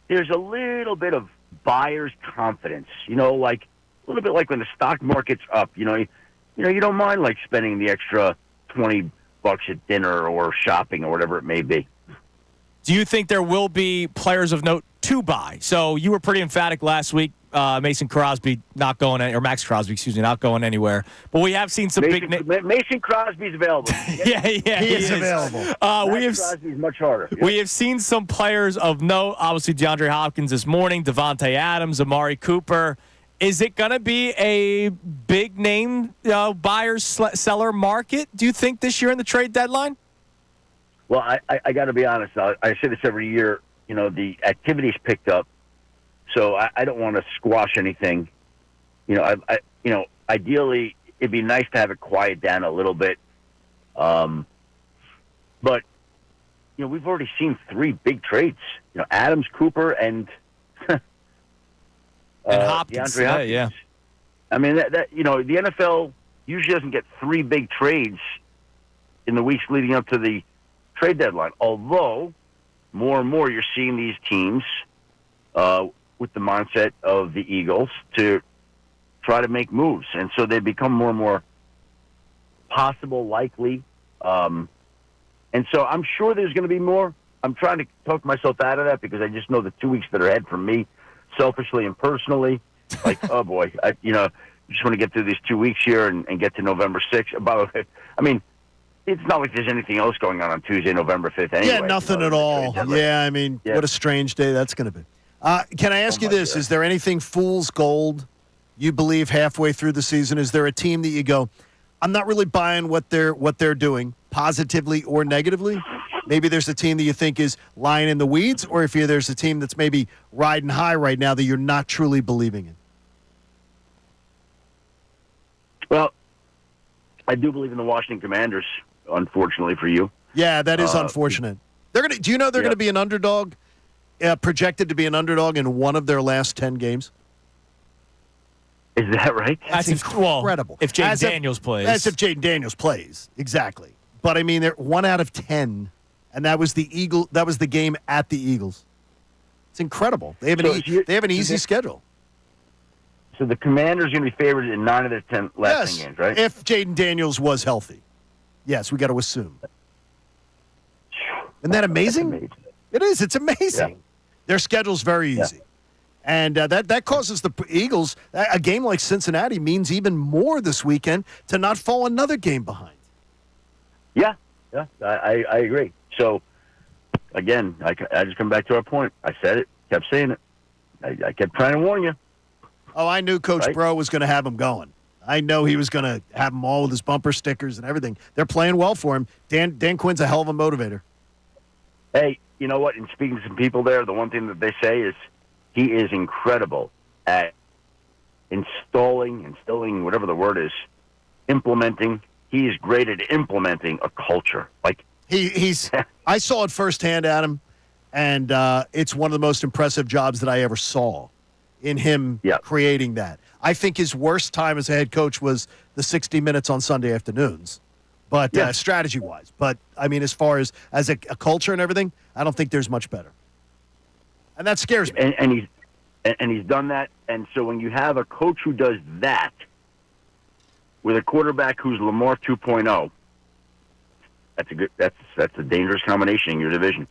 There's a little bit of buyer's confidence, like a little bit like when the stock market's up, you don't mind like spending the extra $20 at dinner or shopping or whatever it may be. Do you think there will be players of note to buy? So you were pretty emphatic last week. Mason Crosby not going, or Max Crosby, excuse me, not going anywhere. But we have seen some big names. Mason Crosby's available. yeah, he is available. Crosby's much harder. Yep. We have seen some players of note. Obviously, DeAndre Hopkins this morning, Devontae Adams, Amari Cooper. Is it going to be a big name buyer-seller market, do you think, this year in the trade deadline? Well, I got to be honest. I say this every year. The activity's picked up, so I don't want to squash anything. Ideally, it'd be nice to have it quiet down a little bit. But we've already seen 3 big trades. Adams, Cooper, and Hopkins. DeAndre Hopkins. Yeah. I mean, the NFL usually doesn't get 3 big trades in the weeks leading up to the trade deadline. Although, more and more you're seeing these teams with the mindset of the Eagles to try to make moves. And so they become more and more possible, likely. And so I'm sure there's going to be more. I'm trying to talk myself out of that because I just know the 2 weeks that are ahead from me, selfishly and personally. Like, oh, boy, I just want to get through these 2 weeks here and get to November 6th. By the way, I mean, it's not like there's anything else going on Tuesday, November 5th anyway. Yeah, nothing at all. Yeah, I mean, what a strange day that's going to be. Can I ask you this? God. Is there anything fool's gold you believe halfway through the season? Is there a team that you go, I'm not really buying what they're doing, positively or negatively? Maybe there's a team that you think is lying in the weeds, or if there's a team that's maybe riding high right now that you're not truly believing in. Well, I do believe in the Washington Commanders, unfortunately for you. Yeah, that is unfortunate. Do you know they're going to be an underdog, projected to be an underdog in one of their last 10 games? Is that right? That's incredible. If Jaden Daniels plays. That's if Jaden Daniels plays, exactly. But, I mean, they're 1 out of 10, and that was the game at the Eagles. It's incredible. They have an easy schedule. So the Commanders are going to be favored in 9 of their 10 last 10 games, right? If Jaden Daniels was healthy. Yes, we got to assume. Isn't that amazing? It is. It's amazing. Yeah. Their schedule's very easy. And that causes the Eagles, a game like Cincinnati means even more this weekend to not fall another game behind. Yeah, I agree. So, again, I just come back to our point. I said it, kept saying it. I kept trying to warn you. Oh, I knew Coach Bro was going to have him going. I know he was going to have them all with his bumper stickers and everything. They're playing well for him. Dan Quinn's a hell of a motivator. Hey, you know what? In speaking to some people there, the one thing that they say is he is incredible at instilling, whatever the word is, implementing. He is great at implementing a culture. Like he's. I saw it firsthand, Adam, and it's one of the most impressive jobs that I ever saw in him creating that. I think his worst time as a head coach was the 60 Minutes on Sunday afternoons, but strategy-wise. But, I mean, as far as a culture and everything, I don't think there's much better. And that scares me. And he's done that. And so when you have a coach who does that with a quarterback who's Lamar 2.0, that's a dangerous combination in your division.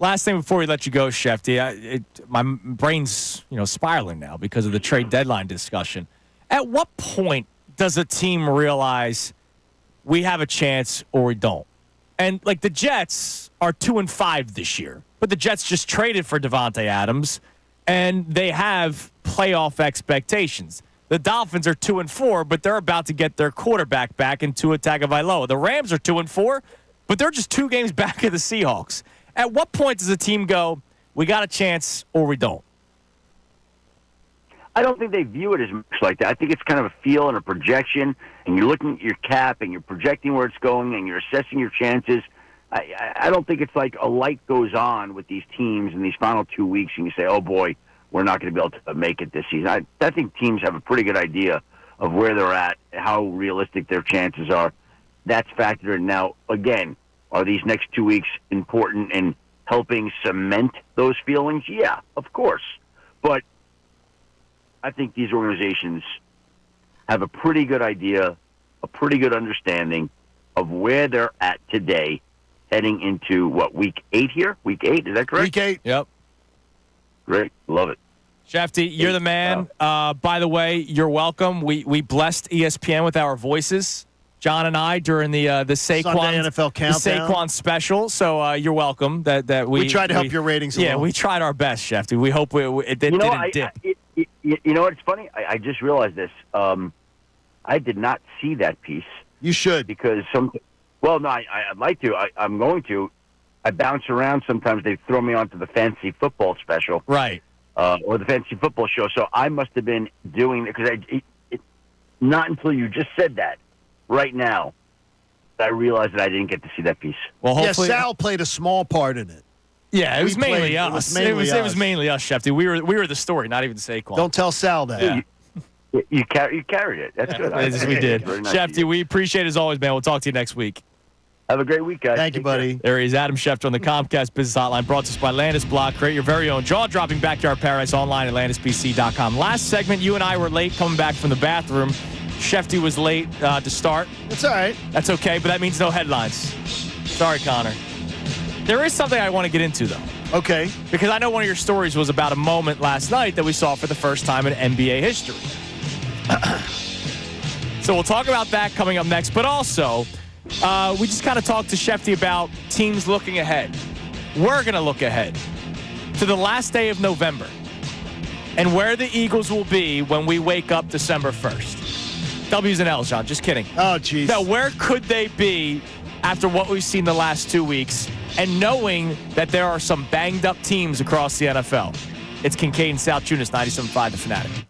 Last thing before we let you go, Shefty, my brain's spiraling now because of the trade deadline discussion. At what point does a team realize we have a chance or we don't? And like the Jets are 2-5 this year, but the Jets just traded for Devontae Adams, and they have playoff expectations. The Dolphins are 2-4, but they're about to get their quarterback back in Tua Tagovailoa. The Rams are 2-4, but they're just 2 games back of the Seahawks. At what point does a team go, we got a chance or we don't? I don't think they view it as much like that. I think it's kind of a feel and a projection, and you're looking at your cap and you're projecting where it's going and you're assessing your chances. I don't think it's like a light goes on with these teams in these final 2 weeks and you say, oh, boy, we're not going to be able to make it this season. I think teams have a pretty good idea of where they're at, how realistic their chances are. That's factored in. Now, again, are these next 2 weeks important in helping cement those feelings? Yeah, of course. But I think these organizations have a pretty good idea, a pretty good understanding of where they're at today heading into, week 8 here? Week 8, is that correct? Week 8. Yep. Great. Love it. Shefty, you're the man. By the way, you're welcome. We blessed ESPN with our voices, John and I, during the Saquon Sunday NFL Countdown. The Saquon special. So you're welcome. That we tried to help your ratings. We tried our best, Shefty. We hope it didn't dip. You know what? It's funny. I just realized this. I did not see that piece. You should, because I'd like to. I'm going to. I bounce around sometimes. They throw me onto the fantasy football special, right? Or the fantasy football show. So I must have been doing it because not until you just said that right now I realized that I didn't get to see that piece. Well, hopefully, Sal played a small part in it. Yeah, it was mainly us. It was mainly us, Shefty. We were the story, not even Saquon. Don't tell Sal that. Yeah. You carried it. That's good. We did. Nice Shefty, we appreciate it as always, man. We'll talk to you next week. Have a great week, guys. Thank you, buddy. There he is, Adam Schefter on the Comcast Business Hotline, brought to us by Landis Block. Create your very own jaw-dropping backyard paradise online at LandisBC.com. Last segment, you and I were late coming back from the bathroom. Shefty was late to start. That's all right. That's okay, but that means no headlines. Sorry, Connor. There is something I want to get into, though. Okay. Because I know one of your stories was about a moment last night that we saw for the first time in NBA history. So we'll talk about that coming up next, but also We just kind of talked to Schefter about teams looking ahead. We're going to look ahead to the last day of November and where the Eagles will be when we wake up December 1st. W's and L's, John. Just kidding. Oh, jeez. Now, where could they be after what we've seen the last 2 weeks and knowing that there are some banged-up teams across the NFL? It's Kincade and Salciunas, 97.5 The Fanatic.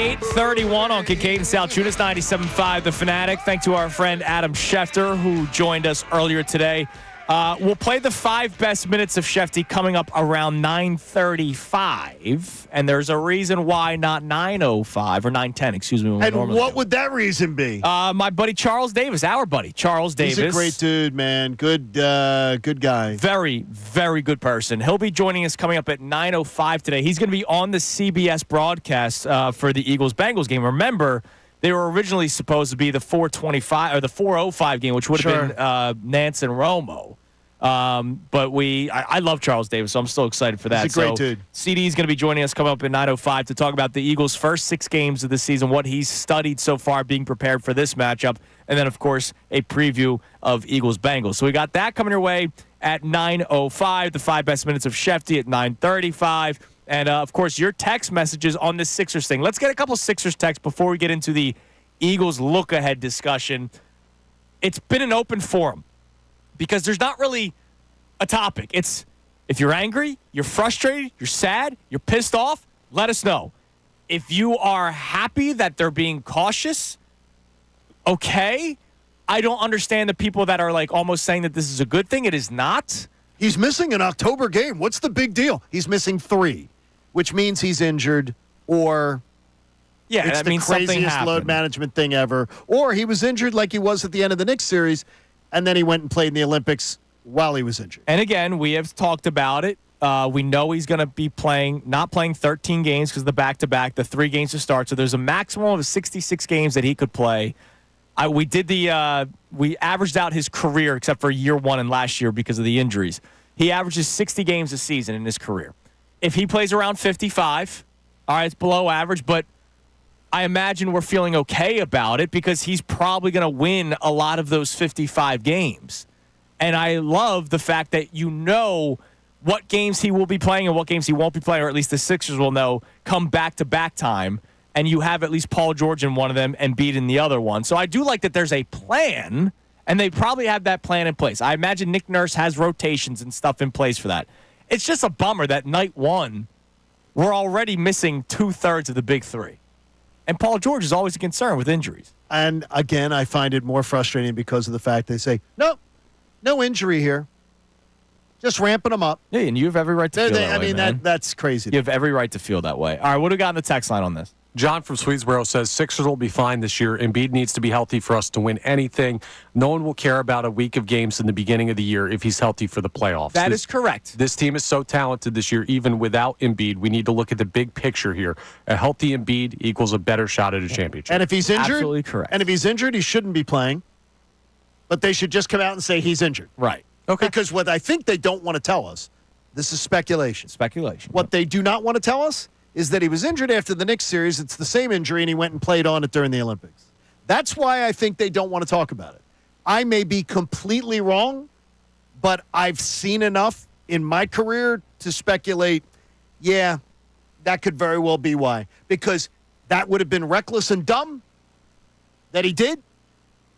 8:31 on Kincade Salciunas, 97.5 The Fanatic. Thanks to our friend Adam Schefter, who joined us earlier today. We'll play the 5 best minutes of Shefty coming up around 9:35, and there's a reason why not 9:05 or 9:10, excuse me. And what would that reason be? My buddy Charles Davis, our buddy Charles Davis. He's a great dude, man. Good guy. Very, very good person. He'll be joining us coming up at 9:05 today. He's going to be on the CBS broadcast for the Eagles-Bengals game. Remember, they were originally supposed to be the 4:25 or the 4:05 game, which would have been Nance and Romo. But I love Charles Davis, so I'm still excited for that. He's a great dude. CD is going to be joining us coming up at 9:05 to talk about the Eagles' first 6 games of the season, what he's studied so far, being prepared for this matchup, and then, of course, a preview of Eagles-Bengals. So we got that coming your way at 9:05, the 5 best minutes of Shefty at 9:35, and, of course, your text messages on this Sixers thing. Let's get a couple Sixers texts before we get into the Eagles look-ahead discussion. It's been an open forum, because there's not really a topic. It's if you're angry, you're frustrated, you're sad, you're pissed off, let us know. If you are happy that they're being cautious, okay. I don't understand the people that are like almost saying that this is a good thing. It is not. He's missing an October game. What's the big deal? He's missing 3, which means he's injured, or it's that the means something craziest happened. load management thing ever. Or he was injured like he was at the end of the Knicks series, and then he went and played in the Olympics while he was injured. And again, we have talked about it. We know he's going to be not playing 13 games because the back-to-back, the 3 games to start. So there's a maximum of 66 games that he could play. We averaged out his career except for year 1 and last year because of the injuries. He averages 60 games a season in his career. If he plays around 55, all right, it's below average, but I imagine we're feeling okay about it because he's probably going to win a lot of those 55 games. And I love the fact that you know what games he will be playing and what games he won't be playing, or at least the Sixers will know come back-to-back time, and you have at least Paul George in one of them and Embiid in the other one. So I do like that there's a plan, and they probably have that plan in place. I imagine Nick Nurse has rotations and stuff in place for that. It's just a bummer that night 1, we're already missing 2/3 of the big 3. And Paul George is always a concern with injuries. And, again, I find it more frustrating because of the fact they say, no injury here. Just ramping them up. Yeah, and you have every right to feel that way, man. That's crazy. You have every right to feel that way. All right, what do we got on the text line on this? John from Swedesboro says Sixers will be fine this year. Embiid needs to be healthy for us to win anything. No one will care about a week of games in the beginning of the year if he's healthy for the playoffs. That is correct. This team is so talented this year, even without Embiid. We need to look at the big picture here. A healthy Embiid equals a better shot at a championship. And if he's injured, absolutely correct. And if he's injured, he shouldn't be playing. But they should just come out and say he's injured. Right. Okay. Because what I think they don't want to tell us, this is speculation. What they do not want to tell us is that he was injured after the Knicks series. It's the same injury, and he went and played on it during the Olympics. That's why I think they don't want to talk about it. I may be completely wrong, but I've seen enough in my career to speculate, yeah, that could very well be why. Because that would have been reckless and dumb that he did,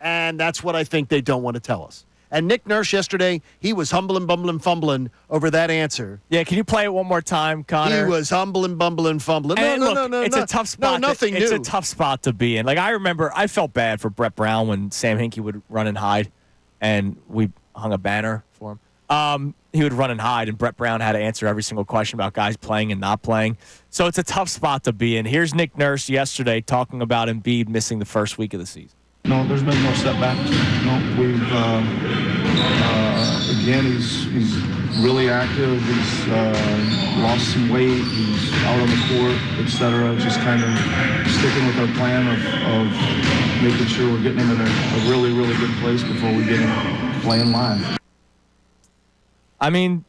and that's what I think they don't want to tell us. And Nick Nurse yesterday, he was humbling, bumbling, fumbling over that answer. Yeah, can you play it one more time, Connor? He was humbling, bumbling, fumbling. No, it's a tough spot. No, nothing new. It's a tough spot to be in. Like, I remember, I felt bad for Brett Brown when Sam Hinkie would run and hide, and we hung a banner for him. He would run and hide, and Brett Brown had to answer every single question about guys playing and not playing. So it's a tough spot to be in. Here's Nick Nurse yesterday talking about Embiid missing the first week of the season. No, there's been no setbacks. No, we've again, he's really active. He's lost some weight. He's out on the court, etc. Just kind of sticking with our plan of making sure we're getting him in a really, really good place before we get him playing live. I mean,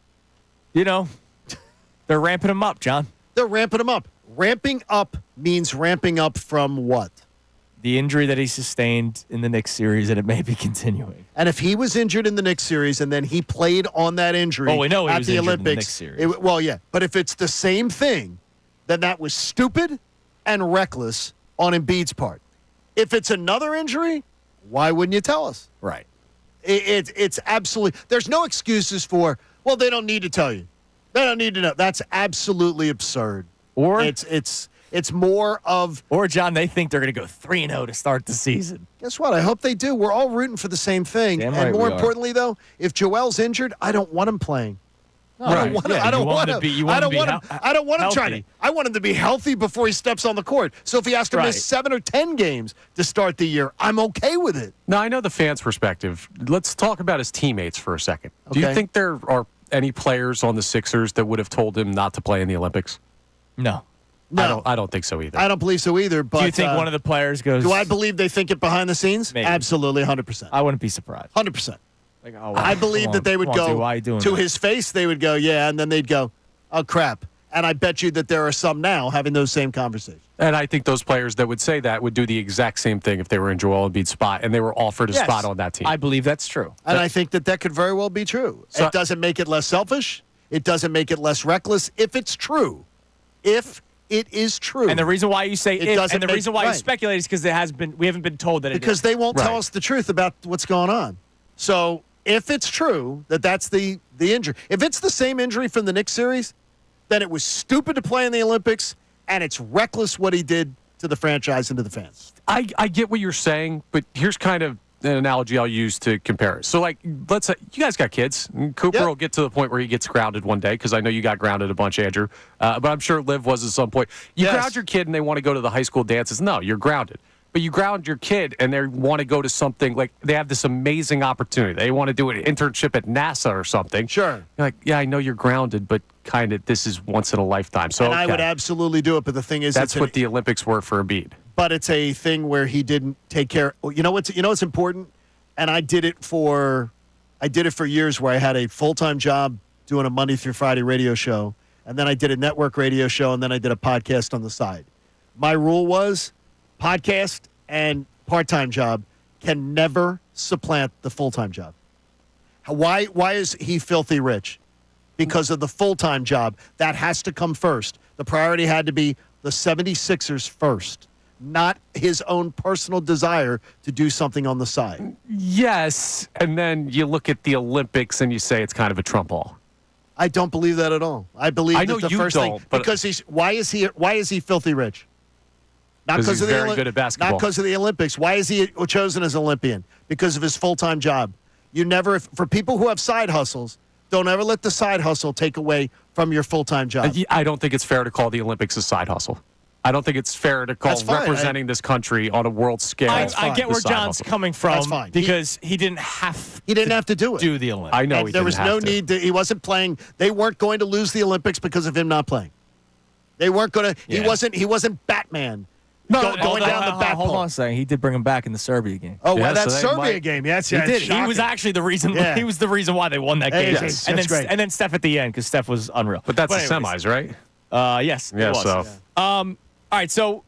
they're ramping him up, John. They're ramping him up. Ramping up means ramping up from what? The injury that he sustained in the Knicks series, and it may be continuing. And if he was injured in the Knicks series and then he played on that injury we know he at was the injured Olympics, in the Knicks series. Well, yeah. But if it's the same thing, then that was stupid and reckless on Embiid's part. If it's another injury, why wouldn't you tell us? Right. It's absolutely – there's no excuses for, well, they don't need to tell you. They don't need to know. That's absolutely absurd. Or it's It's more of. Or, John, they think they're going to go 3-0 to start the season. Guess what? I hope they do. We're all rooting for the same thing. Damn and right more we are. importantly, though, if Joel's injured, I don't want him playing. No, I don't want him. yeah, I don't you want him him. to be- you I want him don't to want be him. I don't want him trying to. healthy. I want him to be healthy before he steps on the court. So if he has to Right. miss 7 or 10 games to start the year, I'm okay with it. Now, I know the fans' perspective. Let's talk about his teammates for a second. Do you Okay. think there are any players on the Sixers that would have told him not to play in the Olympics? No. No, I don't think so either. I don't believe so either. But Do you think one of the players goes? Do I believe they think it behind the scenes? Maybe. Absolutely, 100%. I wouldn't be surprised. 100%. Like, oh, wow. I believe Come that on. they would Come on, go dude, why are you doing to that? his face. They would go, yeah, and then they'd go, oh crap. And I bet you that there are some now having those same conversations. And I think those players that would say that would do the exact same thing if they were in Joel Embiid's spot and they were offered a Yes. spot on that team. I believe that's true. And I think that could very well be true. So- It doesn't make it less selfish. It doesn't make it less reckless if it's true. If it is true. And the reason why you say It if, doesn't and the make- reason why you right. speculate is because we haven't been told that it because is. they won't tell Right. us the truth about what's going on. So if it's true that that's the injury, if it's the same injury from the Knicks series, then it was stupid to play in the Olympics, and it's reckless what he did to the franchise and to the fans. I get what you're saying, but here's kind of an analogy I'll use to compare it. So, like, let's say you guys got kids. And Cooper Yep. will get to the point where he gets grounded one day because I know you got grounded a bunch, Andrew. But I'm sure Liv was at some point. You Yes. ground your kid and they want to go to the high school dances. No, you're grounded. But you ground your kid and they want to go to something like they have this amazing opportunity. They want to do an internship at NASA or something. Sure. You're like, yeah, I know you're grounded, but kind of this is once in a lifetime. So And I would okay. absolutely do it, but the thing is, That's it's what the Olympics were for Embiid. but it's a thing where he didn't take care. You know what's important, and I did it for years where I had a full-time job doing a Monday through Friday radio show, and then I did a network radio show, and then I did a podcast on the side. My rule was podcast and part-time job can never supplant the full-time job. Why is he filthy rich? Because of the full-time job. That has to come first. The priority had to be the 76ers first, not his own personal desire to do something on the side. Yes, and then you look at the Olympics and you say it's kind of a Trump ball. I don't believe that at all. I believe I know that the you first don't, thing but- because why is he filthy rich? Not 'Cause because he's of the very good at basketball. Not because of the Olympics. Why is he chosen as Olympian? Because of his full-time job. You never, for people who have side hustles, don't ever let the side hustle take away from your full-time job. I don't think it's fair to call the Olympics a side hustle. I don't think it's fair to call That's fine. representing this country on a world scale. I fine. get where the side John's hustle. coming from That's fine. because he didn't have He didn't have to do it. do the Olympics. I know And he there didn't was have no to. need to. He wasn't playing. They weren't going to lose the Olympics because of him not playing. They weren't going to. Yeah. He wasn't Batman. No, going down the bat hold pole. on a second. He did bring him back in the Serbia game. Oh, Yeah, well, that so they Serbia might- game. Yes, He yeah, did. shocking. He was actually the reason. Yeah. He was the reason why they won that game. Yes, and that's then great. and then Steph at the end because Steph was unreal. But that's the anyways, semis, right? Yes. Yeah, it was. so. All right. So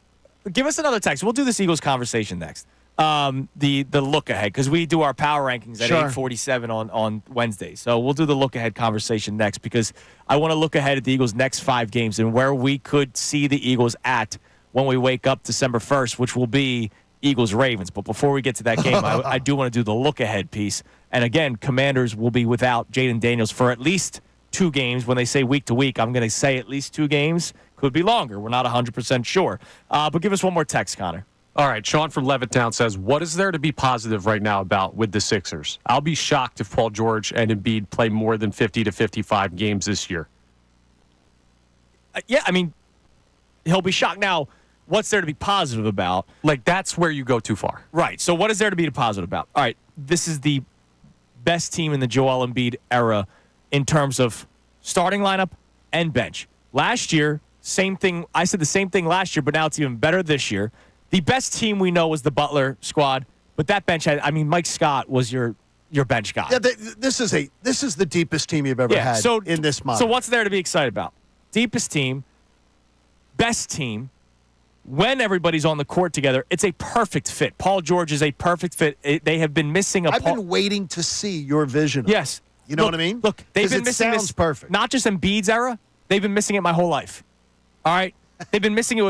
give us another text. We'll do this Eagles conversation next. The look ahead because we do our power rankings at Sure. 8:47 on Wednesday. So we'll do the look ahead conversation next because I want to look ahead at the Eagles' next 5 games and where we could see the Eagles at when we wake up December 1st, which will be Eagles-Ravens. But before we get to that game, I do want to do the look ahead piece. And again, Commanders will be without Jaden Daniels for at least 2 games. When they say week to week, I'm going to say at least 2 games. Could be longer. We're not 100% sure. But give us one more text, Connor. All right, Sean from Levittown says, what is there to be positive right now about with the Sixers? I'll be shocked if Paul George and Embiid play more than 50 to 55 games this year. Yeah, I mean, he'll be shocked. Now, what's there to be positive about? Like, that's where you go too far. Right. So what is there to be positive about? All right, this is the best team in the Joel Embiid era in terms of starting lineup and bench. Last year, same thing. I said the same thing last year, but now it's even better this year. The best team we know was the Butler squad, but that bench had, I mean, Mike Scott was your bench guy. Yeah, this is the deepest team you've ever had in this model. So what's there to be excited about? Deepest team, best team. When everybody's on the court together, it's a perfect fit. Paul George is a perfect fit. They have been missing a. I've been waiting to see your vision. Yes. You know what I mean? Look, they've 'Cause been it missing sounds this. perfect. Not just Embiid's era. They've been missing it my whole life. All right? They've been missing it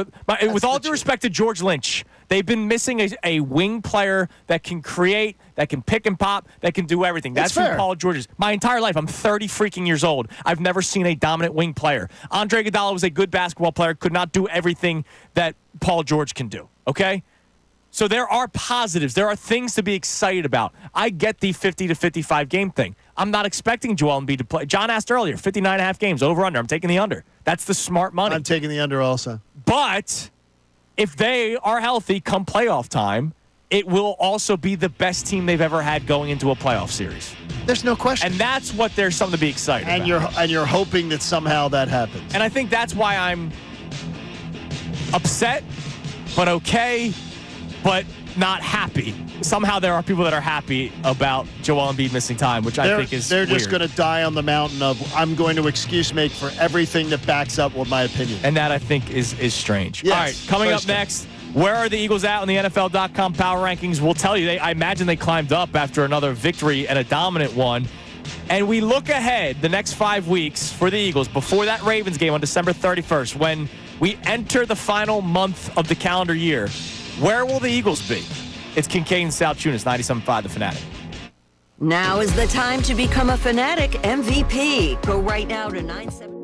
with all due respect to George Lynch. They've been missing a wing player that can create, that can pick and pop, that can do everything. That's who Paul George is. My entire life, I'm 30 freaking years old. I've never seen a dominant wing player. Andre Iguodala was a good basketball player, could not do everything that Paul George can do, okay? So there are positives. There are things to be excited about. I get the 50 to 55 game thing. I'm not expecting Joel Embiid to play. John asked earlier, 59.5 games, over, under. I'm taking the under. That's the smart money. I'm taking the under also. But if they are healthy come playoff time, it will also be the best team they've ever had going into a playoff series. There's no question. And that's what there's something to be excited about. And you're hoping that somehow that happens. And I think that's why I'm upset, but okay, but not happy. Somehow there are people that are happy about Joel Embiid missing time, which I think is They're weird. just going to die on the mountain of, I'm going to excuse make for everything that backs up with my opinion. And that, I think, is strange. Yes, all right, coming up next, where are the Eagles at in the NFL.com power rankings? We'll tell you. I imagine they climbed up after another victory and a dominant one. And we look ahead the next 5 weeks for the Eagles before that Ravens game on December 31st, when we enter the final month of the calendar year. Where will the Eagles be? It's Kincade and Salciunas, 97.5 The Fanatic. Now is the time to become a Fanatic MVP. Go right now to 97.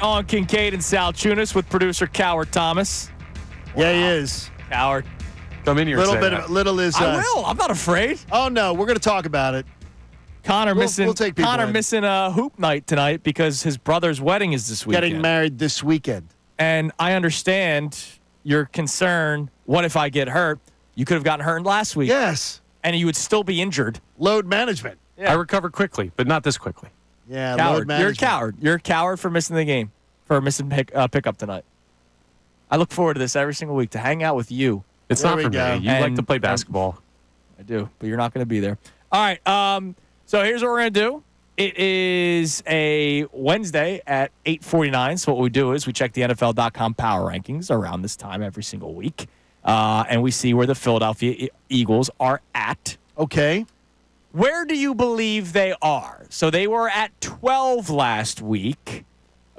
on Kincade and Salciunas with producer Coward Thomas. Yeah, he is. Coward. Come in here. Little is. I will. I'm not afraid. Oh no, we're going to talk about it. Connor missing a hoop night tonight because his brother's wedding is this weekend. Getting married this weekend. And I understand your concern. What if I get hurt? You could have gotten hurt last week. Yes. And you would still be injured. Load management. Yeah. I recovered quickly, but not this quickly. Yeah, coward. Load management. You're a coward. You're a coward for missing the game, for missing pickup tonight. I look forward to this every single week, to hang out with you. It's not for me. You like to play basketball. I do, but you're not going to be there. All right. So here's what we're going to do. It is a Wednesday at 8:49. So what we do is we check the NFL.com power rankings around this time every single week. And we see where the Philadelphia Eagles are at. Okay. Where do you believe they are? So they were at 12 last week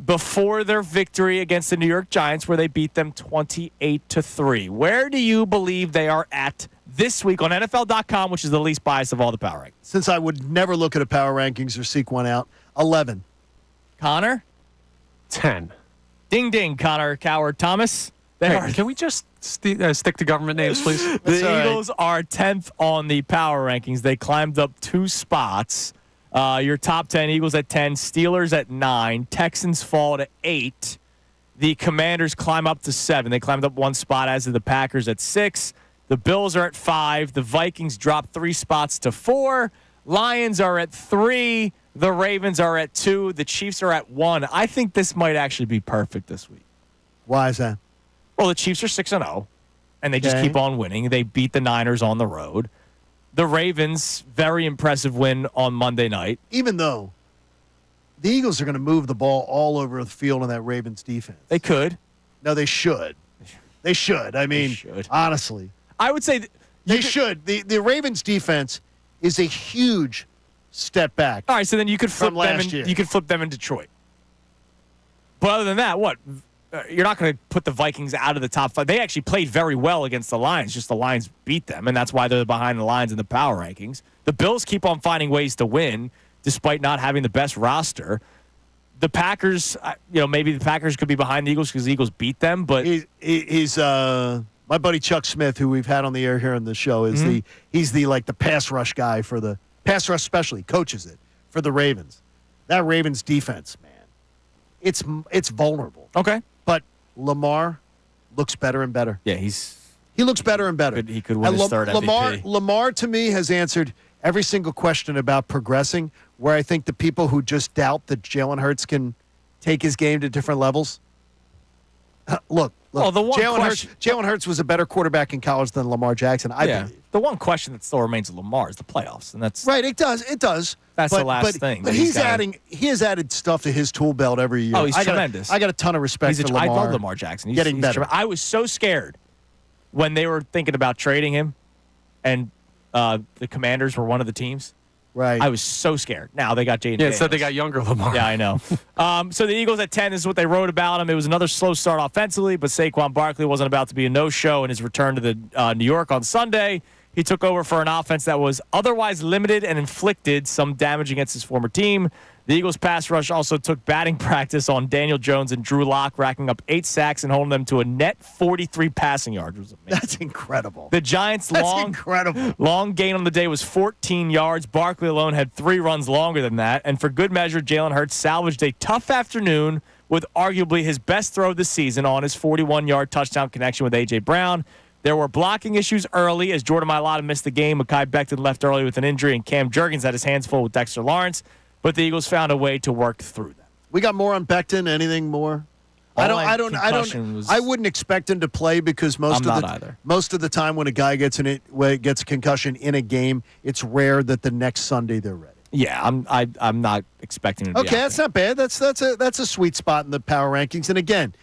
before their victory against the New York Giants, where they beat them 28-3. Where do you believe they are at this week on NFL.com, which is the least biased of all the power rankings? Since I would never look at a power rankings or seek one out, 11. Connor? 10. Ding, ding, Connor Coward Thomas. Can we just stick to government names, please? The Eagles are 10th on the power rankings. They climbed up 2 spots. Your top 10, Eagles at 10, Steelers at 9, Texans fall to 8. The Commanders climb up to 7. They climbed up 1 spot, as did the Packers at 6. The Bills are at 5. The Vikings drop 3 spots to 4. Lions are at 3. The Ravens are at 2. The Chiefs are at 1. I think this might actually be perfect this week. Why is that? Well, the Chiefs are 6-0, and they just keep on winning. They beat the Niners on the road. The Ravens, very impressive win on Monday night. Even though the Eagles are going to move the ball all over the field in that Ravens defense. They could. No, they should. They should. I mean, honestly. I would say they should. The Ravens defense is a huge step back. All right, so then you could flip them year. You could flip them in Detroit. But other than that, what? You're not going to put the Vikings out of the top 5. They actually played very well against the Lions. Just the Lions beat them, and that's why they're behind the Lions in the power rankings. The Bills keep on finding ways to win despite not having the best roster. The Packers, maybe the Packers could be behind the Eagles because the Eagles beat them, but he's my buddy Chuck Smith, who we've had on the air here on the show, is he's the pass rush guy for the pass rush specialty, coaches it for the Ravens. That Ravens defense, man, it's vulnerable. Okay. But Lamar looks better and better. Yeah, he looks better and better. He could win his third MVP. Lamar, to me, has answered every single question about progressing, where I think the people who just doubt that Jalen Hurts can take his game to different levels. Look, Jalen Hurts was a better quarterback in college than Lamar Jackson, I believe. The one question that still remains with Lamar is the playoffs, and that's right. It does. That's the last thing. But he has added stuff to his tool belt every year. Oh, he's tremendous. I got a ton of respect for Lamar. I love Lamar Jackson. He's getting better. I was so scared when they were thinking about trading him, and the Commanders were one of the teams. Right. I was so scared. Now they got Jaden. Yeah, so they got younger Lamar. Yeah, I know. So the Eagles at 10 is what they wrote about him. It was another slow start offensively, but Saquon Barkley wasn't about to be a no-show in his return to the New York on Sunday. He took over for an offense that was otherwise limited and inflicted some damage against his former team. The Eagles' pass rush also took batting practice on Daniel Jones and Drew Lock, racking up 8 sacks and holding them to a net 43 passing yards. It was amazing. That's incredible. The Giants' long gain on the day was 14 yards. Barkley alone had 3 runs longer than that. And for good measure, Jalen Hurts salvaged a tough afternoon with arguably his best throw of the season on his 41-yard touchdown connection with A.J. Brown. There were blocking issues early as Jordan Mailata missed the game. Mekhi Becton left early with an injury, and Cam Jurgens had his hands full with Dexter Lawrence. But the Eagles found a way to work through that. We got more on Becton. Anything more? I wouldn't expect him to play because most of the time when a guy gets a concussion in a game, it's rare that the next Sunday they're ready. Yeah, I'm not expecting him to be okay, that's not bad. That's a sweet spot in the power rankings. And again,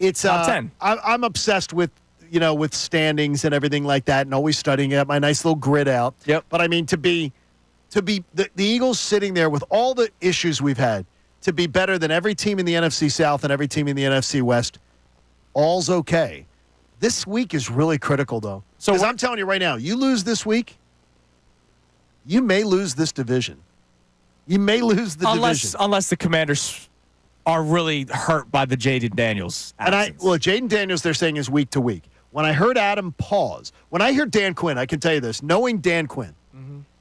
it's top 10. I'm obsessed with with standings and everything like that, and always studying it. My nice little grid out. Yep. But I mean, to be the Eagles sitting there with all the issues we've had, to be better than every team in the NFC South and every team in the NFC West, all's okay. This week is really critical, though. So I'm telling you right now, you lose this week, you may lose this division. You may lose the division. Unless the Commanders are really hurt by the Jaden Daniels absence. Jaden Daniels, they're saying, is week to week. When I heard Adam pause, when I hear Dan Quinn, I can tell you this, knowing Dan Quinn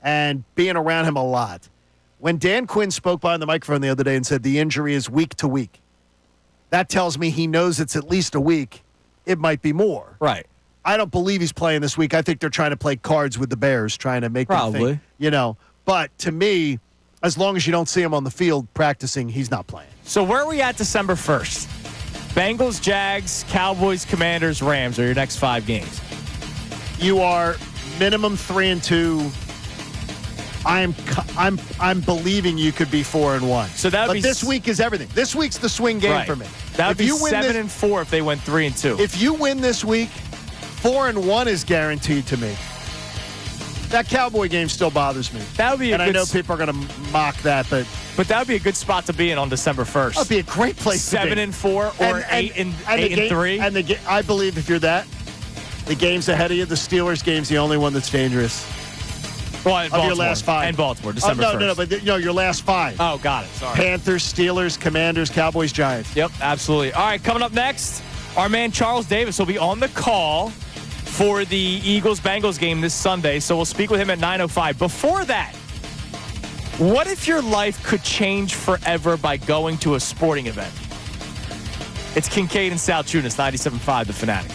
and being around him a lot, when Dan Quinn spoke behind the microphone the other day and said the injury is week to week, that tells me he knows it's at least a week. It might be more. Right. I don't believe he's playing this week. I think they're trying to play cards with the Bears, trying to make them think, But to me, as long as you don't see him on the field practicing, he's not playing. So where are we at December 1st? Bengals, Jags, Cowboys, Commanders, Rams are your next 5 games. You are minimum 3-2. I'm believing you could be 4-1. So that would be this week is everything. This week's the swing game for me. That would be 7-4 if they went 3-2. If you win this week, 4-1 is guaranteed to me. That Cowboy game still bothers me. That would be, I know people are going to mock that, but that would be a good spot to be in on December 1st. That would be a great place to be. 7-4 or 8-3. And I believe if you're that, the games ahead of you, the Steelers game's the only one that's dangerous. Well, of your last 5. And Baltimore, December 1st. No, but your last 5. Oh, got it. Sorry. Panthers, Steelers, Commanders, Cowboys, Giants. Yep, absolutely. All right, coming up next, our man Charles Davis will be on the call for the Eagles-Bengals game this Sunday, so we'll speak with him at 9:05. Before that, what if your life could change forever by going to a sporting event? It's Kincade and Salciunas, 97.5 The Fanatic.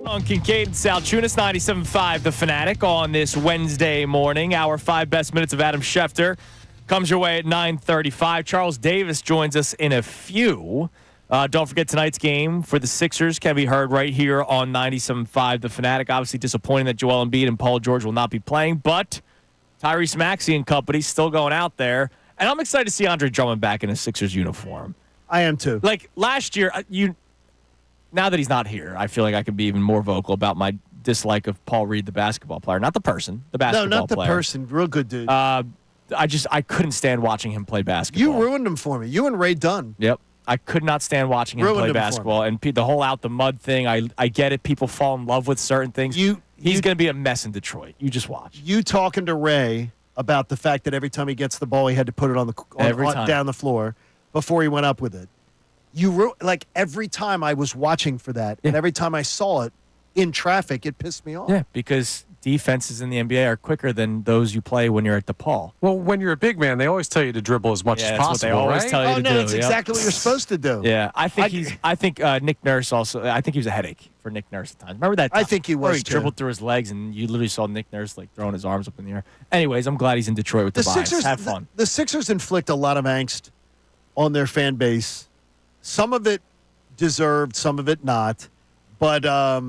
On Kincade Salciunas, 97.5 The Fanatic on this Wednesday morning. Our 5 best minutes of Adam Schefter comes your way at 9:35. Charles Davis joins us in a few. Don't forget tonight's game for the Sixers can be heard right here on 97.5 The Fanatic. Obviously disappointing that Joel Embiid and Paul George will not be playing, but Tyrese Maxey and company still going out there. And I'm excited to see Andre Drummond back in a Sixers uniform. I am too. Like last year, now that he's not here, I feel like I can be even more vocal about my dislike of Paul Reed, the basketball player. Not the person, the basketball player. No, not the person. Real good dude. I couldn't stand watching him play basketball. You ruined him for me. You and Ray Dunn. Yep. I could not stand watching him play basketball. And the whole out the mud thing, I get it. People fall in love with certain things. He's going to be a mess in Detroit. You just watch. You talking to Ray about the fact that every time he gets the ball, he had to put it down the floor before he went up with it. Every time I was watching for that, and every time I saw it in traffic, it pissed me off. Yeah, because defenses in the NBA are quicker than those you play when you're at DePaul. Well, when you're a big man, they always tell you to dribble as much as possible. That's what they always tell you to do. That's exactly what you're supposed to do. Yeah, I think Nick Nurse also. I think he was a headache for Nick Nurse at times. Remember that? I think he was. Where he dribbled through his legs, and you literally saw Nick Nurse throwing his arms up in the air. Anyways, I'm glad he's in Detroit with the Tobias. Sixers. Have fun. The Sixers inflict a lot of angst on their fan base. Some of it deserved, some of it not. But I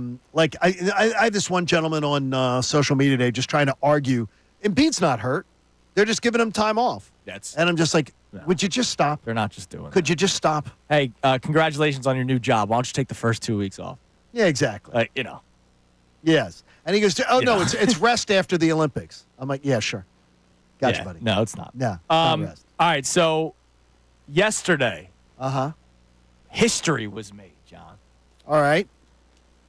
had this one gentleman on social media today just trying to argue Embiid's not hurt. They're just giving him time off. And I'm just like, would you just stop? They're not just doing Could you just stop? Hey, congratulations on your new job. Why don't you take the first 2 weeks off? Yeah, exactly. Yes. And he goes, it's rest after the Olympics. I'm like, yeah, sure. Gotcha, buddy. No, it's not. Yeah. Rest. All right, so yesterday, history was made, John. All right.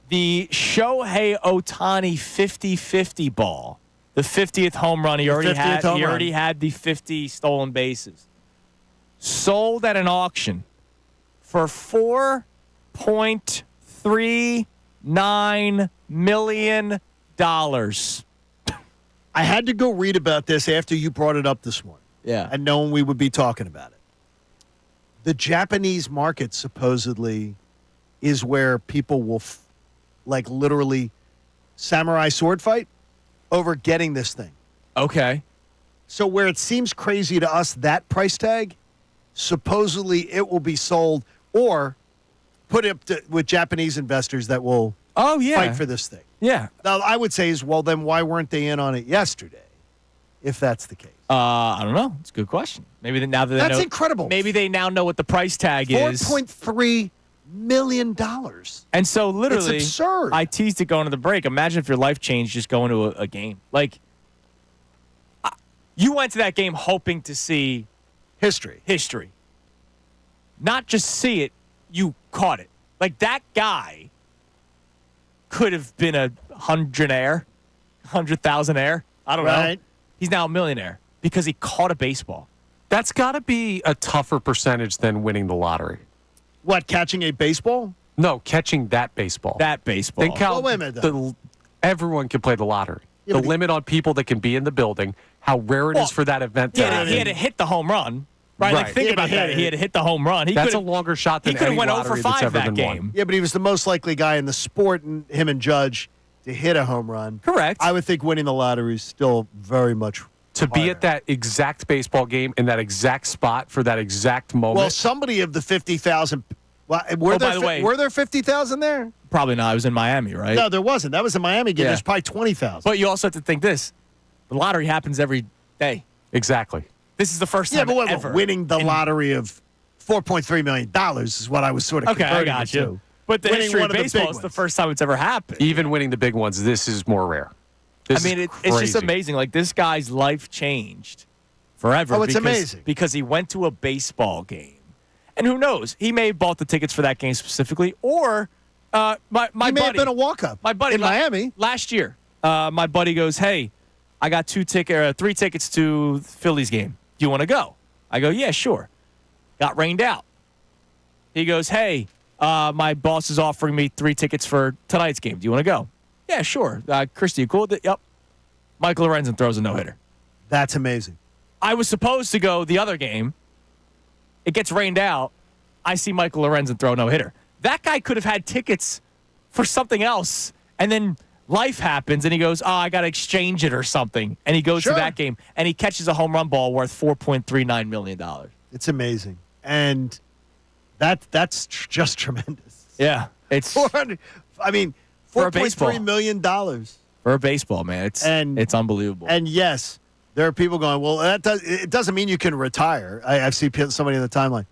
The Shohei Ohtani 50-50 ball, the 50th home run. He already had the 50 stolen bases. Sold at an auction for $4.39 million. I had to go read about this after you brought it up this morning. Yeah. And knowing we would be talking about it. The Japanese market supposedly is where people will literally samurai sword fight over getting this thing. Okay. So where it seems crazy to us, that price tag, supposedly it will be sold or put up with Japanese investors that will fight for this thing. Yeah. Now, I would say then why weren't they in on it yesterday, if that's the case? I don't know. It's a good question. Maybe now that that's incredible. Maybe they now know what the price tag is. $4.3 million. And so literally, it's absurd. I teased it going to the break. Imagine if your life changed just going to a game. You went to that game hoping to see history. Not just see it, you caught it. That guy could have been a hundredaire, 100,000aire. I don't know. He's now a millionaire because he caught a baseball. That's got to be a tougher percentage than winning the lottery. What, catching a baseball? No, catching that baseball. That baseball. They count wait a minute, everyone can play the lottery. Yeah, the limit on people that can be in the building, how rare it is for that event to happen. He had to hit the home run. Right. Think about that. He had to hit the home run. That's a longer shot than any lottery that's ever been won. Yeah, but he was the most likely guy in the sport, and him and Judge, to hit a home run. Correct. I would think winning the lottery is still very much to be at that exact baseball game in that exact spot for that exact moment. Well, somebody of the 50,000. Were there 50,000 there? Probably not. I was in Miami, right? No, there wasn't. That was a Miami game. There's probably 20,000. But you also have to think this: the lottery happens every day. Exactly. This is the first time ever. Winning the lottery of $4.3 million is what I was sort of I got you. To. But the history of baseball is the first time it's ever happened. Even winning the big ones, this is more rare. It's just amazing. This guy's life changed forever. Oh, it's amazing. Because he went to a baseball game. And who knows? He may have bought the tickets for that game specifically, or my buddy. He may have been a walk-up. My buddy in Miami last year. My buddy goes, "Hey, I got 3 tickets to the Phillies game. Do you want to go?" I go, "Yeah, sure." Got rained out. He goes, "Hey, my boss is offering me 3 tickets for tonight's game. Do you want to go?" "Yeah, sure." Christy, you cool with it? Yep. Michael Lorenzen throws a no-hitter. That's amazing. I was supposed to go the other game. It gets rained out. I see Michael Lorenzen throw a no-hitter. That guy could have had tickets for something else And then life happens, and he goes, I got to exchange it or something. And he goes to that game, and he catches a home run ball worth $4.39 million. It's amazing. And that's just tremendous. Yeah. It's $4.3 million. For a baseball, man. It's unbelievable. And yes, there are people going, well, it doesn't mean you can retire. I've seen somebody in the timeline.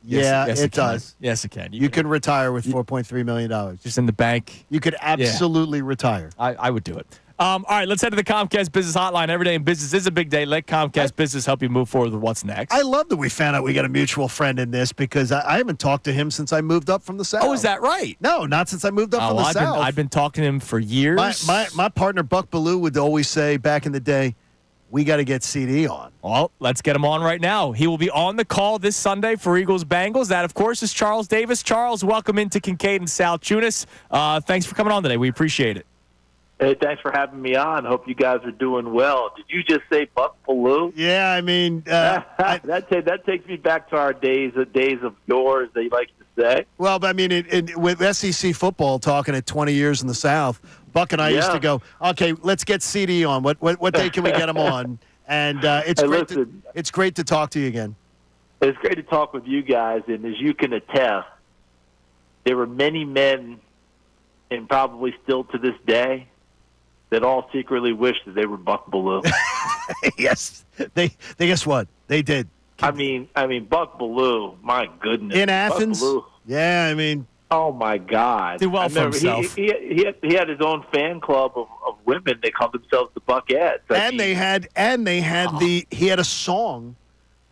Yes, it does. Yes, it can. You can retire with $4.3 million. Just in the bank. You could absolutely retire. I would do it. All right, let's head to the Comcast Business Hotline. Every day in business is a big day. Let Comcast Business help you move forward with what's next. I love that we found out we got a mutual friend in this because I haven't talked to him since I moved up from the South. Oh, is that right? No, not since I moved up from the South. I've been talking to him for years. My partner, Buck Ballou, would always say back in the day, we got to get CD on. Well, let's get him on right now. He will be on the call this Sunday for Eagles-Bengals. That, of course, is Charles Davis. Charles, welcome into Kincade Salciunas. Thanks for coming on today. We appreciate it. Hey, thanks for having me on. Hope you guys are doing well. Did you just say Buck Ballou? Yeah, I mean... that takes me back to our days of yours, they like to say. Well, but I mean, with SEC football talking at 20 years in the South, Buck and I used to go, okay, let's get CD on. What day can we get him on? And it's great to talk to you again. It's great to talk with you guys, and as you can attest, there were many men, and probably still to this day, that all secretly wish that they were Buck Ballou. Yes, they guess what? They did. I mean, Buck Ballou. My goodness, in Athens. Buck Ballou. Yeah, I mean, oh my God, did well for himself. He had his own fan club of women. They called themselves the Buckettes. He had a song.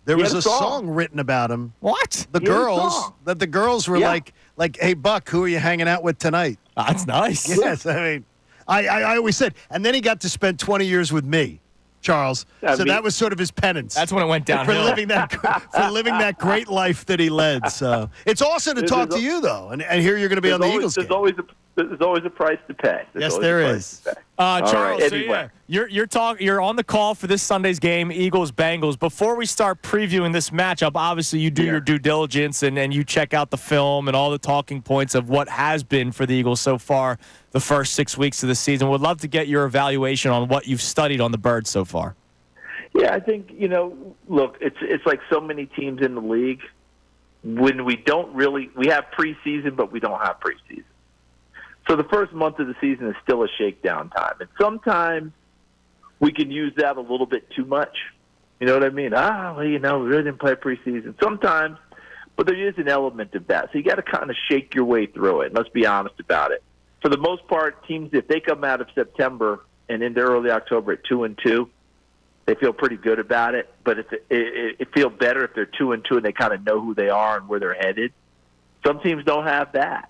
There was a song written about him. What? The girls were like, hey, Buck, who are you hanging out with tonight? That's nice. Yes, I mean. I always said, and then he got to spend 20 years with me, Charles. That was sort of his penance. That's when it went downhill. For living that great life that he led. So it's awesome to talk to you, though, and here you're going to be on the Eagles game. There's always a price to pay. Yes, there is. Charles, right, anyway. you're on the call for this Sunday's game, Eagles-Bengals. Before we start previewing this matchup, obviously you do your due diligence and you check out the film and all the talking points of what has been for the Eagles so far the first 6 weeks of the season. Would love to get your evaluation on what you've studied on the Birds so far. Yeah, I think, look, it's like so many teams in the league. When we have preseason, but we don't have preseason. So the first month of the season is still a shakedown time. And sometimes we can use that a little bit too much. You know what I mean? We really didn't play preseason. Sometimes, but there is an element of that. So you got to kind of shake your way through it. Let's be honest about it. For the most part, teams, if they come out of September and into early October at 2-2, they feel pretty good about it. But it feels better if they're 2-2 and they kind of know who they are and where they're headed. Some teams don't have that.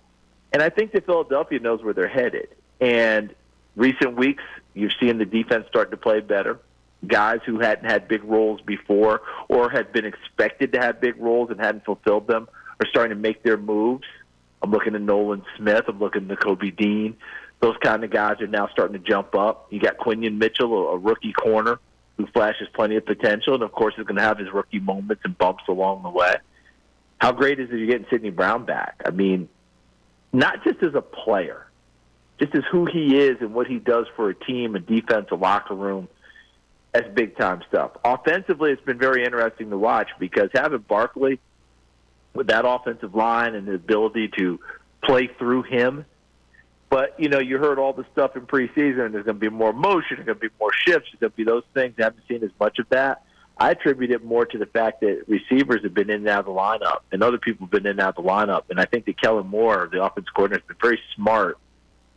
And I think that Philadelphia knows where they're headed. And recent weeks, you're seeing the defense starting to play better. Guys who hadn't had big roles before or had been expected to have big roles and hadn't fulfilled them are starting to make their moves. I'm looking at Nolan Smith. I'm looking at Kobe Dean. Those kind of guys are now starting to jump up. You got Quinion Mitchell, a rookie corner who flashes plenty of potential, and, of course, is going to have his rookie moments and bumps along the way. How great is it you're getting Sidney Brown back? I mean, not just as a player, just as who he is and what he does for a team, a defense, a locker room. That's big-time stuff. Offensively, it's been very interesting to watch because having Barkley with that offensive line and the ability to play through him, but, you heard all the stuff in preseason, and there's going to be more motion, there's going to be more shifts, there's going to be those things. I haven't seen as much of that. I attribute it more to the fact that receivers have been in and out of the lineup, and other people have been in and out of the lineup. And I think that Kellen Moore, the offense coordinator, has been very smart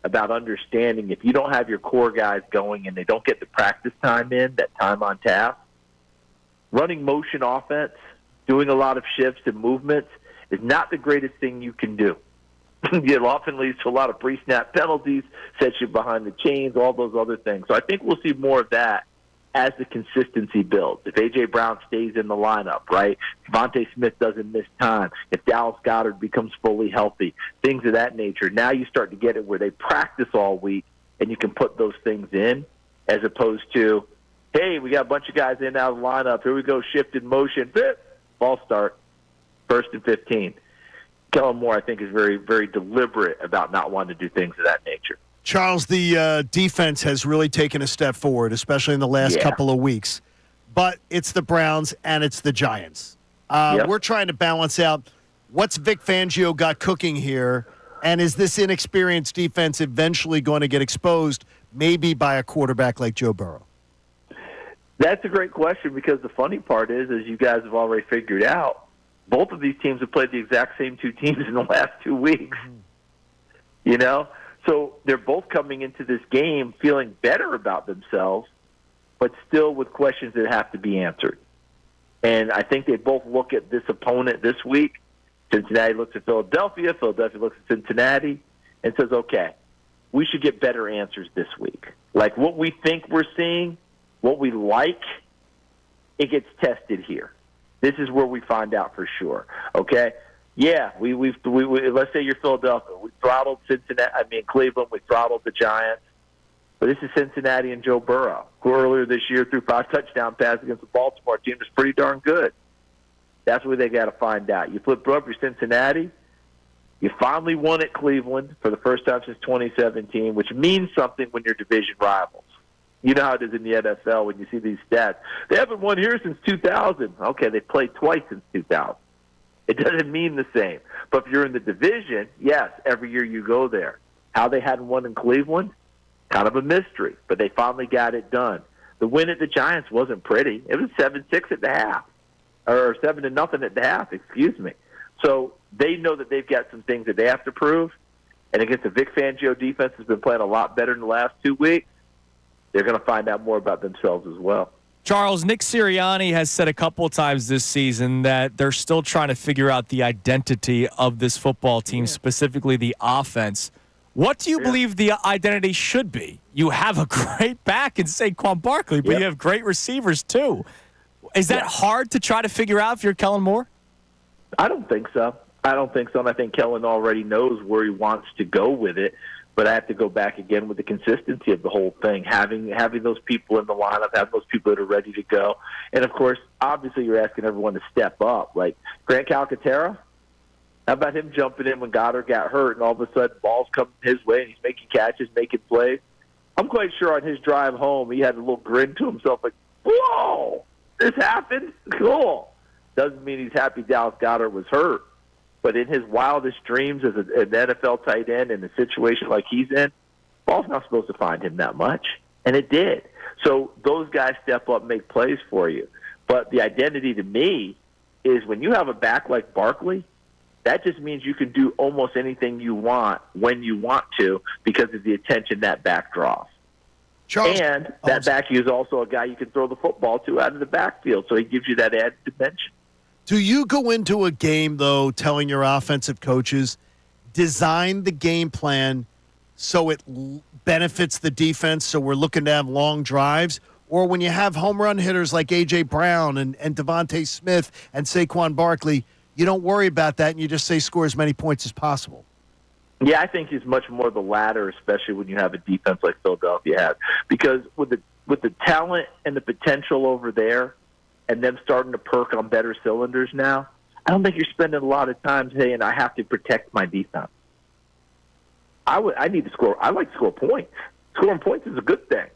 about understanding if you don't have your core guys going and they don't get the practice time in, that time on task, running motion offense, doing a lot of shifts and movements is not the greatest thing you can do. It often leads to a lot of pre-snap penalties, sets you behind the chains, all those other things. So I think we'll see more of that as the consistency builds. If A.J. Brown stays in the lineup, right? If Devontae Smith doesn't miss time, if Dallas Goedert becomes fully healthy, things of that nature. Now you start to get it where they practice all week and you can put those things in as opposed to, hey, we got a bunch of guys in and out of the lineup. Here we go, shift in motion. Ball start, 1st and 15. Kellen Moore, I think, is very, very deliberate about not wanting to do things of that nature. Charles, the defense has really taken a step forward, especially in the last couple of weeks. But it's the Browns and it's the Giants. We're trying to balance out what's Vic Fangio got cooking here, and is this inexperienced defense eventually going to get exposed, maybe by a quarterback like Joe Burrow? That's a great question, because the funny part is, as you guys have already figured out, both of these teams have played the exact same two teams in the last 2 weeks. You know? So they're both coming into this game feeling better about themselves, but still with questions that have to be answered. And I think they both look at this opponent this week. Cincinnati looks at Philadelphia. Philadelphia looks at Cincinnati and says, okay, we should get better answers this week. Like what we think we're seeing, what we like, it gets tested here. This is where we find out for sure. Okay? Yeah, we let's say you're Philadelphia. We throttled Cleveland. We throttled the Giants. But this is Cincinnati and Joe Burrow, who earlier this year threw 5 touchdown passes against the Baltimore team. That's pretty darn good. That's where they got to find out. You flip up your Cincinnati. You finally won at Cleveland for the first time since 2017, which means something when you're division rivals. You know how it is in the NFL when you see these stats. They haven't won here since 2000. Okay, they played twice since 2000. It doesn't mean the same. But if you're in the division, yes, every year you go there. How they hadn't won in Cleveland, kind of a mystery, but they finally got it done. The win at the Giants wasn't pretty. It was 7-6 at the half, or 7-0 at the half, excuse me. So they know that they've got some things that they have to prove, and against the Vic Fangio defense has been playing a lot better in the last 2 weeks, they're going to find out more about themselves as well. Charles, Nick Sirianni has said a couple of times this season that they're still trying to figure out the identity of this football team, specifically the offense. What do you believe the identity should be? You have a great back in Saquon Barkley, but you have great receivers too. Is that hard to try to figure out if you're Kellen Moore? I don't think so. And I think Kellen already knows where he wants to go with it. But I have to go back again with the consistency of the whole thing, having those people in the lineup, having those people that are ready to go. And, of course, obviously you're asking everyone to step up. Like Grant Calcaterra, how about him jumping in when Goddard got hurt and all of a sudden balls coming his way and he's making catches, making plays? I'm quite sure on his drive home he had a little grin to himself like, whoa, this happened? Cool. Doesn't mean he's happy Dallas Goddard was hurt. But in his wildest dreams as an NFL tight end in a situation like he's in, ball's not supposed to find him that much. And it did. So those guys step up, make plays for you. But the identity to me is when you have a back like Barkley, that just means you can do almost anything you want when you want to because of the attention that back draws. Charles, and that back is also a guy you can throw the football to out of the backfield, so he gives you that added dimension. Do you go into a game, though, telling your offensive coaches, design the game plan so it benefits the defense, so we're looking to have long drives? Or when you have home run hitters like A.J. Brown and Devontae Smith and Saquon Barkley, you don't worry about that and you just say score as many points as possible? Yeah, I think it's much more the latter, especially when you have a defense like Philadelphia has. Because with the talent and the potential over there, and them starting to perk on better cylinders now, I don't think you're spending a lot of time saying, I have to protect my defense. I need to score. I like to score points. Scoring points is a good thing.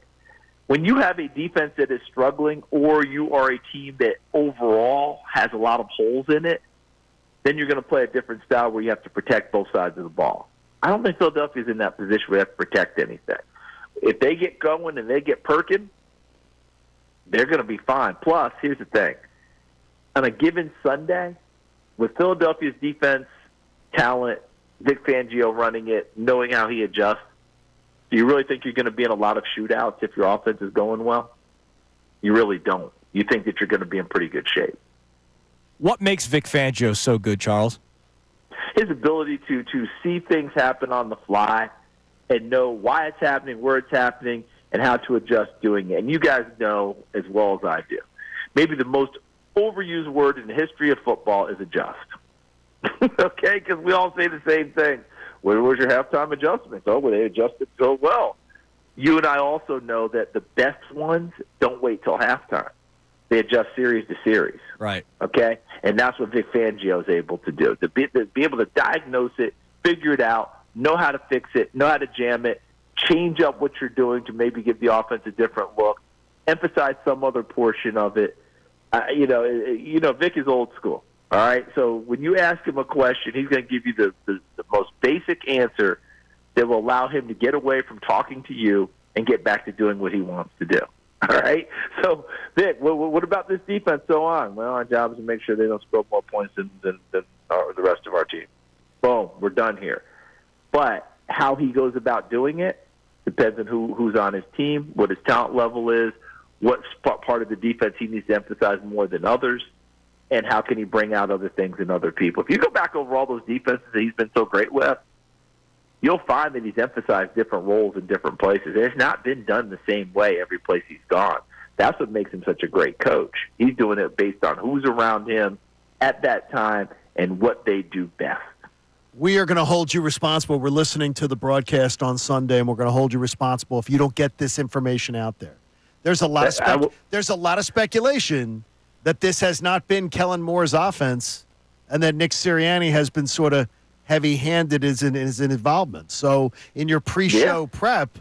When you have a defense that is struggling or you are a team that overall has a lot of holes in it, then you're going to play a different style where you have to protect both sides of the ball. I don't think Philadelphia's in that position where they have to protect anything. If they get going and they get perking, they're going to be fine. Plus, here's the thing. On a given Sunday, with Philadelphia's defense, talent, Vic Fangio running it, knowing how he adjusts, do you really think you're going to be in a lot of shootouts if your offense is going well? You really don't. You think that you're going to be in pretty good shape. What makes Vic Fangio so good, Charles? His ability to see things happen on the fly and know why it's happening, where it's happening, and how to adjust doing it. And you guys know as well as I do. Maybe the most overused word in the history of football is adjust. Okay? Because we all say the same thing. Where was your halftime adjustments? Oh, well, they adjusted so well. You and I also know that the best ones don't wait till halftime. They adjust series to series. Right. Okay? And that's what Vic Fangio is able to do. To be able to diagnose it, figure it out, know how to fix it, know how to jam it, change up what you're doing to maybe give the offense a different look, emphasize some other portion of it. Vic is old school. All right, so when you ask him a question, he's going to give you the most basic answer that will allow him to get away from talking to you and get back to doing what he wants to do. All right? So, Vic, what about this defense so on? Well, our job is to make sure they don't score more points than the rest of our team. Boom, we're done here. But how he goes about doing it depends on who's on his team, what his talent level is, what part of the defense he needs to emphasize more than others, and how can he bring out other things in other people. If you go back over all those defenses that he's been so great with, you'll find that he's emphasized different roles in different places. It's not been done the same way every place he's gone. That's what makes him such a great coach. He's doing it based on who's around him at that time and what they do best. We are going to hold you responsible. We're listening to the broadcast on Sunday, and we're going to hold you responsible if you don't get this information out there. There's a lot of speculation that this has not been Kellen Moore's offense, and that Nick Sirianni has been sort of heavy-handed in his involvement. So in your pre-show prep,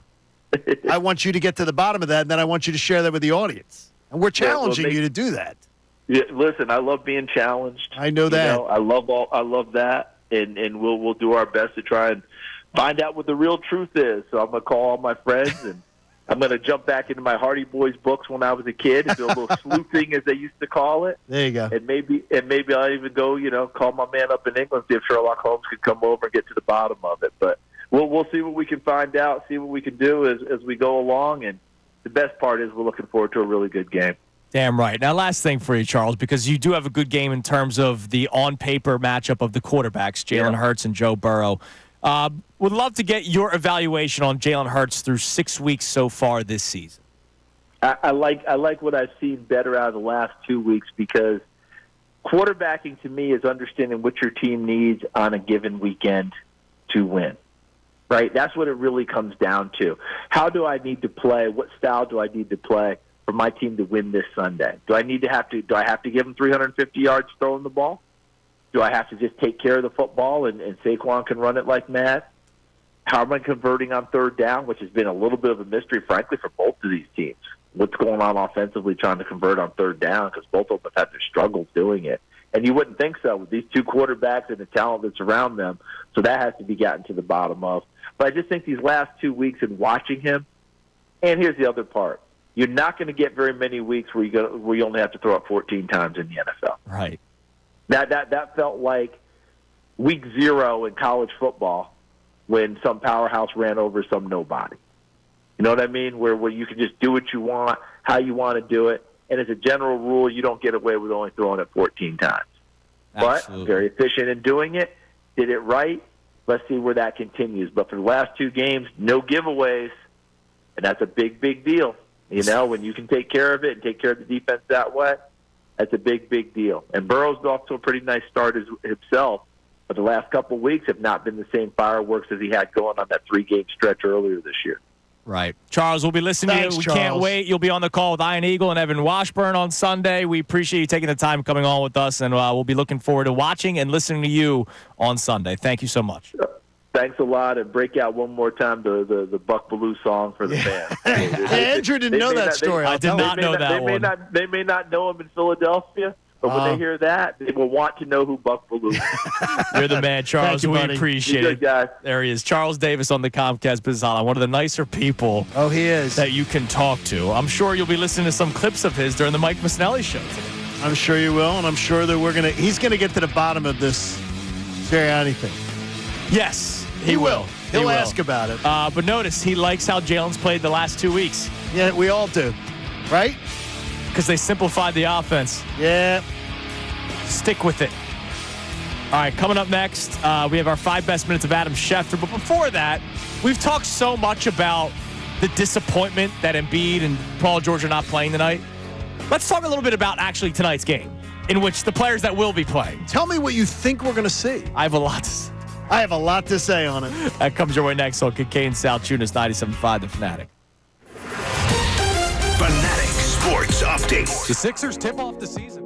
I want you to get to the bottom of that, and then I want you to share that with the audience. And we're challenging you to do that. Yeah, listen, I love being challenged. I know that. I love that, and we'll do our best to try and find out what the real truth is. So I'm gonna call all my friends, and I'm gonna jump back into my Hardy Boys books when I was a kid and do a little sleuthing, as they used to call it. There you go. And maybe I'll even go, call my man up in England, see if Sherlock Holmes could come over and get to the bottom of it. But we'll see what we can find out, see what we can do as we go along. And the best part is we're looking forward to a really good game. Damn right. Now, last thing for you, Charles, because you do have a good game in terms of the on-paper matchup of the quarterbacks, Jalen Hurts and Joe Burrow. Would love to get your evaluation on Jalen Hurts through 6 weeks so far this season. I like what I've seen better out of the last 2 weeks, because quarterbacking to me is understanding what your team needs on a given weekend to win. Right? That's what it really comes down to. How do I need to play? What style do I need to play for my team to win this Sunday? Do I have to give them 350 yards throwing the ball? Do I have to just take care of the football and Saquon can run it like mad? How am I converting on third down, which has been a little bit of a mystery, frankly, for both of these teams. What's going on offensively trying to convert on third down, because both of them have had their struggles doing it. And you wouldn't think so with these two quarterbacks and the talent that's around them. So that has to be gotten to the bottom of. But I just think these last 2 weeks in watching him, and here's the other part. You're not going to get very many weeks where you only have to throw it 14 times in the NFL. Right. That felt like week 0 in college football when some powerhouse ran over some nobody. You know what I mean? Where you can just do what you want, how you want to do it. And as a general rule, you don't get away with only throwing it 14 times. Absolutely. But very efficient in doing it, did it right. Let's see where that continues. But for the last 2 games, no giveaways, and that's a big, big deal. When you can take care of it and take care of the defense that way, that's a big, big deal. And Burrow's off to a pretty nice start himself, but the last couple of weeks have not been the same fireworks as he had going on that 3-game stretch earlier this year. Right. Charles, we'll be listening to you. We can't wait. You'll be on the call with Ian Eagle and Evan Washburn on Sunday. We appreciate you taking the time coming on with us, and we'll be looking forward to watching and listening to you on Sunday. Thank you so much. Thanks a lot, and break out one more time the Buck Baloo song for the fans. Andrew didn't know that story. I did not know that one. They may not know him in Philadelphia, but when they hear that, they will want to know who Buck Baloo is. You're the man, Charles. We appreciate it. Guys. There he is, Charles Davis on the Comcast Business Hotline, one of the nicer people he is that you can talk to. I'm sure you'll be listening to some clips of his during the Mike Missanelli show today. I'm sure you will, and I'm sure that he's going to get to the bottom of this Sirianni thing. Yes. He will. He'll ask about it. But notice, he likes how Jalen's played the last 2 weeks. Yeah, we all do. Right? Because they simplified the offense. Yeah. Stick with it. All right, coming up next, we have our 5 best minutes of Adam Schefter. But before that, we've talked so much about the disappointment that Embiid and Paul George are not playing tonight. Let's talk a little bit about actually tonight's game, in which the players that will be playing. Tell me what you think we're going to see. I have a lot to say. I have a lot to say on it. That comes your way next on Kincade Salciunas 97.5 The Fanatic. Fanatic Sports Update. The Sixers tip off the season.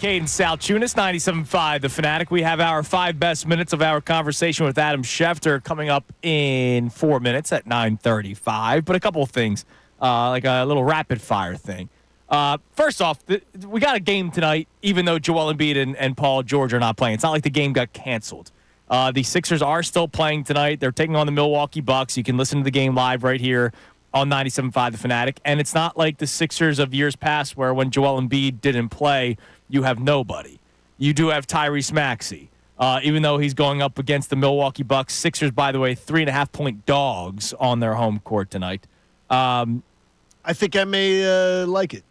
Kincade and Salciunas, 97.5 The Fanatic. We have our 5 best minutes of our conversation with Adam Schefter coming up in 4 minutes at 9:35. But a couple of things, like a little rapid-fire thing. First off, we got a game tonight, even though Joel Embiid and Paul George are not playing. It's not like the game got canceled. The Sixers are still playing tonight. They're taking on the Milwaukee Bucks. You can listen to the game live right here on 97.5 The Fanatic. And it's not like the Sixers of years past where when Joel Embiid didn't play, you have nobody. You do have Tyrese Maxey. Even though he's going up against the Milwaukee Bucks. Sixers, by the way, 3.5-point dogs on their home court tonight. I think I may like it.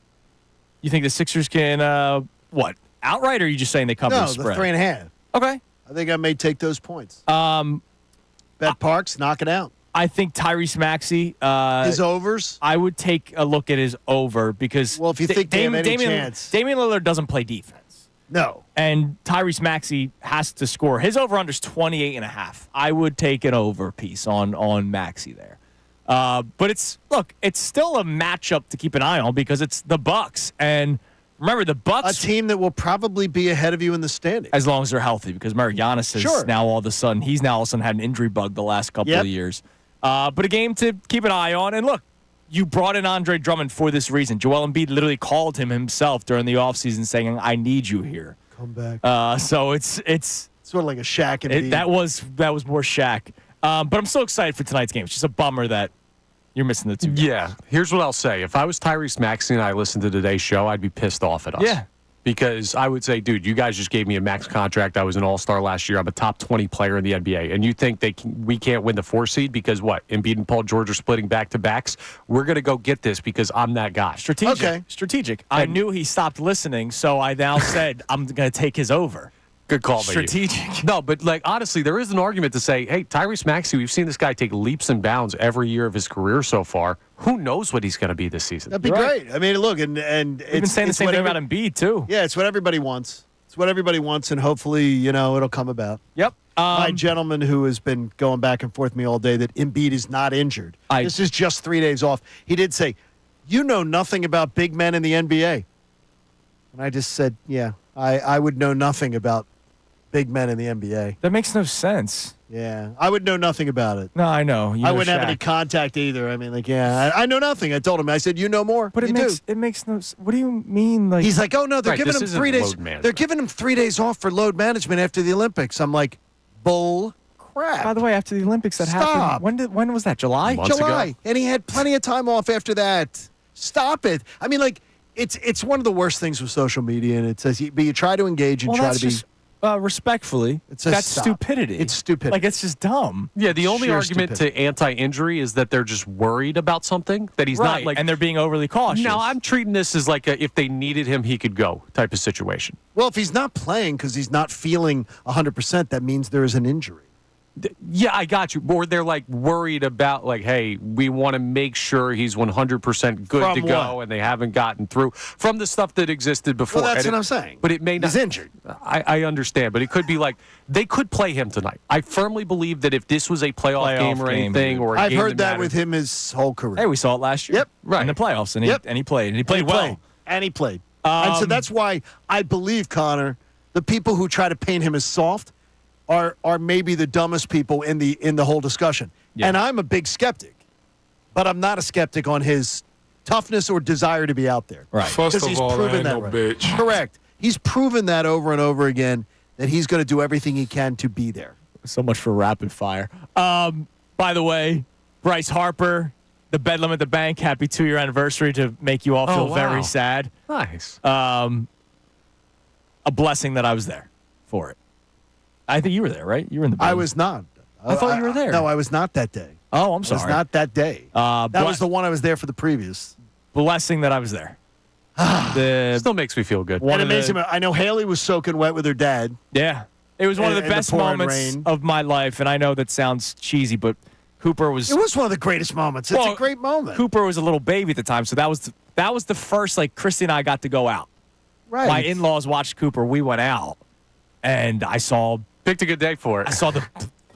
You think the Sixers can, outright, or are you just saying they cover the spread? No, the 3.5. Okay. I think I may take those points. Bet Parks, knock it out. I think Tyrese Maxey. His overs? I would take a look at his over because. Well, if you think they have any chance. Damian Lillard doesn't play defense. No. And Tyrese Maxey has to score. His over-under is 28.5. I would take an over piece on Maxey there. But it's still a matchup to keep an eye on because it's the Bucks. And remember, the Bucks. A team that will probably be ahead of you in the standings. As long as they're healthy, because Giannis has now all of a sudden had an injury bug the last couple of years. But a game to keep an eye on. And look, you brought in Andre Drummond for this reason. Joel Embiid literally called him himself during the offseason saying, I need you here. Come back. So it's sort of like a Shaq and Embiid. That was more Shaq. But I'm so excited for tonight's game. It's just a bummer that you're missing the 2 games. Yeah. Here's what I'll say. If I was Tyrese Maxey and I listened to today's show, I'd be pissed off at us. Yeah. Because I would say, dude, you guys just gave me a max contract. I was an all-star last year. I'm a top 20 player in the NBA. And you think we can't win the 4 seed because what? Embiid and Paul George are splitting back-to-backs? We're going to go get this because I'm that guy. Strategic. Okay. Strategic. I knew he stopped listening, so I now said I'm going to take his over. Good call, Strategic. No, but honestly, there is an argument to say, hey, Tyrese Maxey, we've seen this guy take leaps and bounds every year of his career so far. Who knows what he's going to be this season? That'd be great. I mean, look, and we've been saying the same thing about Embiid too. Yeah, it's what everybody wants. It's what everybody wants, and hopefully, it'll come about. Yep. My gentleman who has been going back and forth with me all day that Embiid is not injured. This is just 3 days off. He did say, you know nothing about big men in the NBA. And I just said, yeah, I would know nothing about big men in the NBA. That makes no sense. Yeah, I would know nothing about it. No, I know. I wouldn't have any contact either. I mean, I know nothing. I told him. I said, you know more. But it makes no. What do you mean? Like he's like, oh no, they're giving him 3 days. They're giving him 3 days off for load management after the Olympics. I'm like, bull crap. By the way, after the Olympics, that happened. When was that? July. July, and he had plenty of time off after that. Stop it. I mean, like it's one of the worst things with social media, and it says, but you try to engage and try to be. Respectfully, that's stupidity. It's stupid. Like, it's just dumb. Yeah, the only argument to anti-injury is that they're just worried about something, that he's not like... and they're being overly cautious. No, I'm treating this as like if they needed him, he could go type of situation. Well, if he's not playing because he's not feeling 100%, that means there is an injury. Yeah, I got you. Or they're like worried about like, hey, we want to make sure he's 100% good to go, and they haven't gotten through from the stuff that existed before. Well, that's what I'm saying. But it may not. He's injured. I understand, but it could be like they could play him tonight. I firmly believe that if this was a playoff game or anything, or I've heard that with him his whole career. Hey, we saw it last year. Yep, right in the playoffs, and he played, and he played well, and he played. And so that's why I believe, Connor, the people who try to paint him as soft are maybe the dumbest people in the whole discussion. Yeah. And I'm a big skeptic, but I'm not a skeptic on his toughness or desire to be out there. Right. First of all, I ain't no bitch. Correct. He's proven that over and over again that he's going to do everything he can to be there. So much for rapid fire. By the way, Bryce Harper, the Bedlam at the Bank, happy 2-year anniversary to make you all feel very sad. Nice. A blessing that I was there for it. I think you were there, right? You were in the building. I was not. I thought you were there. No, I was not that day. Oh, I'm sorry. I was not that day. That was the one I was there for the previous. Blessing that I was there. Still makes me feel good. I know Haley was soaking wet with her dad. Yeah. It was one of the best moments of my life, and I know that sounds cheesy, but Cooper was... It was one of the greatest moments. It's a great moment. Cooper was a little baby at the time, so that was the first, like, Christy and I got to go out. Right. My in-laws watched Cooper. We went out, and I saw... Picked a good day for it. I saw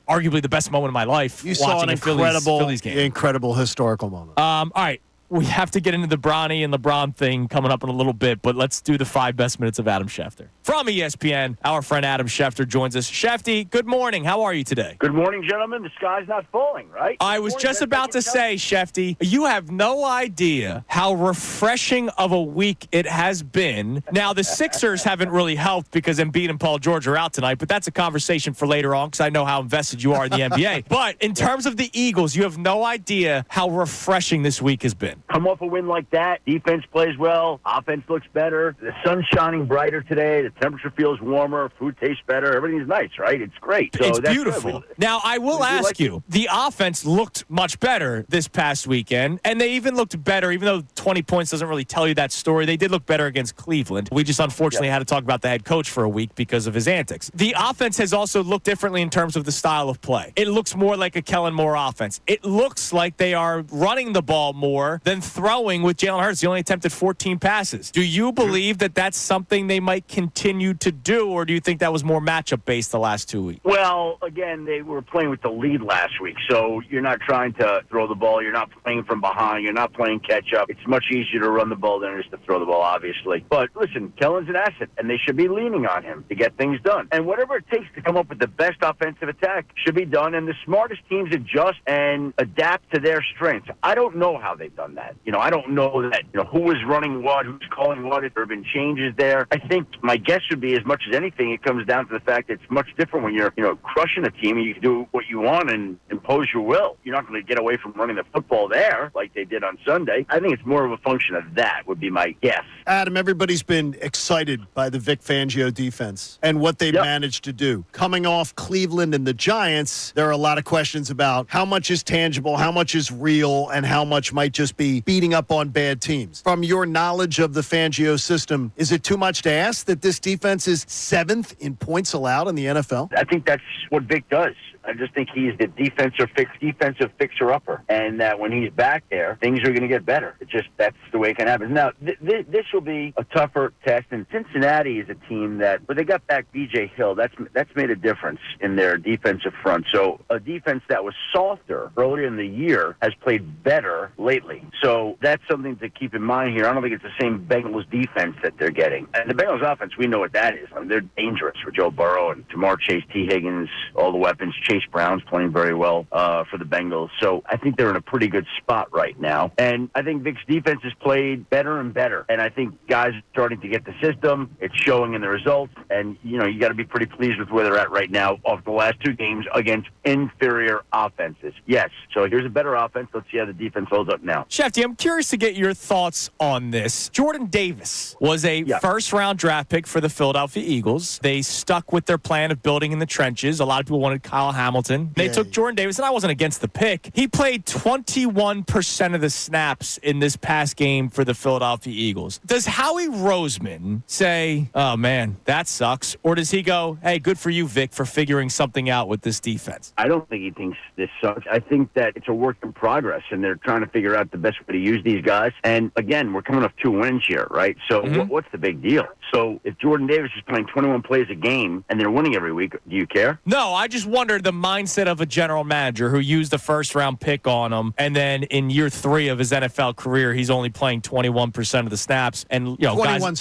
arguably the best moment of my life. You saw an Phillies game. incredible historical moment. All right. We have to get into the Bronny and LeBron thing coming up in a little bit, but let's do the 5 best minutes of Adam Schefter. From ESPN, our friend Adam Schefter joins us. Shefty, good morning. How are you today? Good morning, gentlemen. The sky's not falling, right? I was just about to say, Shefty, you have no idea how refreshing of a week it has been. Now, the Sixers haven't really helped because Embiid and Paul George are out tonight, but that's a conversation for later on because I know how invested you are in the NBA. But in terms of the Eagles, you have no idea how refreshing this week has been. Come off a win like that, defense plays well, offense looks better, the sun's shining brighter today, the temperature feels warmer, food tastes better, everything's nice, right? It's great. So it's beautiful. Now, I will ask you, the offense looked much better this past weekend, and they even looked better, even though 20 points doesn't really tell you that story. They did look better against Cleveland. We just unfortunately had to talk about the head coach for a week because of his antics. The offense has also looked differently in terms of the style of play. It looks more like a Kellen Moore offense. It looks like they are running the ball more than throwing with Jalen Hurts. He only attempted 14 passes. Do you believe that that's something they might continue to do, or do you think that was more matchup based the last 2 weeks? Well, again, they were playing with the lead last week, so you're not trying to throw the ball. You're not playing from behind. You're not playing catch-up. It's much easier to run the ball than it is to throw the ball, obviously. But listen, Kellen's an asset, and they should be leaning on him to get things done. And whatever it takes to come up with the best offensive attack should be done, and the smartest teams adjust and adapt to their strengths. I don't know how they've done that. I don't know that, who was running what, who's calling what, if there have been changes there. I think my guess would be, as much as anything, it comes down to the fact that it's much different when you're, crushing a team and you can do what you want and impose your will. You're not going to get away from running the football there like they did on Sunday. I think it's more of a function of that, would be my guess. Adam, everybody's been excited by the Vic Fangio defense and what they managed to do. Coming off Cleveland and the Giants, there are a lot of questions about how much is tangible, how much is real, and how much might just be beating up on bad teams. From your knowledge of the Fangio system, is it too much to ask that this defense is 7th in points allowed in the NFL? I think that's what Vic does. I just think he's the defensive fixer-upper, and that when he's back there, things are going to get better. It's just that's the way it can happen. Now, this will be a tougher test, and Cincinnati is a team that, when they got back B.J. Hill, that's made a difference in their defensive front. So a defense that was softer earlier in the year has played better lately. So that's something to keep in mind here. I don't think it's the same Bengals defense that they're getting. And the Bengals offense, we know what that is. I mean, they're dangerous for Joe Burrow and Jamar Chase, T. Higgins, all the weapons. Chase Brown's playing very well for the Bengals. So I think they're in a pretty good spot right now. And I think Vic's defense has played better and better. And I think guys are starting to get the system. It's showing in the results. And, you got to be pretty pleased with where they're at right now off the last 2 games against inferior offenses. Yes. So here's a better offense. Let's see how the defense holds up now. Shefty, I'm curious to get your thoughts on this. Jordan Davis was a first-round draft pick for the Philadelphia Eagles. They stuck with their plan of building in the trenches. A lot of people wanted Kyle Hamilton. They took Jordan Davis, and I wasn't against the pick. He played 21% of the snaps in this past game for the Philadelphia Eagles. Does Howie Roseman say, oh, man, that sucks? Or does he go, hey, good for you, Vic, for figuring something out with this defense? I don't think he thinks this sucks. I think that it's a work in progress, and they're trying to figure out the best way to use these guys. And, again, we're coming off 2 wins here, right? So what's the big deal? So if Jordan Davis is playing 21 plays a game and they're winning every week, do you care? No, I just wondered the mindset of a general manager who used a first-round pick on him, and then in year 3 of his NFL career, he's only playing 21% of the snaps. And 21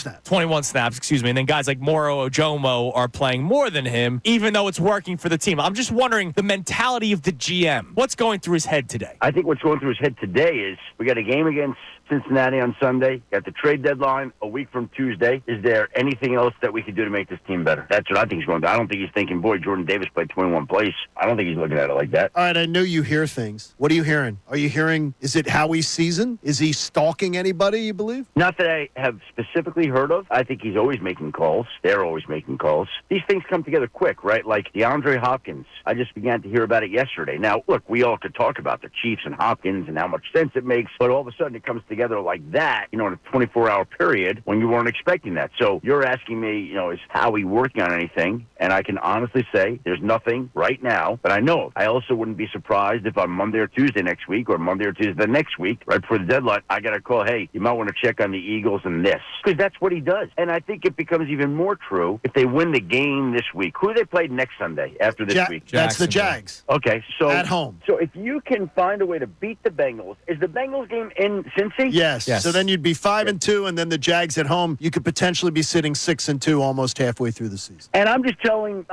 snaps, excuse me. And then guys like Moro Ojomo are playing more than him, even though it's working for the team. I'm just wondering the mentality of the GM. What's going through his head today? I think what's going through his head today is we got a game against Cincinnati on Sunday. Got the trade deadline a week from Tuesday. Is there anything else that we could do to make this team better? That's what I think he's going to do. I don't think he's thinking, boy, Jordan Davis played 21 plays. I don't think he's looking at it like that. All right, I know you hear things. What are you hearing? Are you hearing, is it Howie's season? Is he stalking anybody, you believe? Not that I have specifically heard of. I think he's always making calls. They're always making calls. These things come together quick, right? Like DeAndre Hopkins. I just began to hear about it yesterday. Now, look, we all could talk about the Chiefs and Hopkins and how much sense it makes, but all of a sudden it comes together like that, in a 24-hour period when you weren't expecting that. So you're asking me, is Howie working on anything? And I can honestly say there's nothing right now that I know of. I also wouldn't be surprised if on Monday or Tuesday next week or Monday or Tuesday the next week, right before the deadline, I got a call, hey, you might want to check on the Eagles and this. Because that's what he does. And I think it becomes even more true if they win the game this week. Who they played next Sunday after this week? That's the Jags. Okay, so at home. So if you can find a way to beat the Bengals, is the Bengals game in Cincy? Yes. So then you'd be 5-2, and then the Jags at home, you could potentially be sitting 6-2 almost halfway through the season. And I'm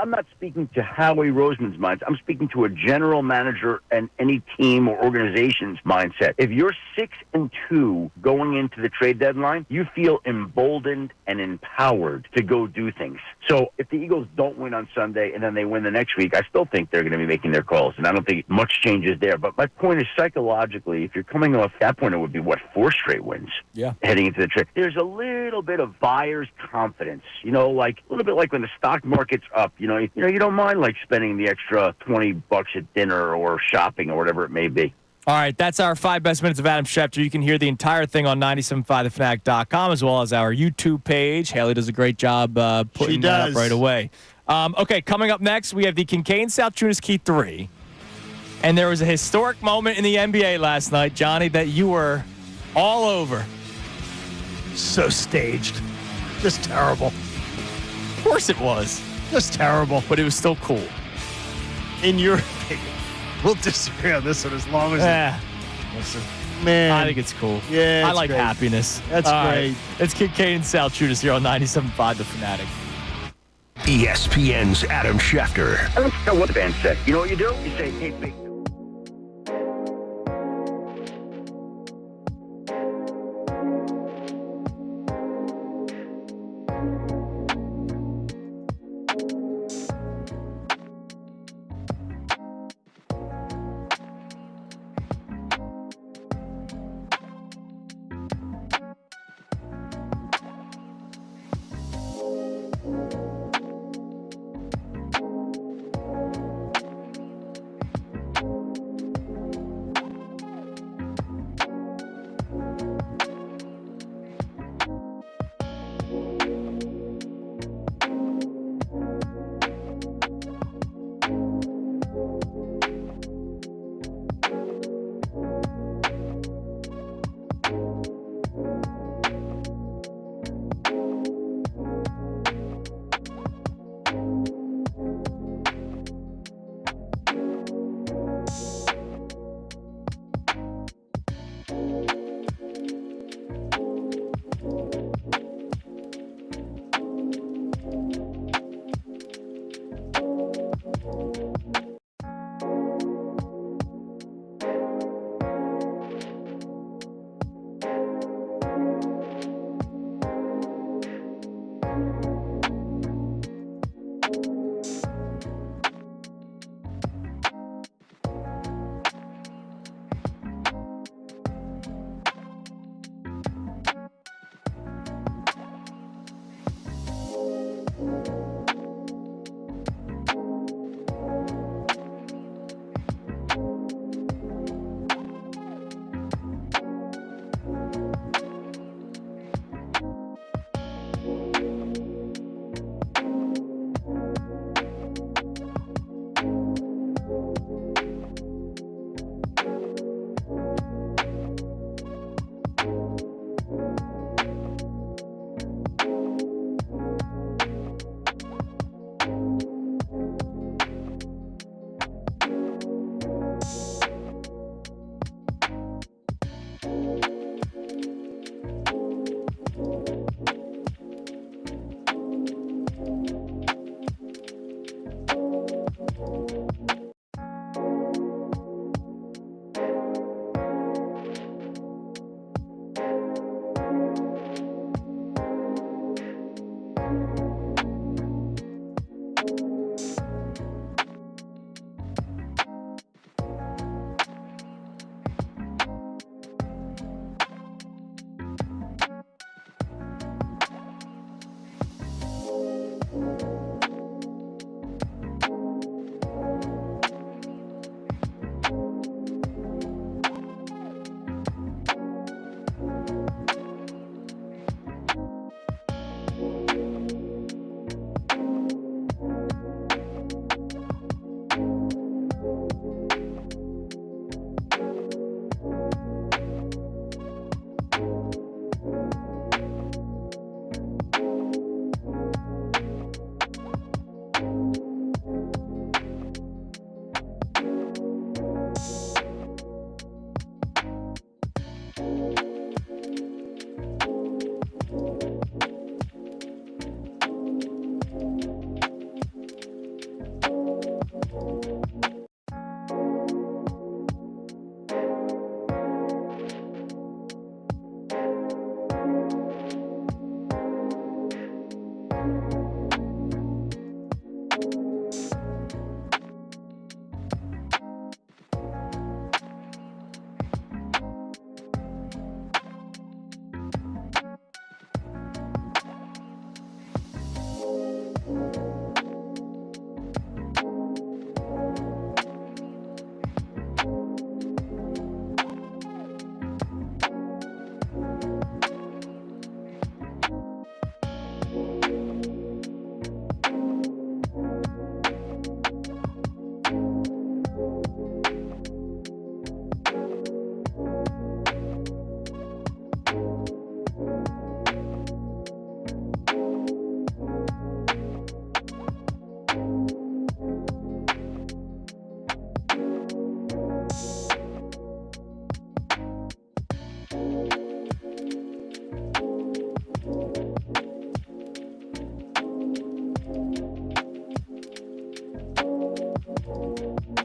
not speaking to Howie Roseman's mind. I'm speaking to a general manager and any team or organization's mindset. If you're 6-2 going into the trade deadline, you feel emboldened and empowered to go do things. So if the Eagles don't win on Sunday and then they win the next week, I still think they're going to be making their calls, and I don't think much changes there. But my point is, psychologically, if you're coming off that point, it would be, 4 straight wins heading into the trade. There's a little bit of buyer's confidence, like a little bit like when the stock market's up, you don't mind like spending the extra $20 at dinner or shopping or whatever it may be. All right, that's our 5 best minutes of Adam Schefter. You can hear the entire thing on 975thefanatic.com as well as our YouTube page. Haley does a great job putting that up right away. Okay, coming up next, we have the Kincade Salciunas Key 3. And there was a historic moment in the NBA last night, Johnny, that you were all over. So staged. Just terrible. Of course it was. Just terrible. But it was still cool. In your opinion. We'll disagree on this one as long as... Listen. Man. I think it's cool. Yeah, I like happiness. That's great. Right. It's Kincade Salciunas here on 97.5 The Fanatic. ESPN's Adam Schefter. I don't care what the band said. You know what you do? You say, hey, big.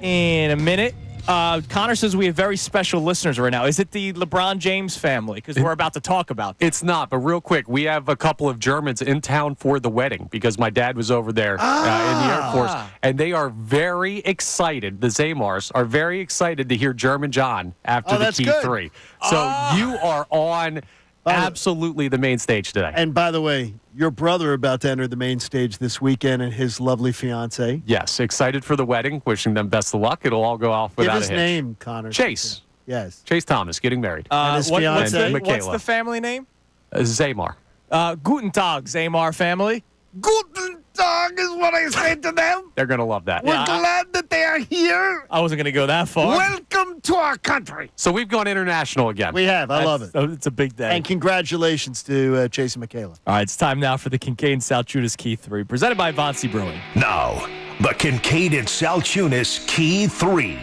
in a minute. Connor says we have very special listeners right now. Is it the LeBron James family? Because we're about to talk about that. It's not, but real quick, we have a couple of Germans in town for the wedding because my dad was over there in the Air Force, and they are very excited. The Zamars are very excited to hear German John after the Key 3. So you are on absolutely the main stage today. And by the way, your brother about to enter the main stage this weekend and his lovely fiance. Yes, excited for the wedding, wishing them best of luck. It'll all go off without a hitch. Give his name, Connor. Chase. Yes. Chase Thomas, getting married. And his fiance. What's the family name? Zamar. Guten Tag, Zamar family. Guten Tag is what I say to them. They're going to love that. We're glad that they are here. I wasn't going to go that far. Welcome to our country. So we've gone international again. We have. I love it. It's a big day. And congratulations to Chase and Michaela. All right, it's time now for the Kincade Salciunas Key 3, presented by Vonsi Brewing. Now, the Kincade Salciunas Key 3.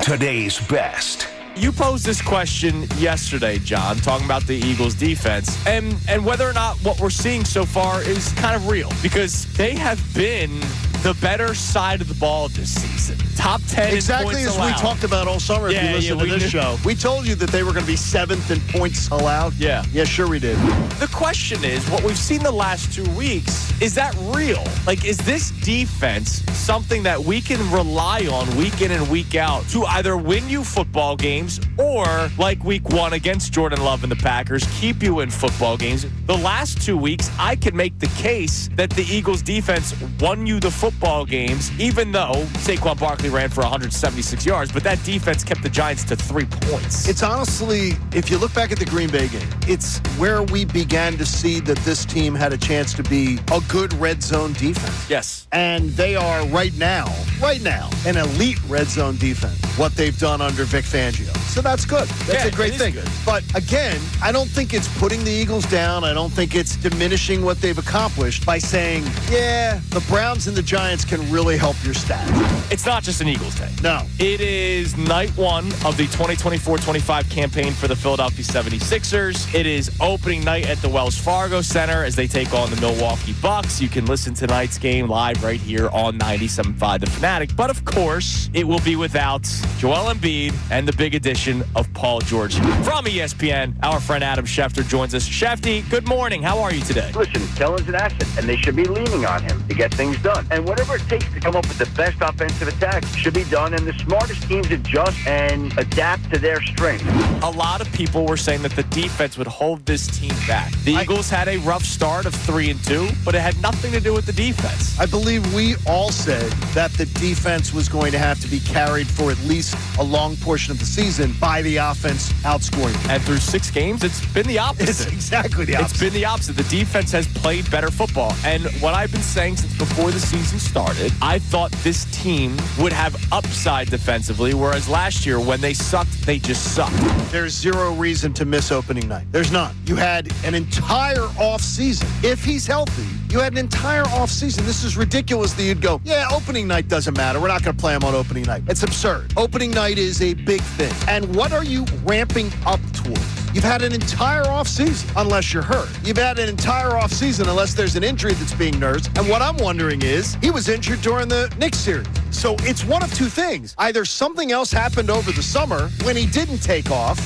Today's best. You posed this question yesterday, John, talking about the Eagles' defense and whether or not what we're seeing so far is kind of real, because they have been the better side of the ball this season. Top 10 exactly in points as allowed. we talked about all summer. If you listen to this show, we told you that they were going to be 7th in points allowed. Yeah, sure we did. The question is, what we've seen the last 2 weeks, is that real? Like, is this defense something that we can rely on week in and week out to either win you football games or, like week 1 against Jordan Love and the Packers, keep you in football games? The last 2 weeks, I could make the case that the Eagles defense won you the football games, even though Saquon Barkley ran for 176 yards, but that defense kept the Giants to 3 points. It's honestly, if you look back at the Green Bay game, it's where we began to see that this team had a chance to be a good red zone defense. Yes. And they are right now, an elite red zone defense, what they've done under Vic Fangio. So that's good. That's a great thing. Good. But again, I don't think it's putting the Eagles down. I don't think it's diminishing what they've accomplished by saying, yeah, the Browns and the Giants can really help your stats. It's not just an Eagles day. No. It is night 1 of the 2024-25 campaign for the Philadelphia 76ers. It is opening night at the Wells Fargo Center as they take on the Milwaukee Bucks. You can listen to tonight's game live right here on 97.5 The Fanatic. But of course, it will be without Joel Embiid and the big addition of Paul George. From ESPN, our friend Adam Schefter joins us. Shefty, good morning. How are you today? Listen, Kellen's an asset, and they should be leaning on him to get things done. And whatever it takes to come up with the best offensive attack should be done, and the smartest teams adjust and adapt to their strengths. A lot of people were saying that the defense would hold this team back. The Eagles had a rough start of 3-2, but it had nothing to do with the defense. I believe we all said that the defense was going to have to be carried for at least a long portion of the season by the offense outscoring. And through 6 games, it's been the opposite. It's exactly the opposite. It's been the opposite. The defense has played better football. And what I've been saying since before the season started, I thought this team would have upside defensively, whereas last year when they sucked, they just sucked. There's zero reason to miss opening night. There's none. You had an entire offseason. If he's healthy, you had an entire offseason. This is ridiculous that you'd go, yeah, opening night doesn't matter. We're not going to play him on opening night. It's absurd. Opening night is a big thing. And what are you ramping up towards? You've had an entire offseason, unless you're hurt. You've had an entire offseason unless there's an injury that's being nursed. And what I'm wondering is, he was injured during the Knicks series. So it's one of two things. Either something else happened over the summer when he didn't take off,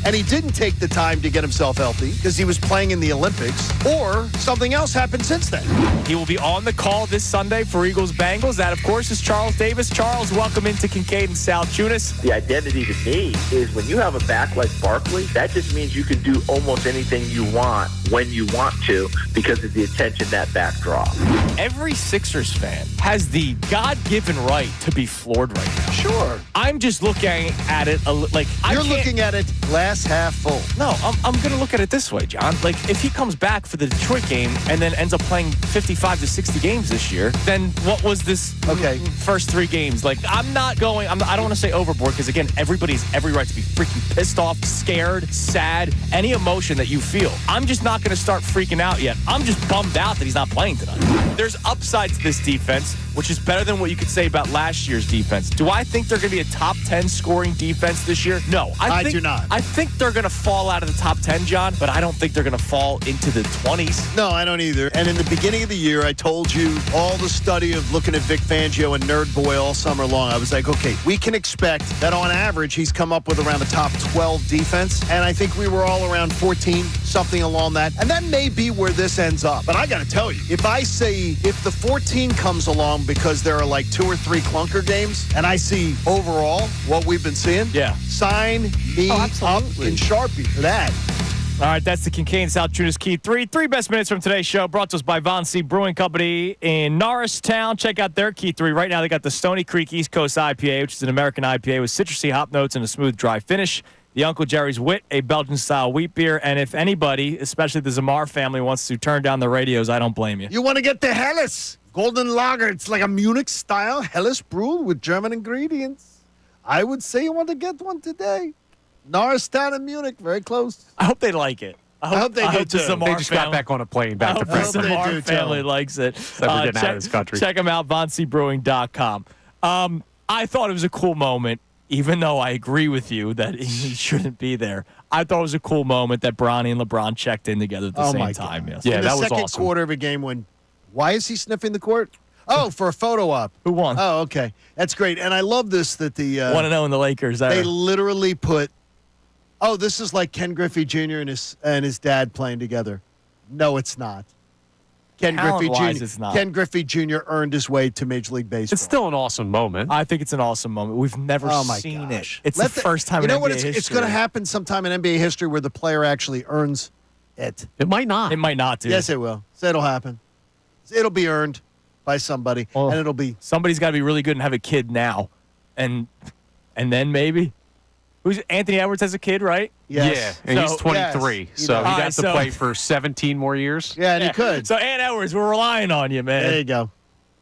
and he didn't take the time to get himself healthy because he was playing in the Olympics, or something else happened since then. He will be on the call this Sunday for Eagles-Bengals. That, of course, is Charles Davis. Charles, welcome into Kincade and Salciunas. The identity to me is when you have a back like Barkley, that just means you can do almost anything you want when you want to because of the attention that back draws. Every Sixers fan has the God-given right to be floored right now. Sure. I'm just looking at it like you're looking at it glass half full. No, I'm going to look at it this way, John. Like, if he comes back for the Detroit game and then ends up playing 55 to 60 games this year, then what was this first 3 games? Like, I don't want to say overboard because, again, everybody has every right to be freaking pissed off, scared, sad, any emotion that you feel. I'm just not going to start freaking out yet. I'm just bummed out that he's not playing tonight. there's upside to this defense, which is better than what you could say about last year's defense. Do I think they're going to be a top 10 scoring defense this year? No. I do not. I think they're going to fall out of the top 10, John, but I don't think they're going to fall into the 20s. No, I don't either. And in the beginning of the year, I told you all the study of looking at Vic Fangio and Nerd Boy all summer long. I was like, okay, we can expect that on average, he's come up with around the top 12 defense. And I think we were all around 14, something along that. And that may be where this ends up. But I got to tell you, if the 14 comes along because there are like 2 or 3 clunker games, and I see overall what we've been seeing, sign me up in Sharpie for that. All right, that's the Kincade Salciunas Key 3. 3 best minutes from today's show brought to us by Von C. Brewing Company in Norristown. Check out their Key 3. Right now they got the Stony Creek East Coast IPA, which is an American IPA with citrusy hop notes and a smooth, dry finish. The Uncle Jerry's Wit, a Belgian-style wheat beer. And if anybody, especially the Zamar family, wants to turn down the radios, I don't blame you. You want to get the Helles Golden Lager. It's like a Munich-style Helles brewed with German ingredients. I would say you want to get one today. Norristown and Munich, very close. I hope they like it. I hope they do, too. They just got back on a plane back to France. The Zamar family likes it. Never getting out of this country. Check them out, VonCBrewing.com. I thought it was a cool moment, even though I agree with you that he shouldn't be there. I thought it was a cool moment that Bronny and LeBron checked in together at the same time. Yes. Yeah, in that the was second awesome. quarter of a game when, why is he sniffing the court? Oh, for a photo op. Who won? Oh, okay. That's great. And I love this that the 1-0 in the Lakers. They literally put, oh, this is like Ken Griffey Jr. and his dad playing together. No, it's not. Ken Griffey Jr. earned his way to Major League Baseball. It's still an awesome moment. I think it's an awesome moment. We've never seen it. It's the first time you know in what? NBA history. It's going to happen sometime in NBA history where the player actually earns it. It might not. It might not, dude. Yes, it will. So it'll happen. It'll be earned by somebody, and it'll be somebody's got to be really good and have a kid now, and then maybe Anthony Edwards has a kid, right? Yes. Yeah, and he's 23, so he got to play for 17 more years. Yeah, and he could. So, Aunt Edwards, we're relying on you, man. There you go.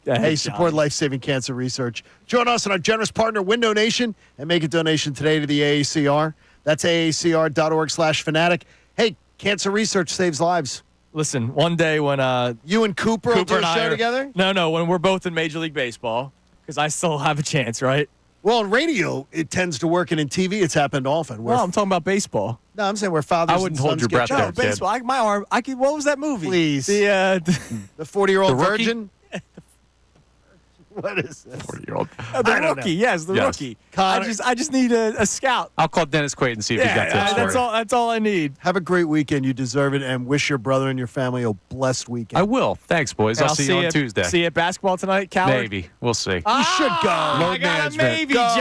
Hey, support life-saving cancer research. Join us and our generous partner, Window Nation, and make a donation today to the AACR. That's aacr.org/fanatic. Hey, cancer research saves lives. Listen, one day when you and Cooper will do a show together? No, when we're both in Major League Baseball, because I still have a chance, right? Well, in radio, it tends to work, and in TV, it's happened often. No, I'm talking about baseball. No, I'm saying where fathers I wouldn't hold your breath there, baseball. My arm. What was that movie? Please. The 40-year-old virgin? What is this? 40-year-old. The rookie. Yes, the rookie. I just need a scout. I'll call Dennis Quaid and see if he's got tips for it. That's all I need. Have a great weekend. You deserve it, and wish your brother and your family a blessed weekend. I will. Thanks, boys. I'll see you on Tuesday. See you at basketball tonight, Coward? Maybe. We'll see. You should go. I got a maybe, John.